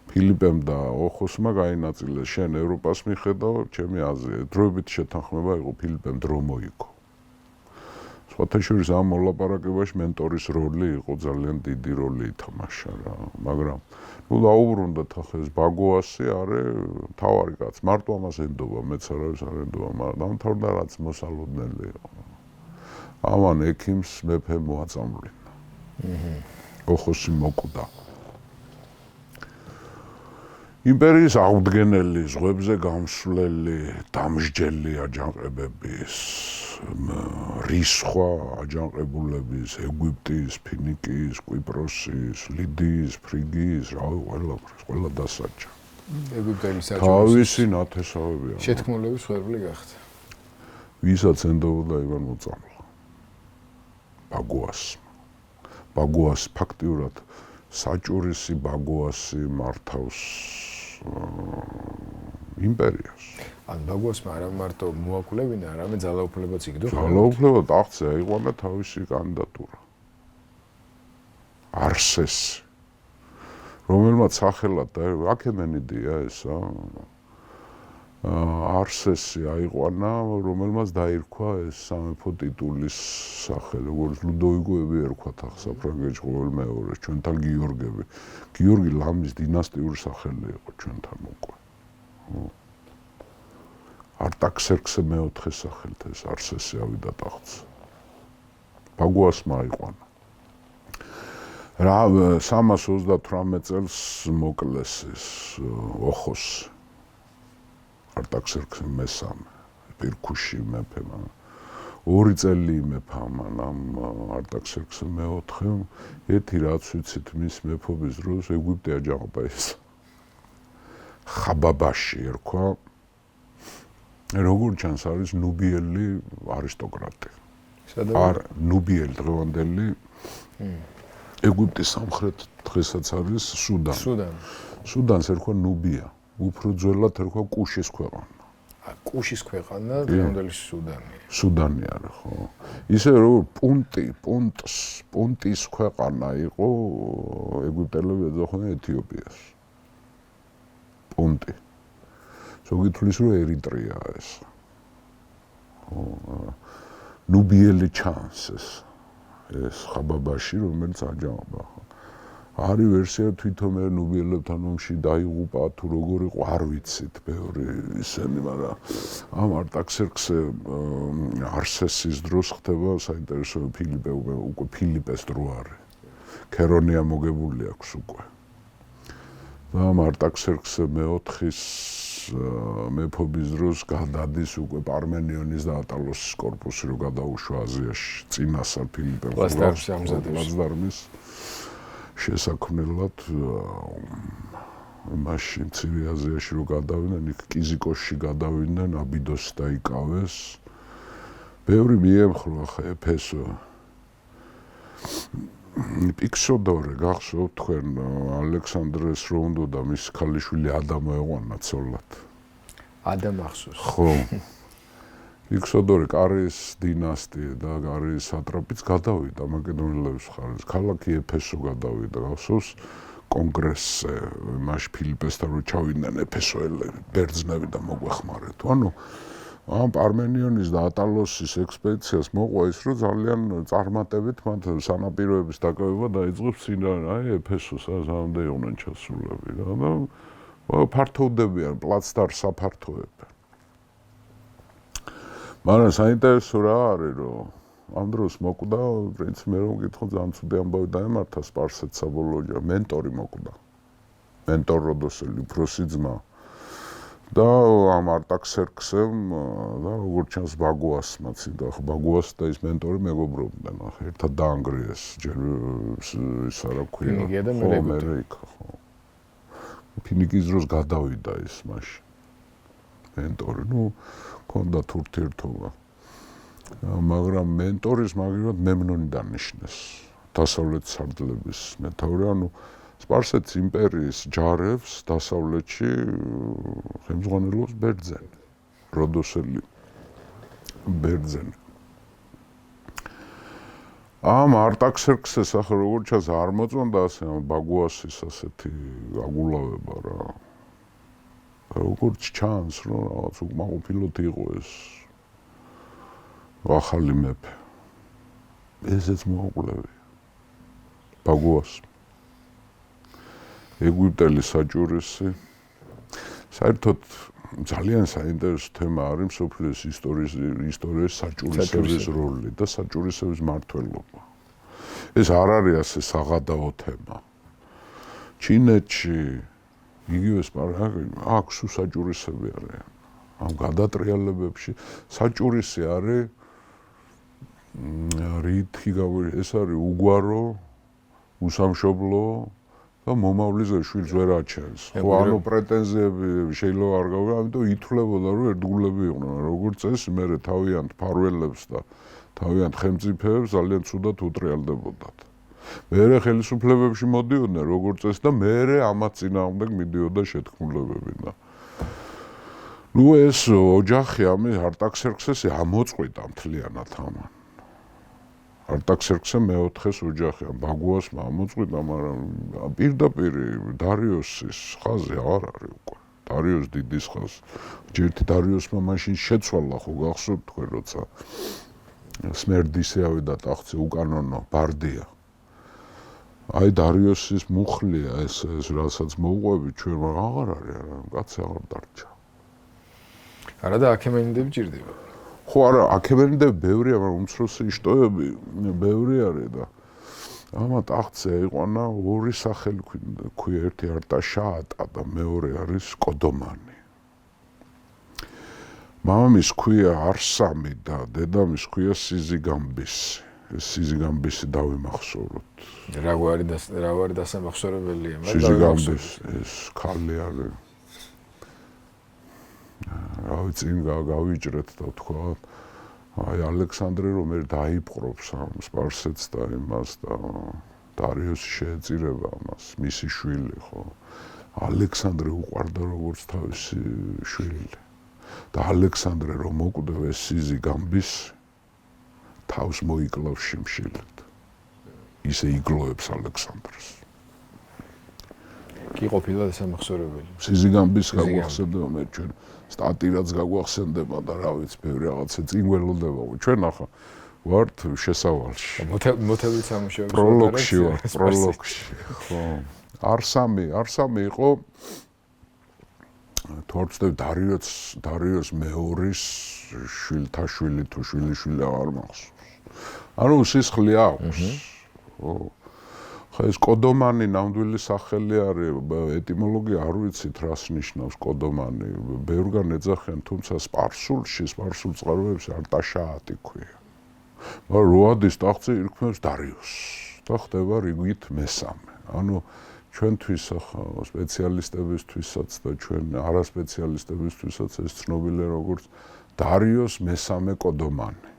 ფილიპემ და ოხოსმა გაინაწილეს, შენ ევროპას მიხედავ, ჩემი აზრით, დროებითი შეთანხმება იყო, ფილიპემ დრო მოიგო. სხვათა შორის ამ მოლაპარაკებაში მენტორის როლი იყო, ძალიან დიდი როლი ითამაშა რა, მაგრამ ნუ დაუბრუნდათ ახლა ეს ბაგუასი არის მთავარი კაცი, მარტო ამას ენდობა, მეც არავის არ ენდობა, მაგრამ დამთავრდა რაც მოსალოდნელი იყო. ამან ექიმს მეფე მოაწამვლინა. ოხოსი მოკვდა. იმპერიის აღდგენელი, ზღვებზე გამსვლელი, დამსჯელი აჯანყებების, რისხვა აჯანყებულების, ეგვიპტის, ფინიკიის, კვიპროსის, ლიდიის, ფრიგიის, რავი, ყველა დასაჯა. ეგვიპტელი საჭურის თავისი ნათესავებია. შეთქმულების ხერხი გახდა. ვისაც ენდობოდა იმან მოწამლა. ბაგუას ფაქტიურად საჭურისი ბაგუასი მართავს იმპერიას. ან ბაგუასმა არა მარტო მოაკვლევინა, არამედ ძალაუფლებაც იგდო. ძალაუფლება ტახტზე აიყვანა თავისი კანდიდატურა. არსეს რომელმაც სახელად აქემენიდია ესა არსესი აიყვანა, რომელმაც დაირქვა ეს სამეფო ტიტულის სახელი, როგორც ლუდოვიკოები ერქვათ საფრანგეთში ყოველ მეორეს, ჩვენთან გიორგები. გიორგი ლამის დინასტიური სახელი იყო ჩვენთან უკვე. არტაქსერქსე მეოთხე სახელით ეს არსესი ავიდა ტახტზე. ბაგუასმა აიყვანა. 328 წელს მოკლეს ეს ოხოსი. არტაქსერქსე მესამე პირქუში მეფემ 2 წელი იმეფა მანამ არტაქსერქსე მეოთხე ერთი რაც ვიცით მის მეფობის დროს ეგვიპტე აჯანყდა ეს ხაბაბაში ერქვა როგორ ჩანს არის ნუბიელი არისტოკრატი ნუბიელი დღევანდელი ეგვიპტის სამხრეთ დღესაც არის სუდანს ერქვა ნუბია უფრო ძველად ერქვა კუშის ქვეყანა. კუშის ქვეყანა დღევანდელი სუდანი არის, ხო? ისე რომ პუნტის ქვეყანა იყო ეგვიპტელები ეძახდნენ ეთიოპიას. პუნტი. ზოგი თვლის რომ ერიტრეა ეს. ხო, ნუბიელი ჩანს ეს ხაბაბაში, რომელიც აჯანყდა. არის ვერსია თვითონ მე ნუბიელებთან ომში დაიღუპა თუ როგორ იყო არ ვიცით ბევრი ისენი, მაგრამ ამ არტაქსერქსე არსესის დროს ხდება საინტერესო ფილიპე უკვე ფილიპეს დრო არის. ქერონია მოგებული აქვს უკვე. და ამ არტაქსერქსე მეოთხის მეფობის დროს გადადის უკვე პარმენიონის და ატალოსის კორპუსი რო გადაუშვა აზიაში წინასწარ ფილიპემ პლაცდარმის შესაქმნელად მაშინ მცირე აზიაში რო გადავიდნენ იქ კიზიკოსში გადავიდნენ აბიდოსი დაიკავეს ბევრი მიემხრო ხა ეფესო პიქსოდორე გახსოვთ თქვენ ალექსანდრეს რო უნდა და მის ქალიშვილი ადამო ეყვანა ცოლად ადამ ახსოვს ხო პიქსოდორე კარის დინასტია და კარის სატრაპიც გადავიდა მაკედონელების ხარეს ქალაქი ეფესო გადავიდა გახსოვს კონგრესზე მაშ ფილიპესთან რო ჩავიდნენ ეფესოელები ბერძნები და მოგვეხმარეთ ანუ ამ პარმენიონის და ატალოსის ექსპედიციას მოყვა ის რომ ძალიან წარმატებით მათ სანაპიროების დაკავება დაიწყებს აი ეფესოს სამდე იყვნენ ჩასულები რა და ფართოვდებიან პლაცდარ საფართოები მაგრამ საინტერესო რა არის რომ ამ დროს მოკვდა პრინციპი მე რომ გითხო ძალიან ცუდი ამბავი დაემართა სპარსეთს საბოლოო მენტორი მოკვდა მენტორ როდოსელი უფროსი ძმა და ამ არტაქსერქსემ და როგორც ჩანს ბაგუასმაც და ბაგუას და ის მენტორი მეგობრობდნენ ახლა ერთად დაანგრიეს ჯერ ის რა ქვია ფინიკის დროს გადავიდა ის მაშინ მენტორი ნუ ქონდა ურთიერთობა მაგრამ მენტორის მაგალითად მემნონი დანიშნეს დასავლეთ სარდლების მეთაური ანუ სპარსეთის იმპერიის ჯარებს დასავლეთში ხელმძღვანელობს ბერძენი როდოსელი ბერძენი ამ არტაქსერქსეს ახლა როგორც ჩანს არ მოწონდა ასე ბაგუასის ასეთი აგულავება რა როგორც ჩანს რომ რაღაც უკმაყოფილოდ იყო ეს ახალი მეფე ესეც მოუკლევია ბაგუას ეგვიპტელი საჭურისი საერთოდ ძალიან საინტერესო თემა არის მსოფლიოს ისტორიის საჭურისების როლი და საჭურისების მმართველობა ეს არ არის ასე საღადაო თემა ჩინეთში იგივე აქ სულ საჭურისები არიან ამ გადატრიალებებში საჭურისი არის რითი ეს არის უგვარო უსამშობლო და მომავლზე შვილს ვერ აჩენს. ხო, ანუ პრეტენზიები შეიძლება არ გავიგე, ამიტომ ითვლებოდა რომ ერთგულები იყვნენ. როგორც წესი, მე თავიანთ ფარველებს და თავიანთ ხელმწიფეებს ძალიან ცუდად უტრიალდებოდათ. მერე ხელისუფლებებში მოდიოდნენ როგორც წესი და მერე ამათ წინააღმდეგ მიდიოდა შეთქმულებები და ნუ ეს ოჯახი ამის არტაქსერქსესი ამოწყვიტა მთლიანად ამან. არტაქსერქსემ მეოთხეს ოჯახი ბაგუას მოწყვიტა, მაგრამ პირდაპირ დარიოსის ხაზი აღარ არის უკვე. დარიოს დიდის ხაზი. ჯერთ დარიოსმა მაშინ შეცვალა ხო გახსოვთ თქვენ როცა სმერდისი ავიდა ტახტზე უკანონო ბარდია. აი დარიოსის მუხლია ეს რასაც მოუყვებით ჩვენ აღარ არის არა კაცი აღარ დარჩა. არა და აქემენიდები ჭირდება. ხო არა აქემენიდები ბევრია, მაგრამ უმცროსი შტოები ბევრი არის და ამა ტახტზე იყვანა ორი სახელი ქვია, ერთი არტაშაატა და მეორე არის კოდომანი. მამამის ქვია არსამი და დედამის ქვია სიზიგამბისი. სიზიგამბისი დავიმახსოვროთ. რა ვარი დასამახსოვრებელია, მაგრამ სიზიგამბისი ეს ქალი არის. რავი წინ გავიჭრეთ და თქვა აი ალექსანდრე რომ ერთ დაიპყრობს ამ სპარსეთს და იმას და დარიოსი შეეწირება ამას მისი შვილი ხო ალექსანდრე უყვარდა როგორც თავისი შვილი და ალექსანდრე რომ მოკვდევ ეს სიზიგამბის თავს მოიკლავს შიმშილად ისე იგლოებს ალექსანდრეს კი ყოფილა დასამახსოვრებელი სიზიგამბის გაგვახსენდება მე ჩვენ სტატირაც გაგვახსენდება და რა ვიცი ბევრი რაღაცა წინ ველოდება ჩვენ ახლა ვართ შესავალში მოთელიც ამუშავებს პროლოგში ვარ პროლოგში ხო არსამი იყო თორცდევ დარიოს მეორის შვილთაშვილი თუ შვილიშვილი აღარ მახსოვს ანუ სისხლი აქვს ხო ეს კოდომანი ნამდვილი სახელი არის ეტიმოლოგია არ ვიცით რას ნიშნავს კოდომანი ბევრგან ეძახიან თუმცა სპარსულ წყაროებში არტაშაატი ქვია მაგრამ როადის ტახტზე ირქმევს დარიოს და ხდება რიგით მესამე ანუ ჩვენთვის ახლა სპეციალისტებისთვისაც და ჩვენ არასპეციალისტებისთვისაც ეს ცნობილია როგორც დარიოს მესამე კოდომანი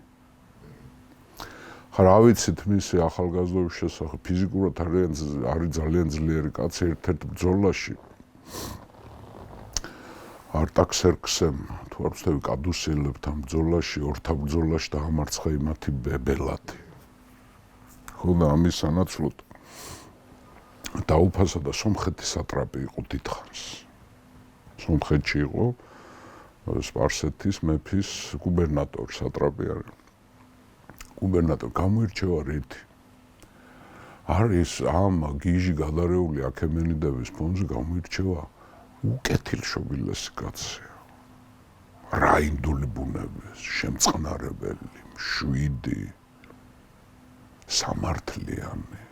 რა ვიცით მისი ახალგაზრდობის შესახებ ფიზიკურად არის ძალიან ძლიერი კაცი ერთ-ერთ ბრძოლაში არტაქსერქსემ თუ არ ვცდები კადუსიელებთან ბრძოლაში ორთა ბრძოლაში დაამარცხა იმათი ბელადი ხო და ამის სანაცვლოდ დაუფასა და სომხეთის სატრაპი იყო დიდხანს სომხეთში იყო სპარსეთის მეფის გუბერნატორი სატრაპი არის გუბერნატორი გამოირჩევა რითი არის ამ გიჟი გადარეული აქემენიდების ფონზე გამოირჩევა უკეთილშობილესი კაცია რაინდული ბუნების შემწყნარებელი მშვიდი სამართლიანი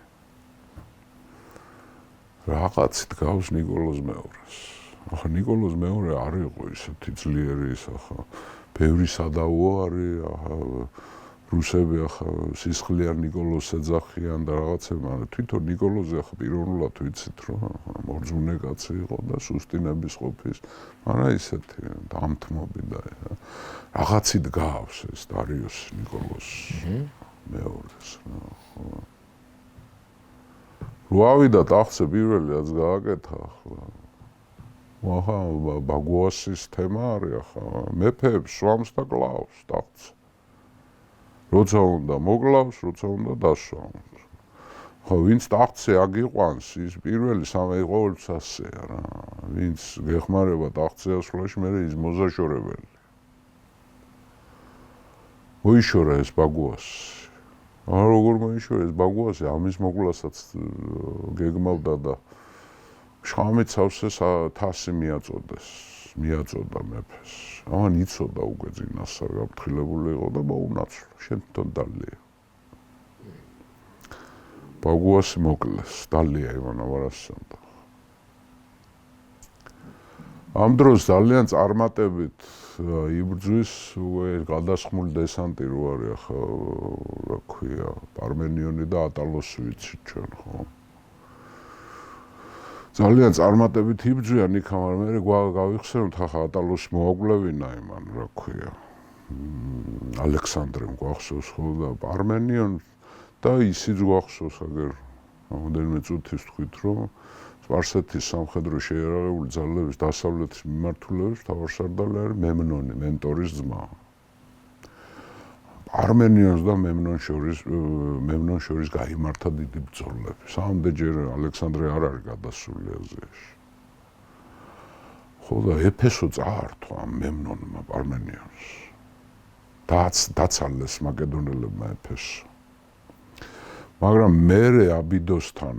რაღაცით გავს ნიკოლოზ მეორეს ახლა ნიკოლოზ მეორე არ იყო ისეთი ძლიერი ის ახლა ბევრი სადავო არის რუსები ახლა სისხლიან ნიკოლოზს ეძახიან და რაღაცები, მაგრამ თვითონ ნიკოლოზი ახლა პიროვნულად ვიცით რომ მორწმუნე კაცი იყო და სუსტინების ყოფის, მაგრამ ისეთი დამთმობი და რაღაცით გავს ეს დარიოს ნიკოლოზ მეორეს ხო. რო ავიდა ტახტზე პირველი რაც გააკეთა ახლა ბაგუასის თემა არის ახლა მეფეებს სვამს და კლავს ტახტზე როცა უნდა მოკლავს, როცა უნდა დასვამს. ხო, ვინც ტახტზე აგიყვანს, ის პირველი ყოველთვის ასეა რა. ვინც გეხმარება ტახტზე ასვლაში, მე ის მოზაშორებელი. მოიშორა ეს ბაგუასი. როგორ მოიშორა ეს ბაგუასი, ამის მოკვლასაც გეგმავდა და შხამით სავსეს თასი მიაწოდა მეფეს. ამან იცოდა უკვე წინასწარ გაფრთხილებული იყო და მოუნაცვლა შენ თვითონ დალია ბაგუასი მოკლეს დალია ივანა ვარასცემდა ამ დროს ძალიან წარმატებით იბრძვის უკვე გადასხმული დესანტი რო არის ახლა რა ქვია პარმენიონი და ატალოსი ვიცით ჩვენ ხო ძალიან წარმატებით იბრძვიან იქა, მაგრამ მე გავიხსენოთ ახლა ატალოსი მოაკლევინა იმან, რა ქვია. ალექსანდრემ გვახსოვს ხო და პარმენიონ და ისიც გვახსოვს აგერ რამდენიმე წუთის თქვით რომ სპარსეთის სამხედრო შეიარაღებული ძალების დასავლეთის მიმართულების მთავარსარდალი არის მემნონი, მენტორის ძმა. არმენიონს და მემნონ შორის გაიმართა დიდი ბრძოლები. სამდეჯერ ალექსანდრე არ არის გადასული აზიაში. ხო და ეფესო წაართვა ამ მემნონმა არმენიონს. დაცალეს მაკედონელებმა ეფესო. მაგრამ მერე აბიდოსთან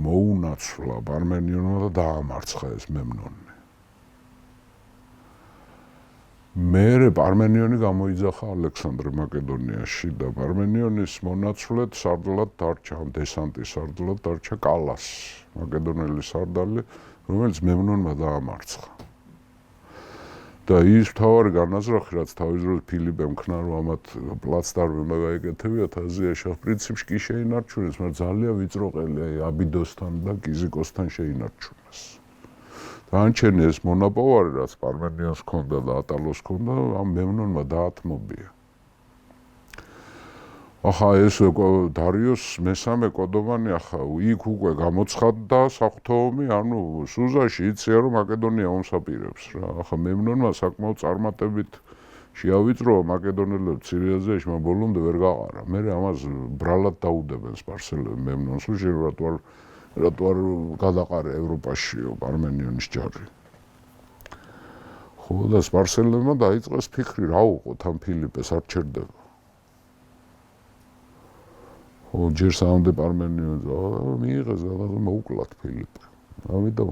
მოუნაცვლა არმენიონმა და დაამარცხა ეს მემნონი. მერე არმენიონი გამოიძახა ალექსანდრე მაკედონიაში და არმენიონის მონაცვლედ სარდლად დარჩა, დესანტის სარდლად დარჩა კალას, მაკედონელი სარდალი, რომელიც მემნონმა დაამარცხა. და ის მთავარი განაზრახი, რაც თავის დროს ფილიპემ ქნა, რომ ამათ პლაცდარმი მაგაიკეთებიათ აზიაში, პრინციპში კი შეინარჩუნეს, მაგრამ ძალიან ვიწრო ყელი, აი აბიდოსთან და კიზიკოსთან შეინარჩუნეს. განჩენი ეს მონაპოვარი, რაც პარმენიონს ჰქონდა და ატალოს ჰქონდა, ამ მემნონმა დაათმობია. ახლა ეს დარიოს მესამე კოდოვანი ახლა იქ უკვე გამოცხადდა საღვთო ომი, ანუ სუზაში იცია რომ მაკედონია ომს აპირებს რა. ახლა მემნონმა საკმაოდ წარმატებით შეავიწროა მაკედონელებს მცირე აზიაში, მაგრამ ბოლომდე ვერ გაყარა. მერე ამას ბრალად დაუდებენ სპარსელები მემნონს, რატო არ გადაყარა ევროპაში არმენიონის ჯარი. ხო და სპარსელებმა დაიწყეს ფიქრი, რა უყოთ ამ ფილიპეს არ ჩერდება. ჯერ საუნდებ არმენიონს მიიღეს და მოუკლათ ფილიპე. ამიტომ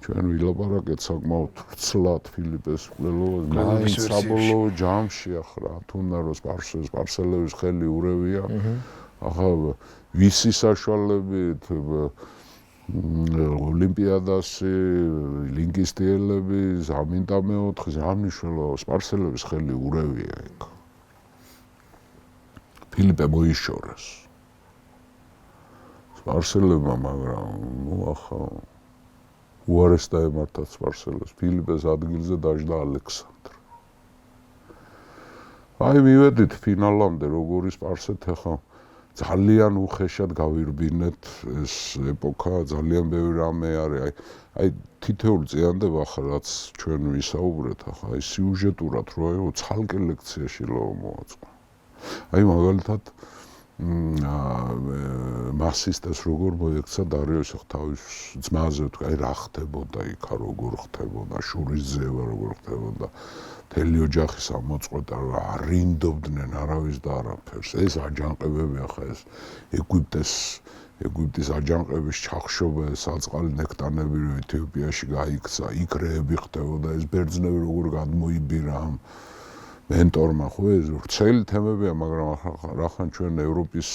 ჩვენ ვილაპარაკეთ საკმაოდ ცლად ფილიპეს მკვლელობას, მაინც საბოლოო ჯამში ახლა თუნდა რომ სპარსელების ხელი ურევია. ახლა ვისი საშუალებით ოლიმპიადასი, ლინგისტიელები, ამინტა მეოთხე, ამნიშნულო სპარსელების ხელი ურევია იქ. ფილიპე მოიშორეს. სპარსელებმა, მაგრამ ახლა უარეს დაემართათ სპარსელებს. ფილიპეს ადგილზე დაждდა ალექსანდრე. აი მივედით ფინალამდე, როგორი სპარსეთ ახლა ძალიან უხეშად გავირბინეთ ეს ეპოქა, ძალიან ბევრი რამე არის. აი თითოეული წინადადება ახლა რაც ჩვენ ვისაუბრეთ, ახლა აი სიუჟეტურად რო აიღო, ცალკე ლექციაში რო მოაწყო. აი მაგალითად მასისტას როგორ მოექცა დარიოს თავის ძმაზე, თქვა, აი რა ხდებოდა იქა, როგორ ხდებოდა, შურის ძევა როგორ ხდებოდა, მთელი ოჯახის ამოწყვეტა, არ რინდობდნენ არავის და არაფერს. ეს აჯანყებები ახლა ეს ეგვიპტის აჯანყების ჩახშობა, საწყალი ნექტანები რო ეთიოპიაში გაიქცა, იქ რეები ხდებოდა, ეს ბერძნები როგორ გადმოიბირა ამ მენტორმა, ხო ეს ვრცელი თემებია, მაგრამ რახან ჩვენ ევროპის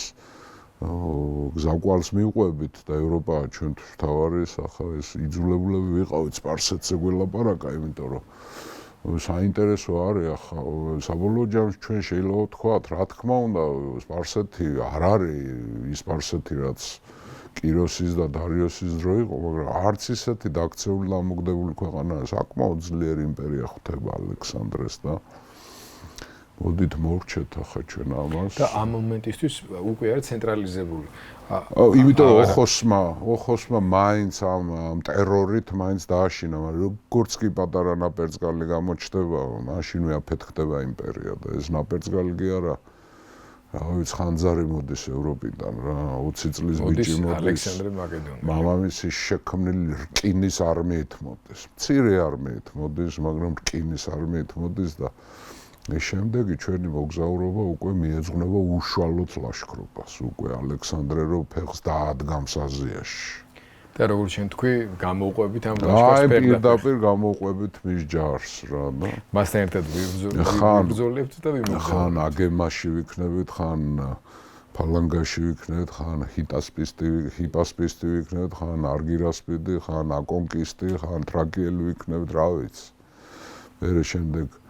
გზაკვალს მივყვებით და ევროპა ჩვენთვის მთავარი ახლა ეს იძულებულები ვიყავით სპარსეთზე გველაპარაკა, იმიტომ რომ საინტერესო არის ახლა საბოლოო ჯამში ჩვენ შეიძლება ვთქვათ, რა თქმა უნდა, სპარსეთი არ არის ის სპარსეთი, რაც კიროსის და დარიოსის დრო იყო, მაგრამ არც ისეთი დაქცეული და ამოგდებული ქვეყანა, საკმაოდ ძლიერი იმპერია ხვდება ალექსანდრეს და მოდით მოვრჩეთ ახლა ჩვენ ამას. და ამ მომენტისთვის უკვე არის ცენტრალიზებული. იმიტომ ოხოსმა მაინც ამ ტერორით მაინც დააშინა, მაგრამ როგორც კი პატარა ნაპერწკალი გამოჩნდება, მაშინვე აფეთქდება იმპერია და ეს ნაპერწკალი კი არა. რა ვიცი, ხანძარი მოდის ევროპიდან რა, 20 წლის ბიჭი მოდის. ალექსანდრე მაკედონელი. მამამისის შექმნილი რკინის არმიით მოდის. მცირე არმიით მოდის, მაგრამ რკინის არმიით მოდის და ეს შემდეგი ჩვენი მოგზაურობა უკვე მიეძღვნება უშუალოდ ლაშქრობას, უკვე ალექსანდრე რო ფეხს დაადგამს აზიაში. და როგორც შენ თქვი, გამოვყვებით ამ ლაშქრობას პირდაპირ გამოვყვებით მის ჯარს რა და მასთან ერთად ვიბრძოლებთ და ვიმოგზაურებთ. ხან აგემაში ვიქნებით, ხან ფალანგაში ვიქნებით, ხან ჰიპასპისტი ვიქნებით, ხან არგირასპიდი, ხან აკონკისტი, ხან თრაკიელი ვიქნებით, რა ვიცი. მერე შემდეგ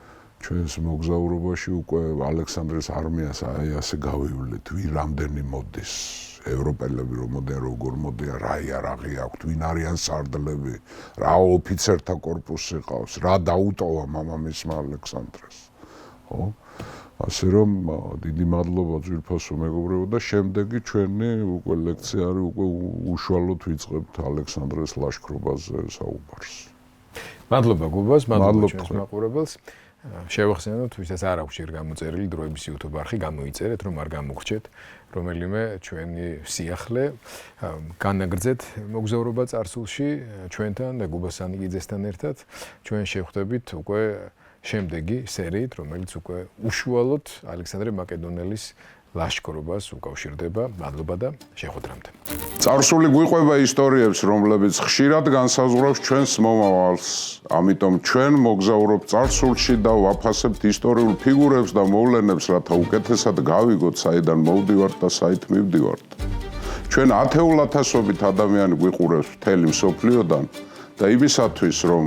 ჩვენს მოგზაურობაში უკვე ალექსანდრეს არმიას აი ასე გავივლით, ვინ რამდენი მოდის, ევროპელები რომ მოდიან, როგორ მოდიან, რა იარაღი აქვთ, ვინ არიან სარდლები, რა ოფიცერთა კორპუსი ყავს, რა დაუტოვა მამამისმა ალექსანდრეს. ხო? ასე რომ დიდი მადლობა ძვირფასო მეგობრებო და შემდეგი ჩვენი უკვე ლექცია არის, უკვე უშუალოდ ვიწყებთ ალექსანდრეს ლაშქრობაზე საუბარს. მადლობა გუბას, მადლობა ჩვენს მაყურებელს. შევახსენოთ, ვისაც არ აქვს ჯერ გამოწერილი დროების YouTube არხი, გამოიწერეთ, რომ არ გამოგრჩეთ რომელიმე ჩვენი სიახლე. განაგრძეთ მოგზაურობა წარსულში ჩვენთან და გუბა სანიკიძესთან ერთად. ჩვენ შევხვდებით უკვე შემდეგი სერიით, რომელიც უკვე უშუალოდ ალექსანდრე მაკედონელის ლაშქრობას უკავშირდება. მადლობა და შეხვედრამდე. წარსული გვიყვება ისტორიებს, რომლებიც ხშირად განსაზღვრავს ჩვენს მომავალს. ამიტომ ჩვენ მოგზაურობთ წარსულში და ვაფასებთ ისტორიულ ფიგურებს და მოვლენებს, რათა უკეთესად გავიგოთ, საიდან მოვდივართ და საით მივდივართ. ჩვენ ათეულ ათასობით ადამიანი გვიყურებს მთელი მსოფლიოდან და იმისათვის, რომ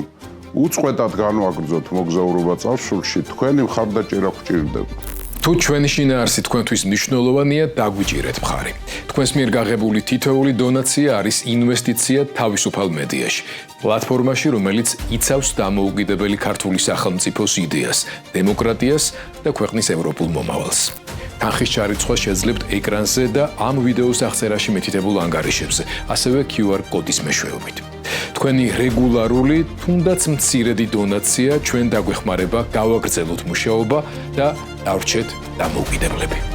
უწყვეტად განვაგრძოთ მოგზაურობა წარსულში, თქვენი მხარდაჭერა გვჭირდება. თუ ჩვენი შინაარსი თქვენთვის მნიშვნელოვანია, დაგვიჭირეთ მხარი. თქვენს მიერ გაღებული თითოეული დონაცია არის ინვესტიცია თავისუფალ მედიაში, პლატფორმაში, რომელიც იცავს დამოუკიდებელი ქართული სახელმწიფოს იდეას, დემოკრატიას და ქვეყნის ევროპულ მომავალს. თანხის ჩარიცხვა შეძლებთ ეკრანზე და ამ ვიდეოს აღწერაში მითითებულ ანგარიშებზე, ასევე QR კოდის მეშვეობით. თქვენი რეგულარული, თუნდაც მცირედი დონაცია ჩვენ დაგვეხმარება გავაგრძელოთ მუშაობა და დავრჩეთ დამოუკიდებლები.